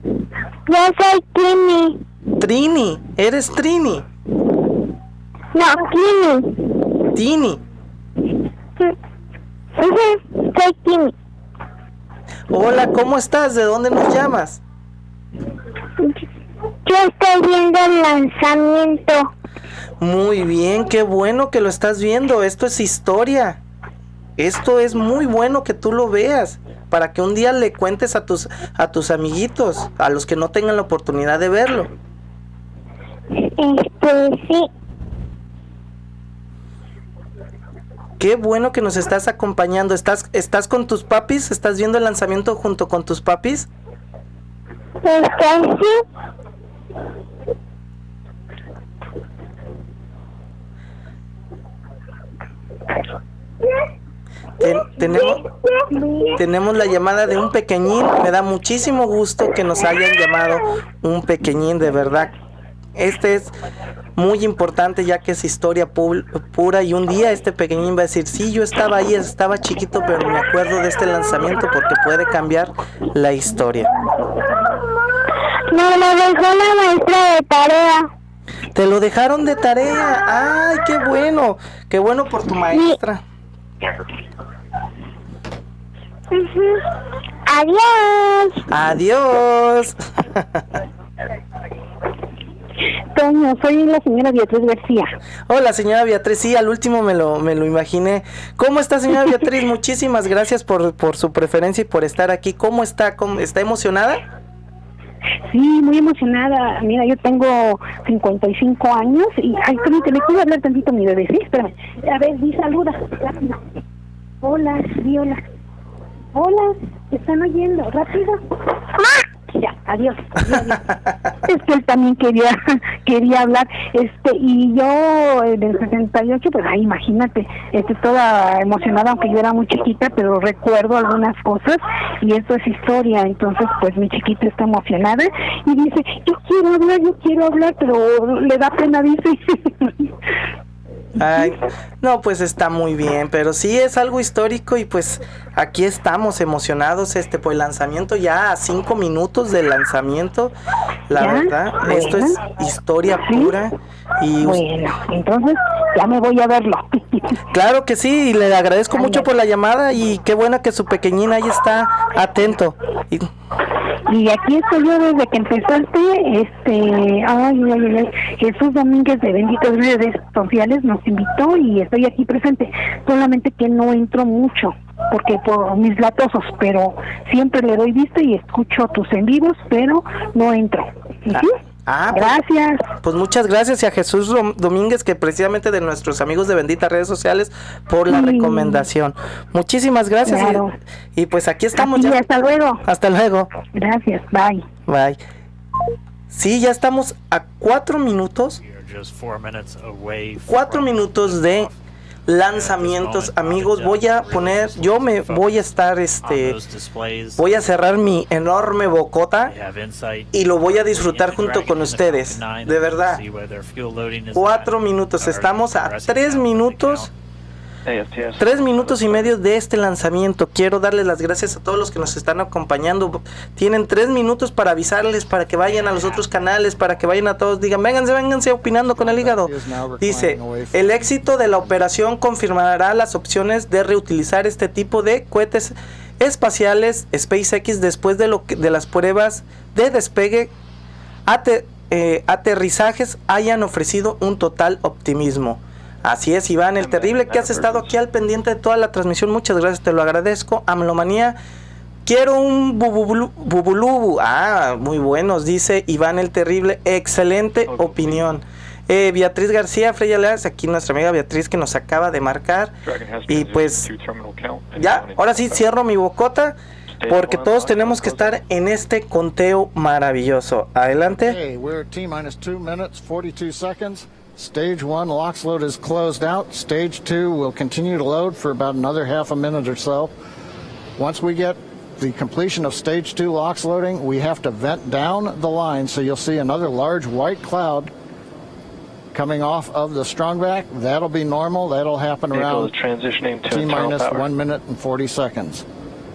Yo soy Trini. Trini, ¿eres Trini? No, Trini. Tini. Soy Trini. Hola, ¿cómo estás? ¿De dónde nos llamas? Yo estoy viendo el lanzamiento. Muy bien, qué bueno que lo estás viendo. Esto es historia. Esto es muy bueno que tú lo veas, para que un día le cuentes a tus amiguitos, a los que no tengan la oportunidad de verlo. Sí. Qué bueno que nos estás acompañando. ¿Estás con tus papis? ¿Estás viendo el lanzamiento junto con tus papis? Sí. Tenemos la llamada de un pequeñín. Me da muchísimo gusto que nos hayan llamado un pequeñín, de verdad. Este es muy importante, ya que es historia pura, y un día este pequeñín va a decir: sí, yo estaba ahí, estaba chiquito, pero me acuerdo de este lanzamiento porque puede cambiar la historia. No, lo dejó la maestra de tarea. ¿Te lo dejaron de tarea? ¡Ay, qué bueno! ¡Qué bueno por tu maestra! Adiós. Adiós. Toño, soy la señora Beatriz García. Hola, señora Beatriz. Sí, al último me lo imaginé. ¿Cómo está, señora Beatriz? Muchísimas gracias por su preferencia y por estar aquí. ¿Cómo está? ¿Está emocionada? Sí, muy emocionada. Mira, yo tengo 55 años y... Ay, permíteme, ¿puedo hablar tantito a mi bebé? Sí, espérame. A ver, di saluda. Rápido. Hola, di hola. Hola, ¿te están oyendo? Rápido. Ya, adiós. Es que él también quería hablar. Y yo en el 68, pues ahí imagínate, toda emocionada, aunque yo era muy chiquita, pero recuerdo algunas cosas y esto es historia. Entonces, pues mi chiquita está emocionada y dice: yo quiero hablar, pero le da pena, dice. Ay, no, pues está muy bien, pero sí es algo histórico y pues aquí estamos emocionados por el lanzamiento, ya a 5 minutos del lanzamiento, la verdad, bueno, esto es historia pura. Y bueno, entonces ya me voy a verlo. Claro que sí, y le agradezco mucho por la llamada y qué bueno que su pequeñín ahí está atento. Y aquí estoy yo desde que empezaste, Jesús Domínguez de Benditas Redes Sociales nos invitó y estoy aquí presente, solamente que no entro mucho, porque por mis latosos, pero siempre le doy vista y escucho tus en vivos, pero no entro. ¿Sí? Gracias. Pues muchas gracias, y a Jesús Domínguez, que precisamente de nuestros amigos de Benditas Redes Sociales, por la recomendación. Muchísimas gracias. Claro. Y pues aquí estamos. Ya. Hasta luego. Hasta luego. Gracias, bye. Bye. Sí, ya estamos a 4 minutos. 4 minutos de lanzamientos, amigos. Voy a poner, voy a estar, voy a cerrar mi enorme bocota y lo voy a disfrutar junto con ustedes, de verdad. 4 minutos, estamos a 3 minutos. 3 minutos y medio de este lanzamiento. Quiero darles las gracias a todos los que nos están acompañando. Tienen 3 minutos para avisarles, para que vayan a los otros canales, para que vayan a todos, digan: vénganse opinando con el hígado. Dice: el éxito de la operación confirmará las opciones de reutilizar este tipo de cohetes espaciales SpaceX después de las pruebas de despegue, aterrizajes hayan ofrecido un total optimismo. Así es, Iván, el terrible, que has estado aquí al pendiente de toda la transmisión. Muchas gracias, te lo agradezco. Amlomanía, quiero un bubulubu. Muy buenos, dice Iván el terrible. Excelente opinión. Beatriz García, Freya Leas, aquí nuestra amiga Beatriz, que nos acaba de marcar. Y pues ya, ahora sí cierro mi bocota, porque todos tenemos que estar en este conteo maravilloso. Adelante. Okay, we're at T-2 minutes, 42 seconds. Stage 1 LOX load is closed out. Stage 2 will continue to load for about another half a minute or so. Once we get the completion of Stage 2 LOX loading, we have to vent down the line, so you'll see another large white cloud coming off of the strongback. That'll be normal. That'll happen Vehicle around is transitioning to T internal minus power. 1 minute and 40 seconds.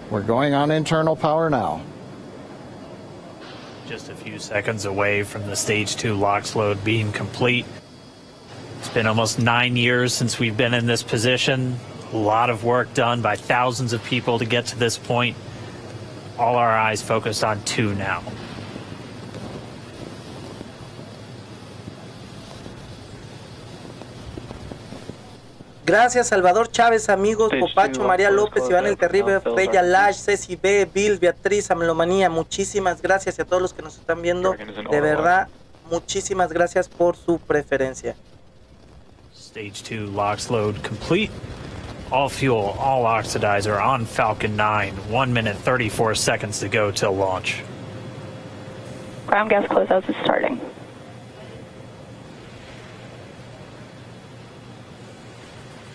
We're going on internal power now. Just a few seconds away from the Stage 2 LOX load being complete. It's been almost 9 years since we've been in this position. A lot of work done by thousands of people to get to this point. All our eyes focused on 2 now. Gracias, Salvador Chávez, amigos, Popacho, María López, Iván el Terrible, Freya Lash, Ceci B, Bill, Beatriz, Amlomanía, muchísimas gracias a todos los que nos están viendo. De verdad, muchísimas gracias por su preferencia. Stage 2 LOX load complete. All fuel, all oxidizer on Falcon 9. 1 minute 34 seconds to go till launch. Ground gas closeouts is starting.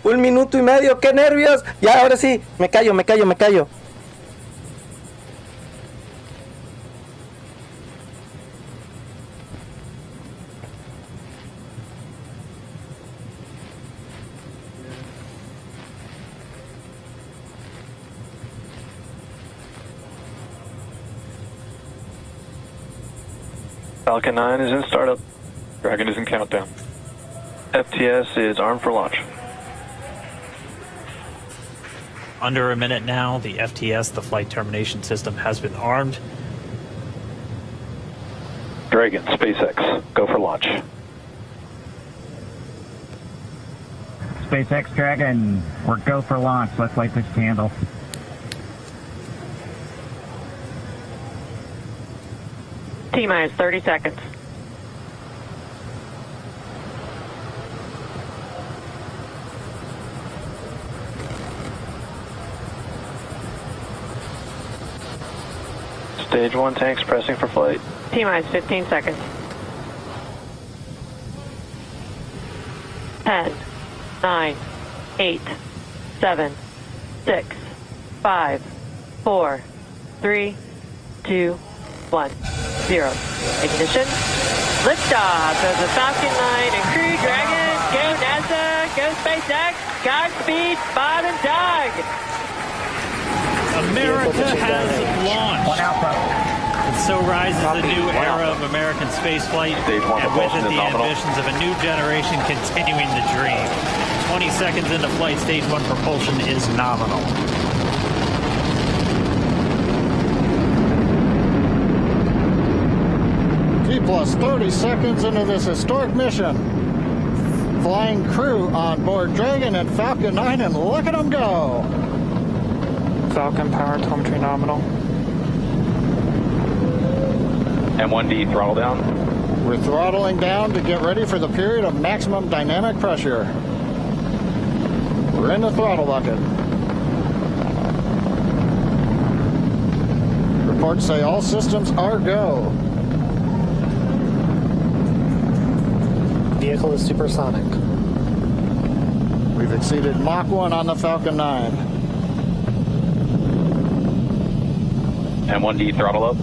Un minuto y medio, qué nervios. Ya, ahora sí, me callo. Falcon 9 is in startup. Dragon is in countdown. FTS is armed for launch. Under a minute now, the FTS, the flight termination system, has been armed. Dragon, SpaceX, go for launch. SpaceX Dragon, we're go for launch. Let's light this candle. T-minus 30 seconds. Stage 1 tanks pressing for flight. T-minus 15 seconds. 10, 9, 8, 7, 6, 5, 4, 3, 2, 1, 0. Ignition. Liftoff of the Falcon 9 and Crew Dragon. Go NASA. Go SpaceX. Godspeed, Bob and Doug. America has launched. And so rises a new era of American spaceflight, and with it the ambitions of a new generation continuing the dream. 20 seconds into flight, Stage 1 propulsion is nominal. T plus 30 seconds into this historic mission. Flying crew on board Dragon and Falcon 9, and look at them go. Falcon power telemetry nominal. M1D throttle down. We're throttling down to get ready for the period of maximum dynamic pressure. We're in the throttle bucket. Reports say all systems are go. Vehicle is supersonic. We've exceeded Mach 1 on the Falcon 9. M1D throttle up.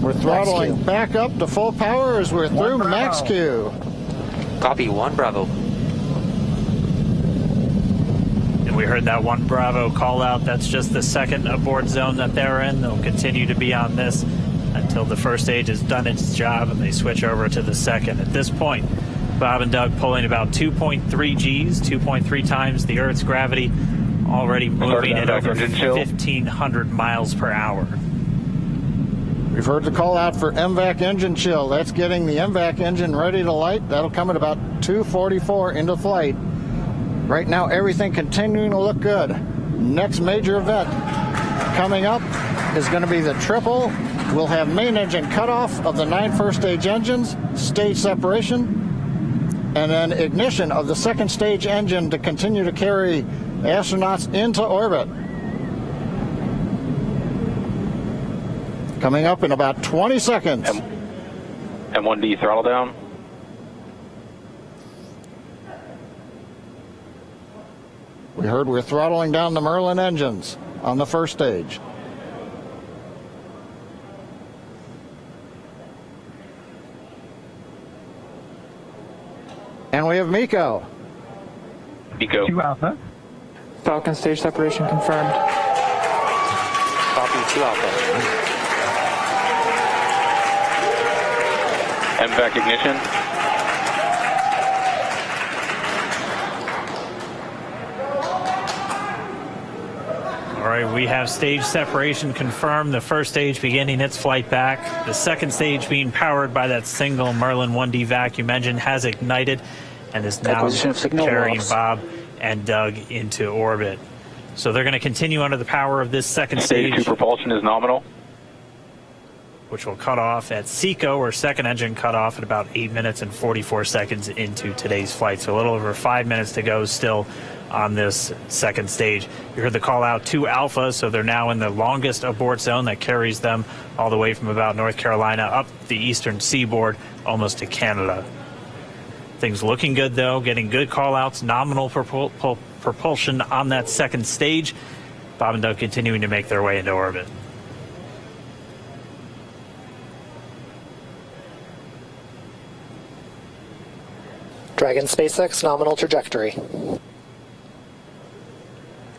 We're throttling back up to full power as we're through max Q. Copy, 1 Bravo. And we heard that 1 Bravo call out. That's just the second abort zone that they're in. They'll continue to be on this until the first stage has done its job and they switch over to the second. At this point, Bob and Doug pulling about 2.3 Gs, 2.3 times the Earth's gravity, already moving at over 1,500 miles per hour. We've heard the call out for MVAC engine chill. That's getting the MVAC engine ready to light. That'll come at about 2:44 into flight. Right now, everything continuing to look good. Next major event coming up is going to be the triple. We'll have main engine cutoff of the 9 first stage engines, stage separation, and then ignition of the second stage engine to continue to carry astronauts into orbit. Coming up in about 20 seconds. M1D throttle down. We heard we're throttling down the Merlin engines on the first stage. And we have MECO. MECO. 2 Alpha. Falcon stage separation confirmed. Copy 2 Alpha. MVAC ignition. All right, we have stage separation confirmed. The first stage beginning its flight back. The second stage being powered by that single Merlin 1D vacuum engine has ignited and is now carrying Bob and Doug into orbit. So they're going to continue under the power of this second stage. Stage 2 propulsion is nominal. Which will cut off at SECO, or second engine cut off at about 8 minutes and 44 seconds into today's flight. So a little over 5 minutes to go still on this second stage. You heard the call out 2 Alpha, so they're now in the longest abort zone that carries them all the way from about North Carolina up the eastern seaboard almost to Canada. Things looking good though, getting good call outs, nominal propulsion on that second stage. Bob and Doug continuing to make their way into orbit. Dragon SpaceX nominal trajectory.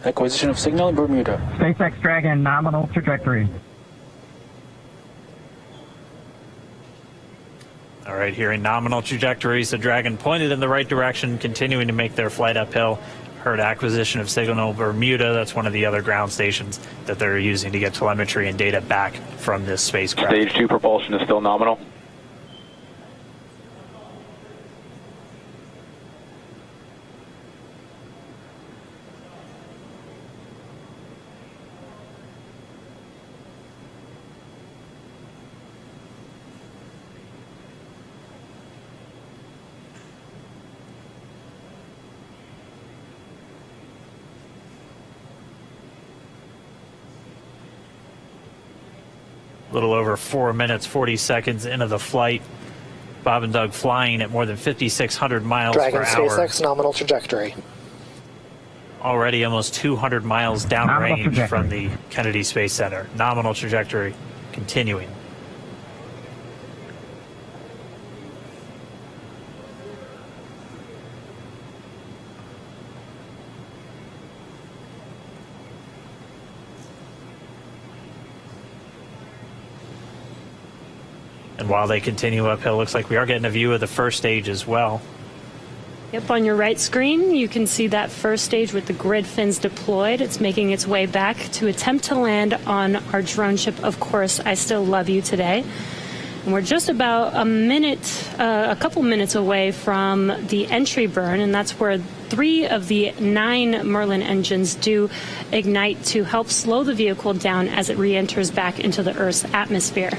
Acquisition of signal in Bermuda. SpaceX Dragon nominal trajectory. All right, here in nominal trajectory, so Dragon pointed in the right direction, continuing to make their flight uphill. Heard acquisition of signal Bermuda. That's one of the other ground stations that they're using to get telemetry and data back from this spacecraft. Stage 2 propulsion is still nominal. A little over 4 minutes, 40 seconds into the flight. Bob and Doug flying at more than 5,600 miles Dragon per hour. SpaceX nominal trajectory. Already almost 200 miles downrange from the Kennedy Space Center. Nominal trajectory continuing. And while they continue uphill, looks like we are getting a view of the first stage as well. Yep, on your right screen, you can see that first stage with the grid fins deployed. It's making its way back to attempt to land on our drone ship, Of Course, I Still Love You today. And we're just about a couple minutes away from the entry burn, and that's where 3 of the 9 Merlin engines do ignite to help slow the vehicle down as it re-enters back into the Earth's atmosphere.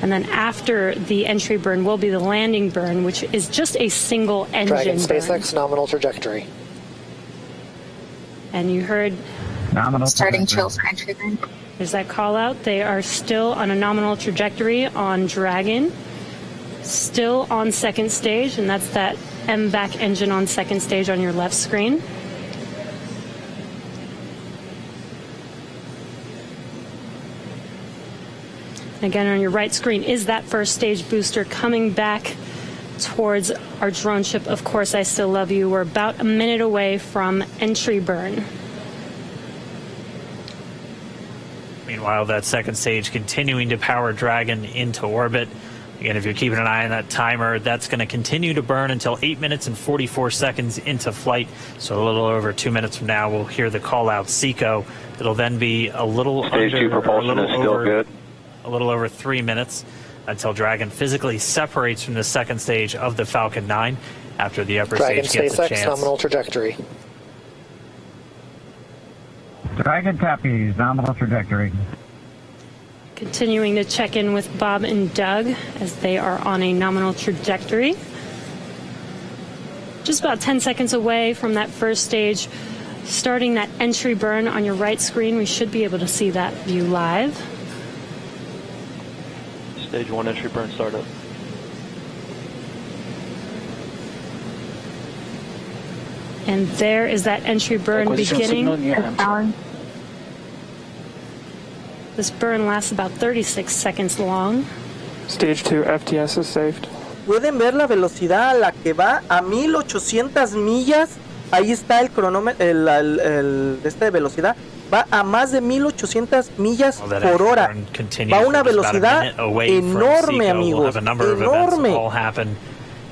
And then after the entry burn will be the landing burn, which is just a single engine Dragon burn. SpaceX nominal trajectory. And you heard nominal starting chill for entry burn. There's that call out. They are still on a nominal trajectory on Dragon, still on second stage, and that's that MVAC engine on second stage on your left screen. Again, on your right screen is that first stage booster coming back towards our drone ship, Of Course, I Still Love You. We're about a minute away from entry burn. Meanwhile, that second stage continuing to power Dragon into orbit. Again, if you're keeping an eye on that timer, that's going to continue to burn until 8 minutes and 44 seconds into flight. So a little over 2 minutes from now, we'll hear the call out SECO. It'll then be a little Stage 2 propulsion is still good. A little over 3 minutes until Dragon physically separates from the second stage of the Falcon 9 after the upper Dragon stage gets a SpaceX chance. nominal trajectory. Dragon copies, nominal trajectory. Continuing to check in with Bob and Doug as they are on a nominal trajectory. Just about 10 seconds away from that first stage, starting that entry burn on your right screen. We should be able to see that view live. Stage 1 entry burn startup. And there is that entry burn beginning. This burn lasts about 36 seconds long. Stage 2 FTS is saved. pueden ver la velocidad a la que va, a 1800 millas. Ahí está el cronómetro, de velocidad. Va a más de 1800 millas por hora. Va a una velocidad enorme, amigos. Enorme.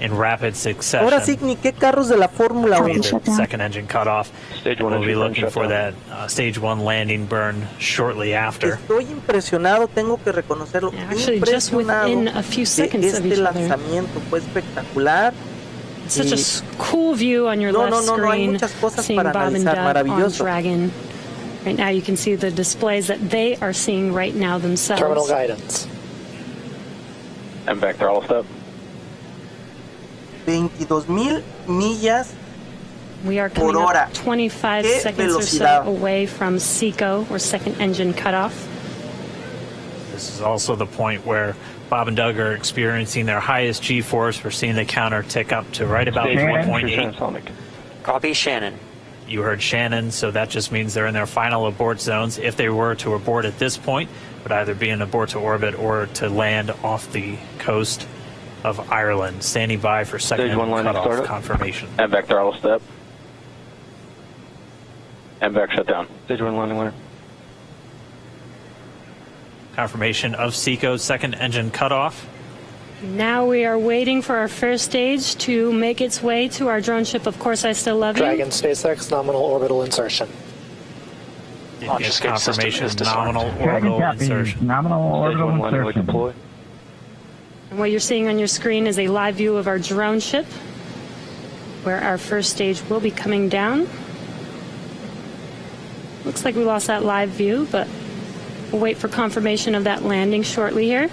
In rapid succession. Ahora sí, ni qué carros de la Fórmula 1. Second engine cut off. We'll be looking for that stage 1 landing burn shortly after. Estoy impresionado, tengo que reconocerlo. Impresionado de lanzamiento, fue espectacular. Such a cool view on your left screen. Hay muchas cosas seeing para Bob and analizar, Doug on Dragon. Right now you can see the displays that they are seeing right now themselves. Terminal guidance. And back there, all step. 22,000 millas We are coming up 25 seconds or so away from SECO, or second engine cutoff. This is also the point where Bob and Doug are experiencing their highest G-force. We're seeing the counter tick up to right about 1.8. Copy, Shannon. You heard Shannon, so that just means they're in their final abort zones. If they were to abort at this point, it would either be an abort to orbit or to land off the coast of Ireland. Standing by for second cutoff confirmation. And back there, all step. And back shut down. Stage 1 landing winner. Confirmation of SECO's second engine cutoff. Now we are waiting for our first stage to make its way to our drone ship. Of course, I still love you. Dragon SpaceX nominal orbital insertion. Confirmation nominal orbital insertion. Nominal orbital insertion. And what you're seeing on your screen is a live view of our drone ship, where our first stage will be coming down. Looks like we lost that live view, but we'll wait for confirmation of that landing shortly here.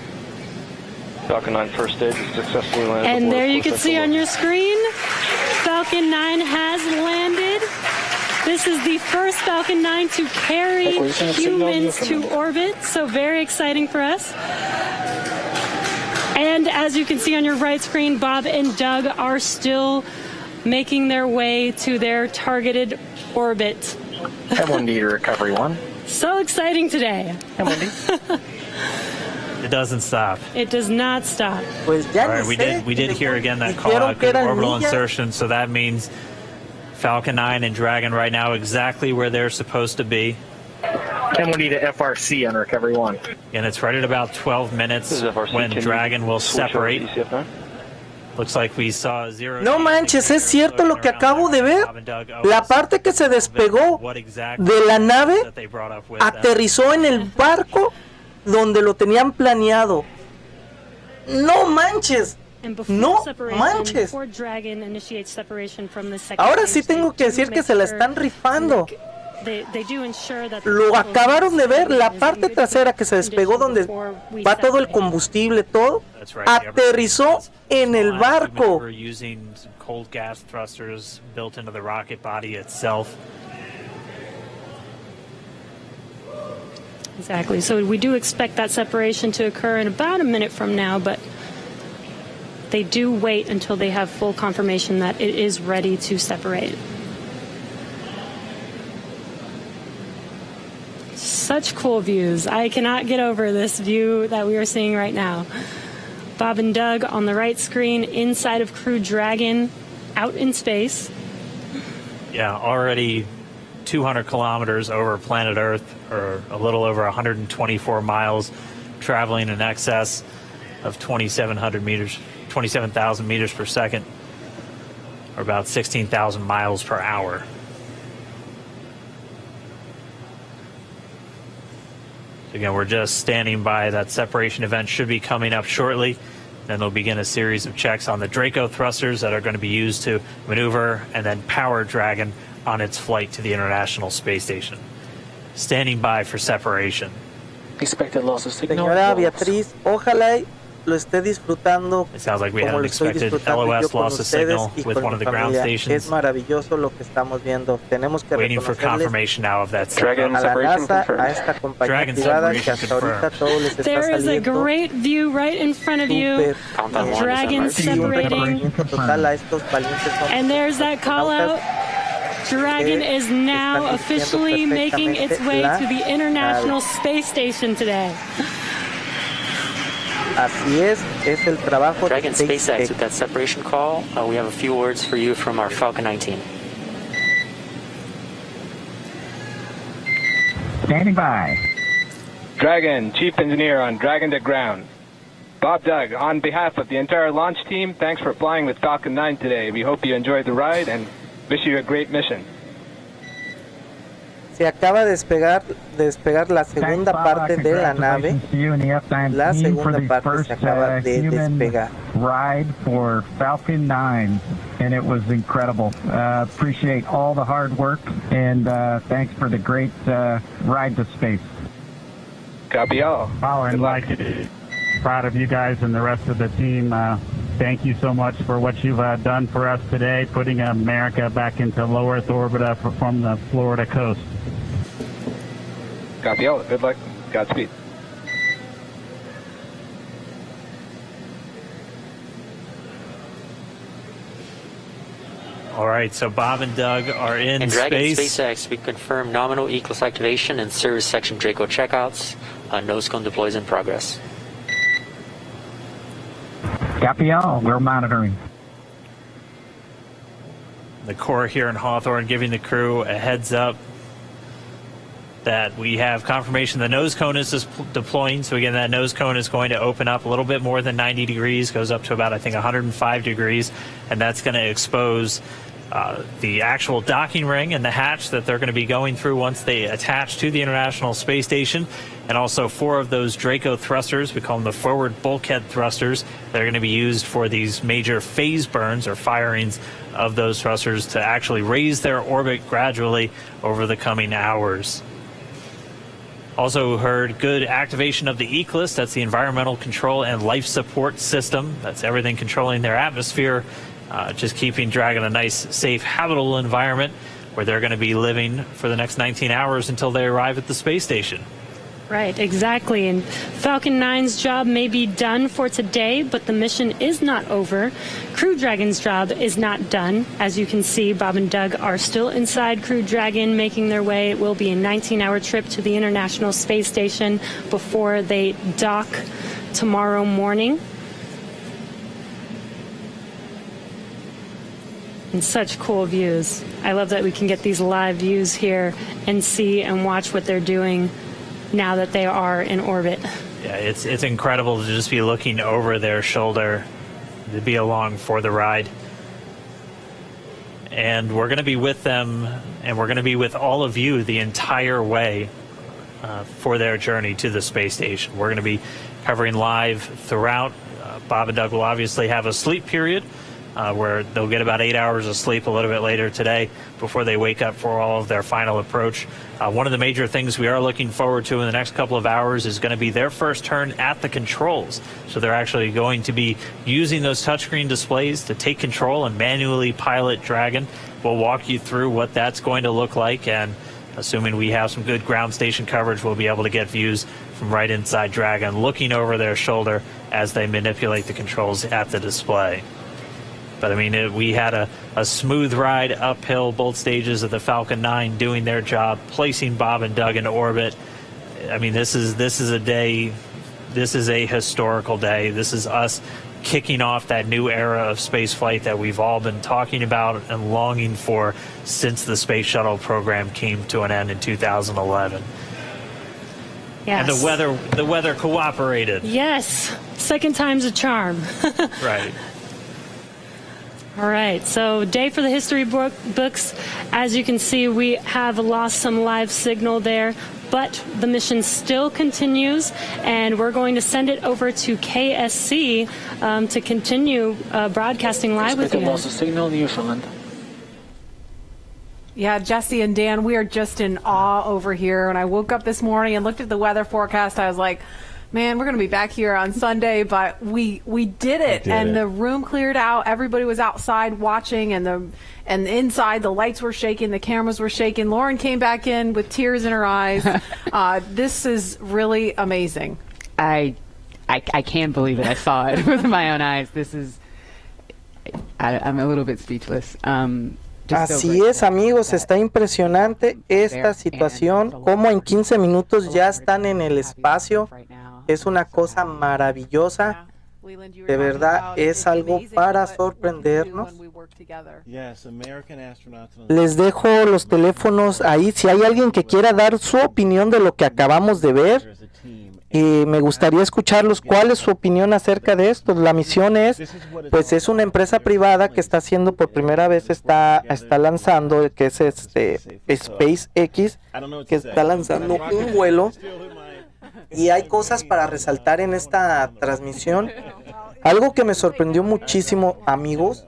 Falcon 9 first stage is successfully landed. And there you can see on your screen, Falcon 9 has landed. This is the first Falcon 9 to carry humans to orbit, so very exciting for us. And as you can see on your right screen, Bob and Doug are still making their way to their targeted orbit. M1D to recovery 1. So exciting today. M1D. It doesn't stop. It does not stop. All right, we did hear again that call out, good orbital insertion, so that means Falcon 9 and Dragon right now exactly where they're supposed to be. M1D to FRC on recovery 1. And it's right at about 12 minutes when Dragon will separate. Looks like we saw zero. No manches, es cierto lo que acabo de ver. La parte que se despegó de la nave aterrizó en el barco donde lo tenían planeado. No manches. No manches. Ahora sí tengo que decir que se la están rifando. Lo acabaron de ver, la parte trasera que se despegó donde va todo el combustible, todo, aterrizó en el barco. Cold gas thrusters built into the rocket body itself. Exactly. So we do expect that separation to occur in about a minute from now, but they do wait until they have full confirmation that it is ready to separate. Such cool views. I cannot get over this view that we are seeing right now. Bob and Doug on the right screen inside of Crew Dragon out in space. Yeah, already 200 kilometers over planet Earth, or a little over 124 miles, traveling in excess of 2,700 meters, 27,000 meters per second, or about 16,000 miles per hour. Again, we're just standing by. That separation event should be coming up shortly. Then they'll begin a series of checks on the Draco thrusters that are going to be used to maneuver and then power Dragon on its flight to the International Space Station. Standing by for separation. Expected loss of signal. Señora Beatriz, ojalá lo esté disfrutando. It sounds like we had an expected LOS loss of signal with one of the ground stations. Es maravilloso lo que estamos viendo. Tenemos que waiting for confirmation now of that Dragon separation confirmed. A esta compañía privada que hasta ahorita todo les está there is a great view right in front of you. Dragon separating. And there's that call out. Dragon is now officially making its way to the International Space Station today. Así es el trabajo Dragon de SpaceX, with that separation call, we have a few words for you from our Falcon 9 team. Standing by. Dragon, Chief Engineer on Dragon to Ground. Bob Doug, on behalf of the entire launch team, thanks for flying with Falcon 9 today. We hope you enjoyed the ride and wish you a great mission. Se acaba de despegar la segunda parte de la nave. La segunda parte se acaba de despegar. Ride for Falcon 9, and it was incredible. Appreciate all the hard work, and thanks for the great ride to space. Copy all. And like, proud of you guys and the rest of the team. Thank you so much for what you've done for us today, putting America back into low Earth orbit from the Florida coast. Copy all. Good luck. Godspeed. All right, so Bob and Doug are in And Dragon space. SpaceX, we confirm nominal ECLS activation and service section Draco checkouts. Nose cone deploys in progress. Copy all. We're monitoring. The Corps here in Hawthorne giving the crew a heads up that we have confirmation the nose cone is deploying. So again, that nose cone is going to open up a little bit more than 90 degrees, goes up to about, I think, 105 degrees, and that's going to expose the actual docking ring and the hatch that they're going to be going through once they attach to the International Space Station, and also 4 of those Draco thrusters, we call them the forward bulkhead thrusters, that are going to be used for these major phase burns or firings of those thrusters to actually raise their orbit gradually over the coming hours. Also heard good activation of the ECLS, that's the Environmental Control and Life Support System. That's everything controlling their atmosphere, just keeping Dragon a nice, safe, habitable environment where they're going to be living for the next 19 hours until they arrive at the space station. Right, exactly. And Falcon 9's job may be done for today, but the mission is not over. Crew Dragon's job is not done. As you can see, Bob and Doug are still inside Crew Dragon, making their way. It will be a 19-hour trip to the International Space Station before they dock tomorrow morning. And such cool views. I love that we can get these live views here and see and watch what they're doing now that they are in orbit. Yeah, it's incredible to just be looking over their shoulder, to be along for the ride. And we're going to be with them, and we're going to be with all of you the entire way for their journey to the space station. We're going to be covering live throughout. Bob and Doug will obviously have a sleep period where they'll get about 8 hours of sleep a little bit later today before they wake up for all of their final approach. One of the major things we are looking forward to in the next couple of hours is going to be their first turn at the controls. So they're actually going to be using those touchscreen displays to take control and manually pilot Dragon. We'll walk you through what that's going to look like, and assuming we have some good ground station coverage, we'll be able to get views from right inside Dragon, looking over their shoulder as they manipulate the controls at the display. But I mean, we had a smooth ride uphill, both stages of the Falcon 9 doing their job, placing Bob and Doug in orbit. I mean, this is a day, this is a historical day. This is us kicking off that new era of spaceflight that we've all been talking about and longing for since the Space Shuttle program came to an end in 2011. Yes. And the weather cooperated. Yes, second time's a charm. Right. All right, so day for the history books. As you can see, we have lost some live signal there, but the mission still continues, and we're going to send it over to KSC to continue broadcasting live with you. Loss of signal, Newfoundland. Yeah, Jesse and Dan, we are just in awe over here. When I woke up this morning and looked at the weather forecast, I was like, man, we're going to be back here on Sunday, but we did it. The room cleared out. Everybody was outside watching, and inside the lights were shaking, the cameras were shaking. Lauren came back in with tears in her eyes. This is really amazing. I can't believe it. I saw it with my own eyes. This is, I'm a little bit speechless. Así es, amigos, está impresionante esta situación, como en 15 minutos ya están en el espacio. es una cosa maravillosa. De verdad es algo para sorprendernos. Les dejo los teléfonos ahí. Si hay alguien que quiera dar su opinión de lo que acabamos de ver, me gustaría escucharlos. ¿Cuál es su opinión acerca de esto? La misión pues es una empresa privada que está haciendo por primera vez, está lanzando, que es SpaceX, que está lanzando un vuelo. Y hay cosas para resaltar en esta transmisión. Algo que me sorprendió muchísimo, amigos,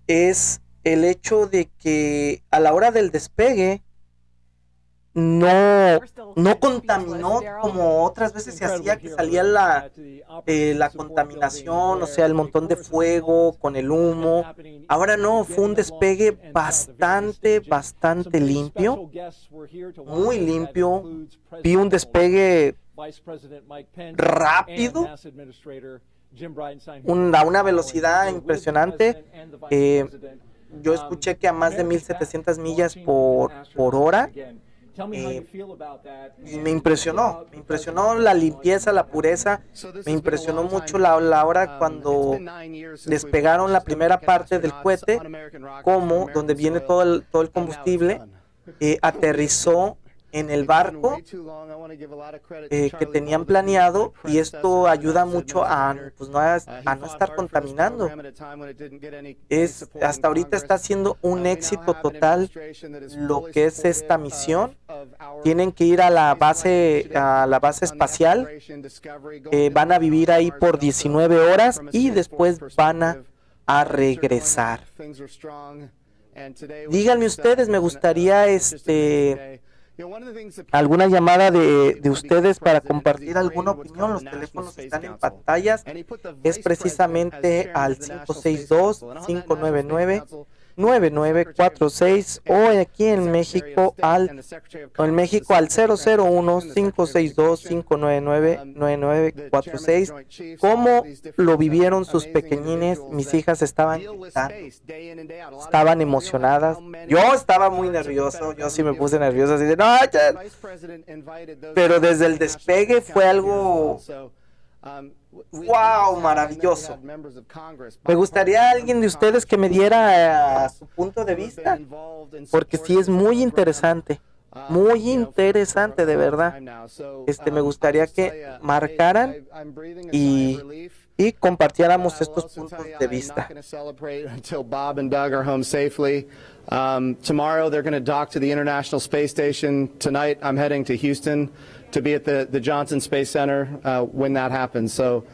es el hecho de que a la hora del despegue no contaminó como otras veces se hacía, que salía la contaminación, o sea, el montón de fuego con el humo. Ahora no, fue un despegue bastante limpio, muy limpio. Vi un despegue rápido, a una velocidad impresionante. Yo escuché que a más de 1,700 millas por hora. Y me impresionó la limpieza, la pureza. Me impresionó mucho la hora cuando despegaron la primera parte del cohete, como donde viene todo el combustible, aterrizó en el barco que tenían planeado, y esto ayuda mucho a no estar contaminando. Hasta ahorita está siendo un éxito total lo que es esta misión. Tienen que ir a la base espacial, van a vivir ahí por 19 horas y después van a regresar. Díganme ustedes, me gustaría alguna llamada de ustedes para compartir alguna opinión. Los teléfonos están en pantallas. Es precisamente al 562-599-9946 o aquí en México al 001-562-599-9946. ¿Cómo lo vivieron sus pequeñines? Mis hijas estaban emocionadas. Yo estaba muy nervioso. Yo sí me puse nervioso, así de no, pero desde el despegue fue algo wow, maravilloso. Me gustaría alguien de ustedes que me diera su punto de vista, porque sí es muy interesante de verdad. Me gustaría que marcaran y compartiéramos estos puntos de vista. Tomorrow they're going to dock to the International Space Station. Tonight I'm heading to Houston to be at the Johnson Space Center when that happens. So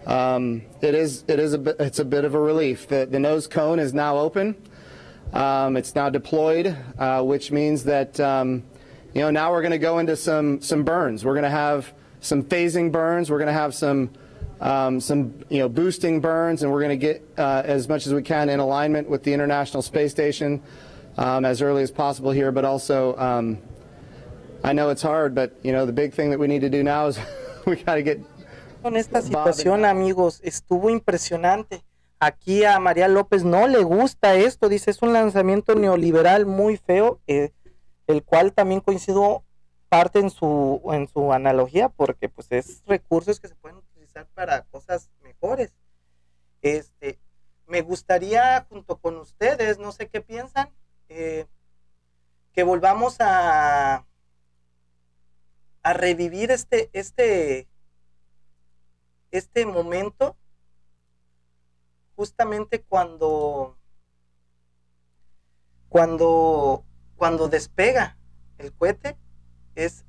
it's a bit of a relief. The nose cone is now open. It's now deployed, which means that now we're going to go into some burns. We're going to have some phasing burns. We're going to have some boosting burns, and we're going to get as much as we can in alignment with the International Space Station as early as possible here. But also, I know it's hard, but the big thing that we need to do now is we got to get. Con esta situación, amigos, estuvo impresionante. Aquí a María López no le gusta esto, dice, es un lanzamiento neoliberal muy feo, el cual también coincido parte en su analogía, porque pues es recursos que se pueden utilizar para cosas mejores. Me gustaría junto con ustedes, no sé qué piensan, que volvamos a revivir este momento, justamente cuando despega el cohete. Es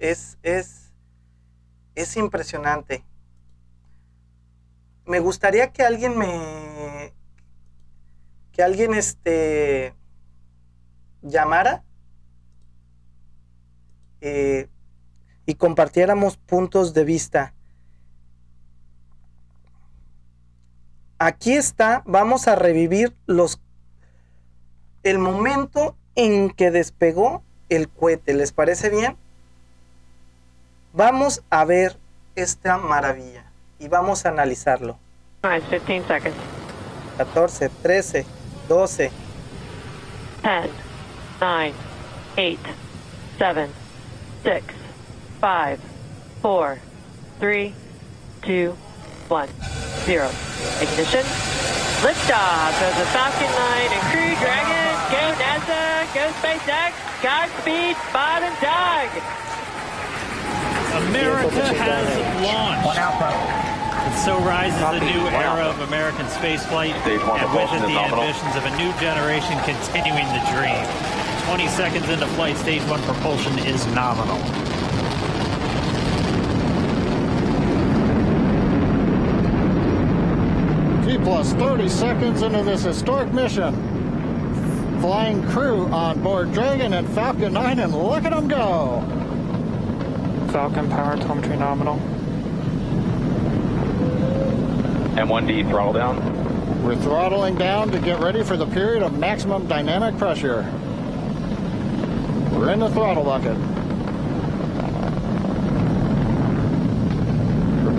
impresionante. Me gustaría que alguien llamara y compartiéramos puntos de vista. Aquí está, vamos a revivir el momento en que despegó el cohete. ¿Les parece bien? Vamos a ver esta maravilla y vamos a analizarlo. 15 seconds. 14, 13, 12. 10, 9, 8, 7, 6, 5, 4, 3, 2, 1, 0. Ignition. Liftoff of the Falcon 9 and Crew Dragon. Go NASA, go SpaceX, Godspeed, Bob and Doug. America has launched. And so rises a new era of American spaceflight, and with it the ambitions of a new generation continuing the dream. 20 seconds into flight, stage 1 propulsion is nominal. Plus 30 seconds into this historic mission. Flying crew on board Dragon and Falcon 9, and look at them go. Falcon power telemetry nominal. M1D throttle down. We're throttling down to get ready for the period of maximum dynamic pressure. We're in the throttle bucket.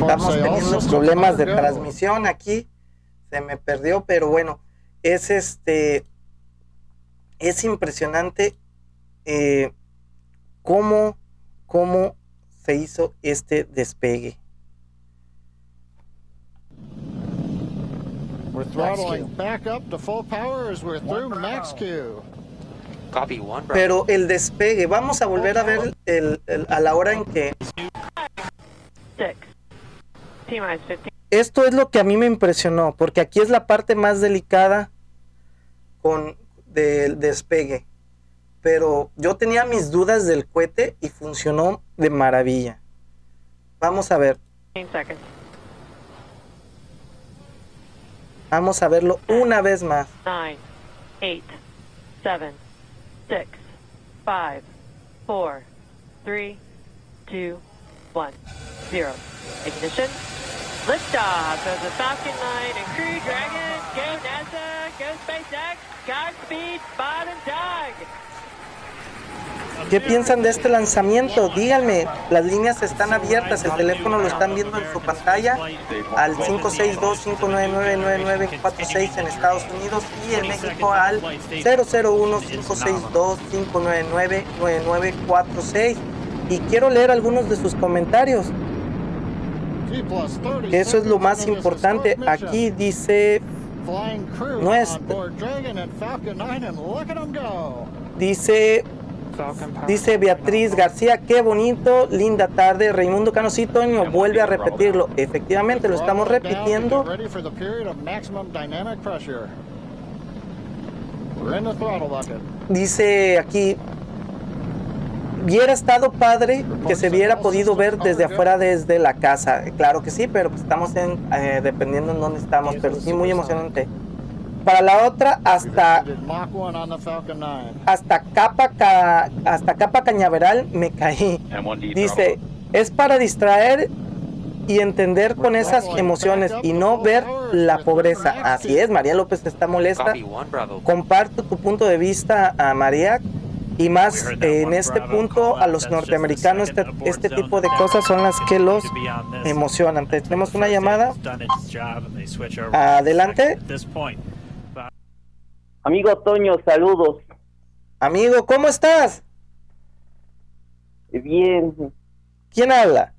Estamos teniendo problemas de transmisión aquí. Se me perdió, pero bueno, es impresionante cómo se hizo este despegue. We're throttling back up to full power as we're through max Q. Copy one, pero el despegue, vamos a volver a ver a la hora en que... 6, T-minus 15. Esto es lo que a mí me impresionó, porque aquí es la parte más delicada del despegue. Pero yo tenía mis dudas del cohete y funcionó de maravilla. Vamos a ver. Vamos a verlo una vez más. 9, 8, 7, 6, 5, 4, 3, 2, 1, 0. Ignition. Liftoff of the Falcon 9 and Crew Dragon. Go NASA, go SpaceX, Godspeed, Bob and Doug. ¿Qué piensan de este lanzamiento? Díganme, las líneas están abiertas, el teléfono lo están viendo en su pantalla al 562-599-9946 en Estados Unidos y en México al 001-562-599-9946. Y quiero leer algunos de sus comentarios. Eso es lo más importante. Aquí dice dice Beatriz García, qué bonito, linda tarde. Raimundo Cano, Toño, vuelve a repetirlo. Efectivamente, lo estamos repitiendo. Dice aquí, hubiera estado padre que se hubiera podido ver desde afuera, desde la casa. Claro que sí, pero pues estamos dependiendo en dónde estamos, pero sí muy emocionante. Para la otra, hasta Capa Cañaveral me caí. Dice, es para distraer y entender con esas emociones y no ver la pobreza. Así es, María López está molesta. Comparto tu punto de vista, a María. Y más en este punto a los norteamericanos este tipo de cosas son las que los emocionan. Tenemos una llamada. Adelante. Amigo Toño, saludos. Amigo, ¿cómo estás? Bien. ¿Quién habla?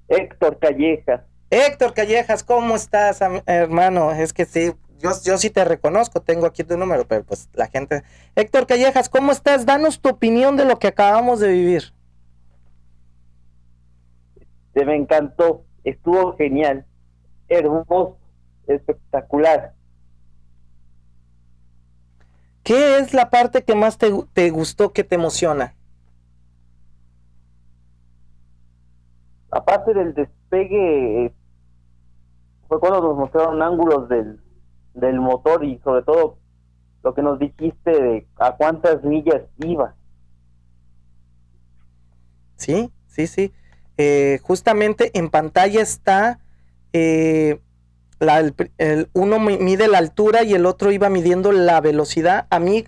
Héctor Callejas. Héctor Callejas, ¿cómo estás, hermano? Es que sí. Yo sí te reconozco, tengo aquí tu número, pero pues la gente... Héctor Callejas, ¿cómo estás? Danos tu opinión de lo que acabamos de vivir. Me encantó, estuvo genial, hermoso, espectacular. ¿Qué es la parte que más te gustó, que te emociona? Aparte del despegue, fue cuando nos mostraron ángulos del motor y sobre todo lo que nos dijiste de a cuántas millas iba. Sí. Justamente en pantalla está uno mide la altura y el otro iba midiendo la velocidad. A mí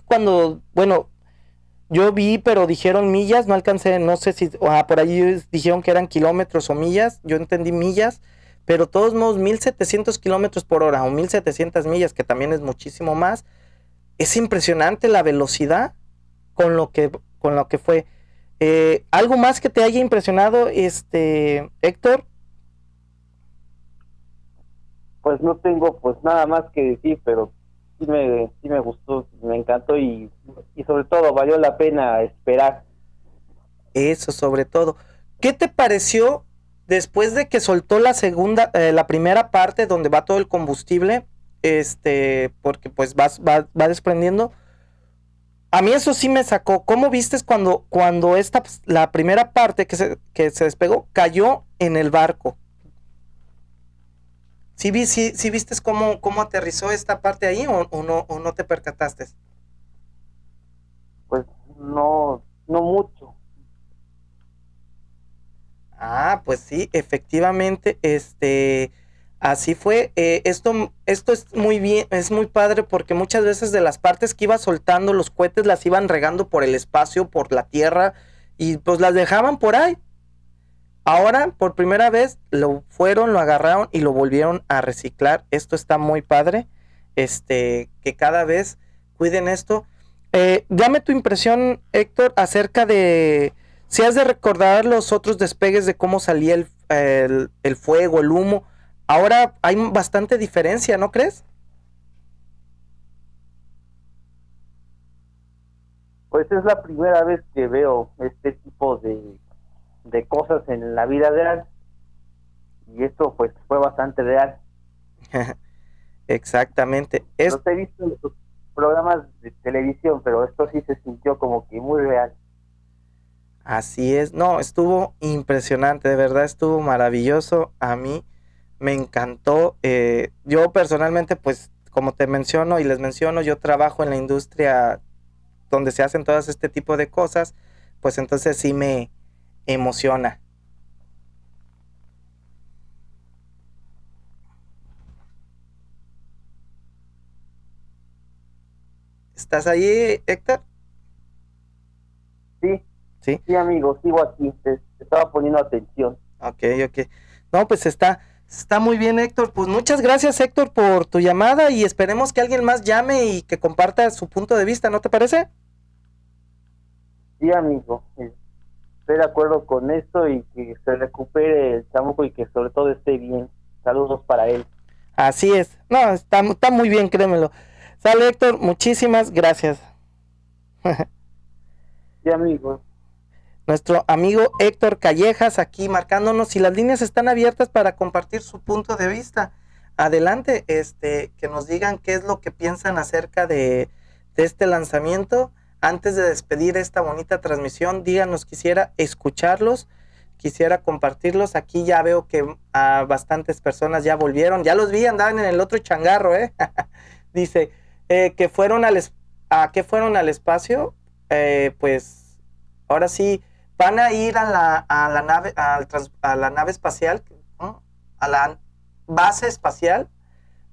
yo vi, pero dijeron millas, no alcancé, no sé si por ahí dijeron que eran kilómetros o millas, yo entendí millas. Pero de todos modos, 1700 kilómetros por hora o 1700 millas, que también es muchísimo más. Es impresionante la velocidad con lo que fue. ¿Algo más que te haya impresionado, Héctor? Pues no tengo pues nada más que decir, pero sí me gustó, me encantó y sobre todo valió la pena esperar. Eso, sobre todo. ¿Qué te pareció después de que soltó la primera parte donde va todo el combustible? Porque pues va desprendiendo. A mí eso sí me sacó. ¿Cómo vistes cuando la primera parte que se despegó cayó en el barco? ¿Sí vistes cómo aterrizó esta parte ahí o no te percataste? Pues no mucho. Ah, pues sí, efectivamente, así fue. Esto es muy bien, es muy padre porque muchas veces de las partes que iba soltando los cohetes las iban regando por el espacio, por la tierra y pues las dejaban por ahí. Ahora, por primera vez, lo agarraron y lo volvieron a reciclar. Esto está muy padre, que cada vez cuiden esto. Dame tu impresión, Héctor, acerca de si has de recordar los otros despegues de cómo salía el fuego, el humo. Ahora hay bastante diferencia, ¿no crees? Pues es la primera vez que veo este tipo de cosas en la vida real y esto pues fue bastante real. Exactamente. No te he visto en los programas de televisión, pero esto sí se sintió como que muy real. Así es, no, estuvo impresionante, de verdad estuvo maravilloso, a mí me encantó. Yo personalmente, pues como te menciono y les menciono, yo trabajo en la industria donde se hacen todas este tipo de cosas, pues entonces sí me emociona. ¿Estás ahí, Héctor? Sí. Sí, amigo, sigo aquí, te estaba poniendo atención. Ok. No, pues está muy bien, Héctor. Pues muchas gracias, Héctor, por tu llamada y esperemos que alguien más llame y que comparta su punto de vista, ¿no te parece? Sí, amigo, estoy de acuerdo con esto y que se recupere el chamuco y que sobre todo esté bien. Saludos para él. Así es. No, está muy bien, créemelo. Sale, Héctor, muchísimas gracias. Sí, amigo. Nuestro amigo Héctor Callejas aquí marcándonos y las líneas están abiertas para compartir su punto de vista. Adelante, que nos digan qué es lo que piensan acerca de este lanzamiento. Antes de despedir esta bonita transmisión, díganos, quisiera escucharlos, quisiera compartirlos. Aquí ya veo que bastantes personas ya volvieron, ya los vi, andaban en el otro changarro, Dice, que fueron ¿a qué fueron al espacio? Pues, ahora sí, van a ir a la nave espacial, ¿no? A la base espacial,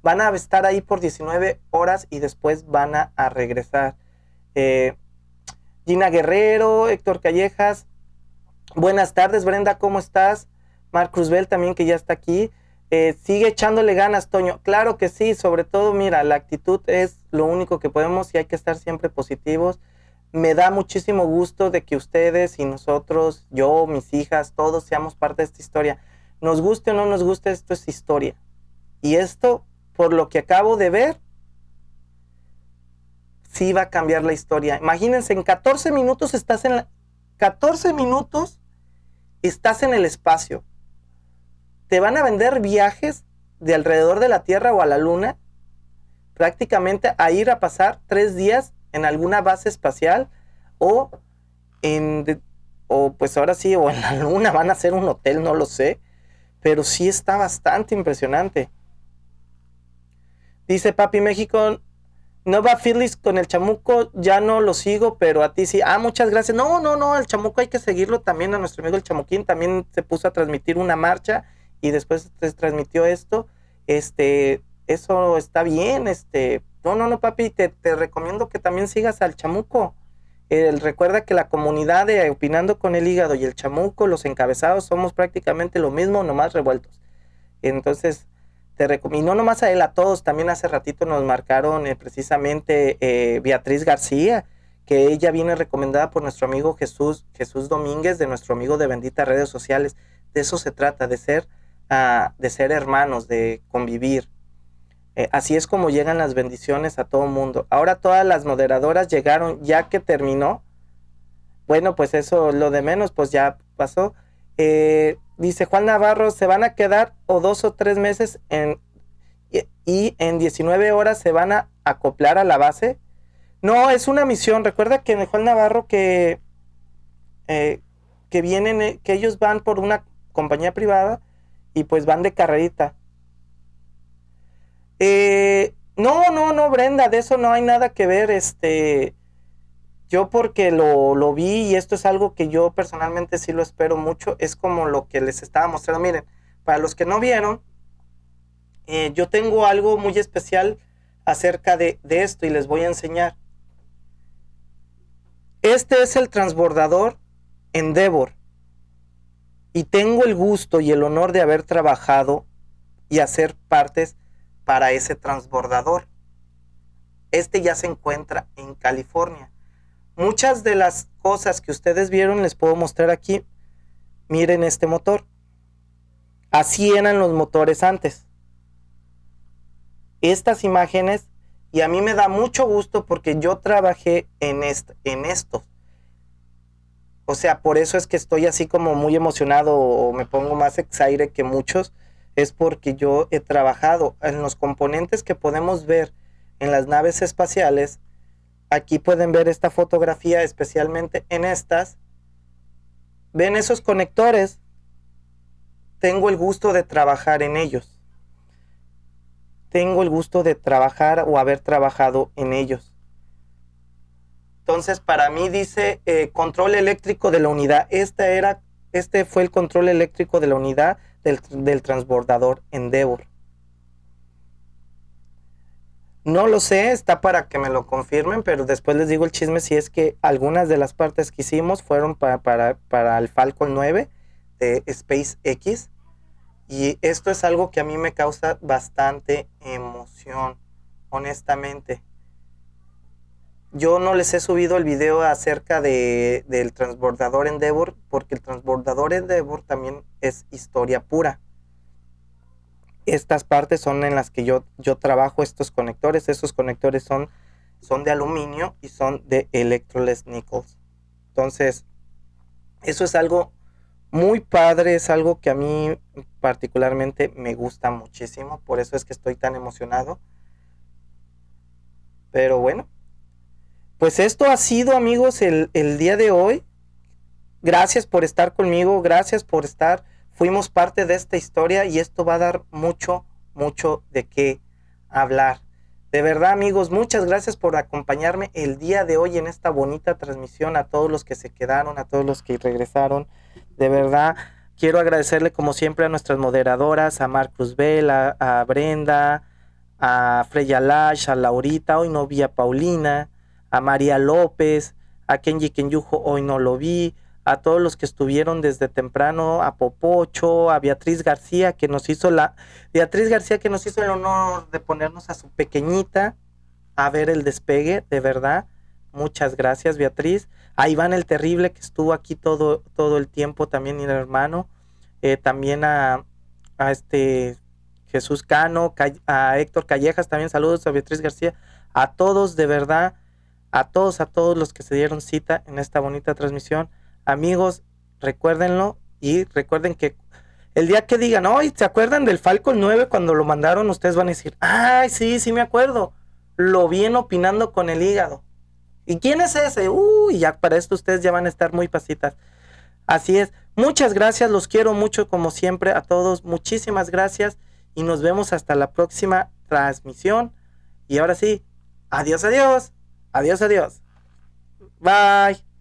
van a estar ahí por 19 horas y después van a regresar. Gina Guerrero, Héctor Callejas, buenas tardes. Brenda, ¿cómo estás? Marc Cruzbel también, que ya está aquí. Sigue echándole ganas, Toño. Claro que sí, sobre todo, mira, la actitud es lo único que podemos y hay que estar siempre positivos. Me da muchísimo gusto de que ustedes y nosotros, yo, mis hijas, todos seamos parte de esta historia. Nos guste o no nos guste, esto es historia. Y esto, por lo que acabo de ver, sí va a cambiar la historia. Imagínense, en 14 minutos estás en 14 minutos estás en el espacio. Te van a vender viajes de alrededor de la Tierra o a la Luna, prácticamente a ir a pasar 3 días en alguna base espacial o pues ahora sí, o en la Luna van a hacer un hotel, no lo sé, pero sí está bastante impresionante. Dice Papi México, no va Phillies con el chamuco, ya no lo sigo, pero a ti sí. Ah, muchas gracias. No, el chamuco hay que seguirlo también, a nuestro amigo el Chamuquín, también se puso a transmitir una marcha y después se transmitió esto. Eso está bien, No, papi, te recomiendo que también sigas al chamuco. Recuerda que la comunidad de Opinando con el Hígado y el Chamuco, los encabezados, somos prácticamente lo mismo, nomás revueltos. Entonces, te recomiendo, no nomás a él, a todos. También hace ratito nos marcaron precisamente Beatriz García, que ella viene recomendada por nuestro amigo Jesús Domínguez, de nuestro amigo de Benditas Redes Sociales. De eso se trata, de ser hermanos, de convivir. Así es como llegan las bendiciones a todo el mundo. Ahora todas las moderadoras llegaron ya que terminó. Bueno, pues eso, lo de menos, pues ya pasó. Dice Juan Navarro, se van a quedar o 2 o 3 meses y en 19 horas se van a acoplar a la base. No, es una misión. Recuerda que Juan Navarro que vienen, que ellos van por una compañía privada y pues van de carrerita. No, Brenda, de eso no hay nada que ver. Yo porque lo vi y esto es algo que yo personalmente sí lo espero mucho. Es como lo que les estaba mostrando. Miren, para los que no vieron, yo tengo algo muy especial acerca de esto y les voy a enseñar. Este es el transbordador Endeavor y tengo el gusto y el honor de haber trabajado y hacer partes para ese transbordador. Este ya se encuentra en California. Muchas de las cosas que ustedes vieron les puedo mostrar aquí. Miren este motor. Así eran los motores antes. Estas imágenes, y a mí me da mucho gusto porque yo trabajé en estos. O sea, por eso es que estoy así como muy emocionado o me pongo más excited que muchos. Es porque yo he trabajado en los componentes que podemos ver en las naves espaciales. Aquí pueden ver esta fotografía, especialmente en estas. ¿Ven esos conectores? Tengo el gusto de trabajar en ellos. Tengo el gusto de trabajar o haber trabajado en ellos. Entonces, para mí dice control eléctrico de la unidad. Este fue el control eléctrico de la unidad del transbordador Endeavor. No lo sé, está para que me lo confirmen, pero después les digo el chisme si es que algunas de las partes que hicimos fueron para el Falcon 9 de SpaceX. Y esto es algo que a mí me causa bastante emoción, honestamente. Yo no les he subido el video acerca del transbordador Endeavor, porque el transbordador Endeavor también es historia pura. Estas partes son en las que yo trabajo estos conectores. Estos conectores son de aluminio y son de electroless nickels. Entonces, eso es algo muy padre, es algo que a mí particularmente me gusta muchísimo. Por eso es que estoy tan emocionado. Pero bueno, pues esto ha sido, amigos, el día de hoy. Gracias por estar conmigo, gracias por estar. Fuimos parte de esta historia y esto va a dar mucho de qué hablar. De verdad, amigos, muchas gracias por acompañarme el día de hoy en esta bonita transmisión. A todos los que se quedaron, a todos los que regresaron. De verdad, quiero agradecerle como siempre a nuestras moderadoras, a Marcus Bell, a Brenda, a Freya Lash, a Laurita, hoy no vi a Paulina, a María López, a Kenji Kenyujo, hoy no lo vi, a todos los que estuvieron desde temprano, a Popocho, a Beatriz García que nos hizo el honor de ponernos a su pequeñita a ver el despegue. De verdad, muchas gracias, Beatriz. A Iván el Terrible, que estuvo aquí todo el tiempo, también mi hermano. También a Jesús Cano, a Héctor Callejas, también saludos, a Beatriz García. A todos, de verdad, a todos los que se dieron cita en esta bonita transmisión. Amigos, recuérdenlo y recuerden que el día que digan, ¡ay! ¿Se acuerdan del Falcon 9 cuando lo mandaron? Ustedes van a decir, ¡ay, sí me acuerdo! Lo vi en Opinando con el Hígado. ¿Y quién es ese? Uy, ya para esto ustedes ya van a estar muy pasitas. Así es. Muchas gracias, los quiero mucho como siempre a todos. Muchísimas gracias y nos vemos hasta la próxima transmisión. Y ahora sí, adiós. Bye.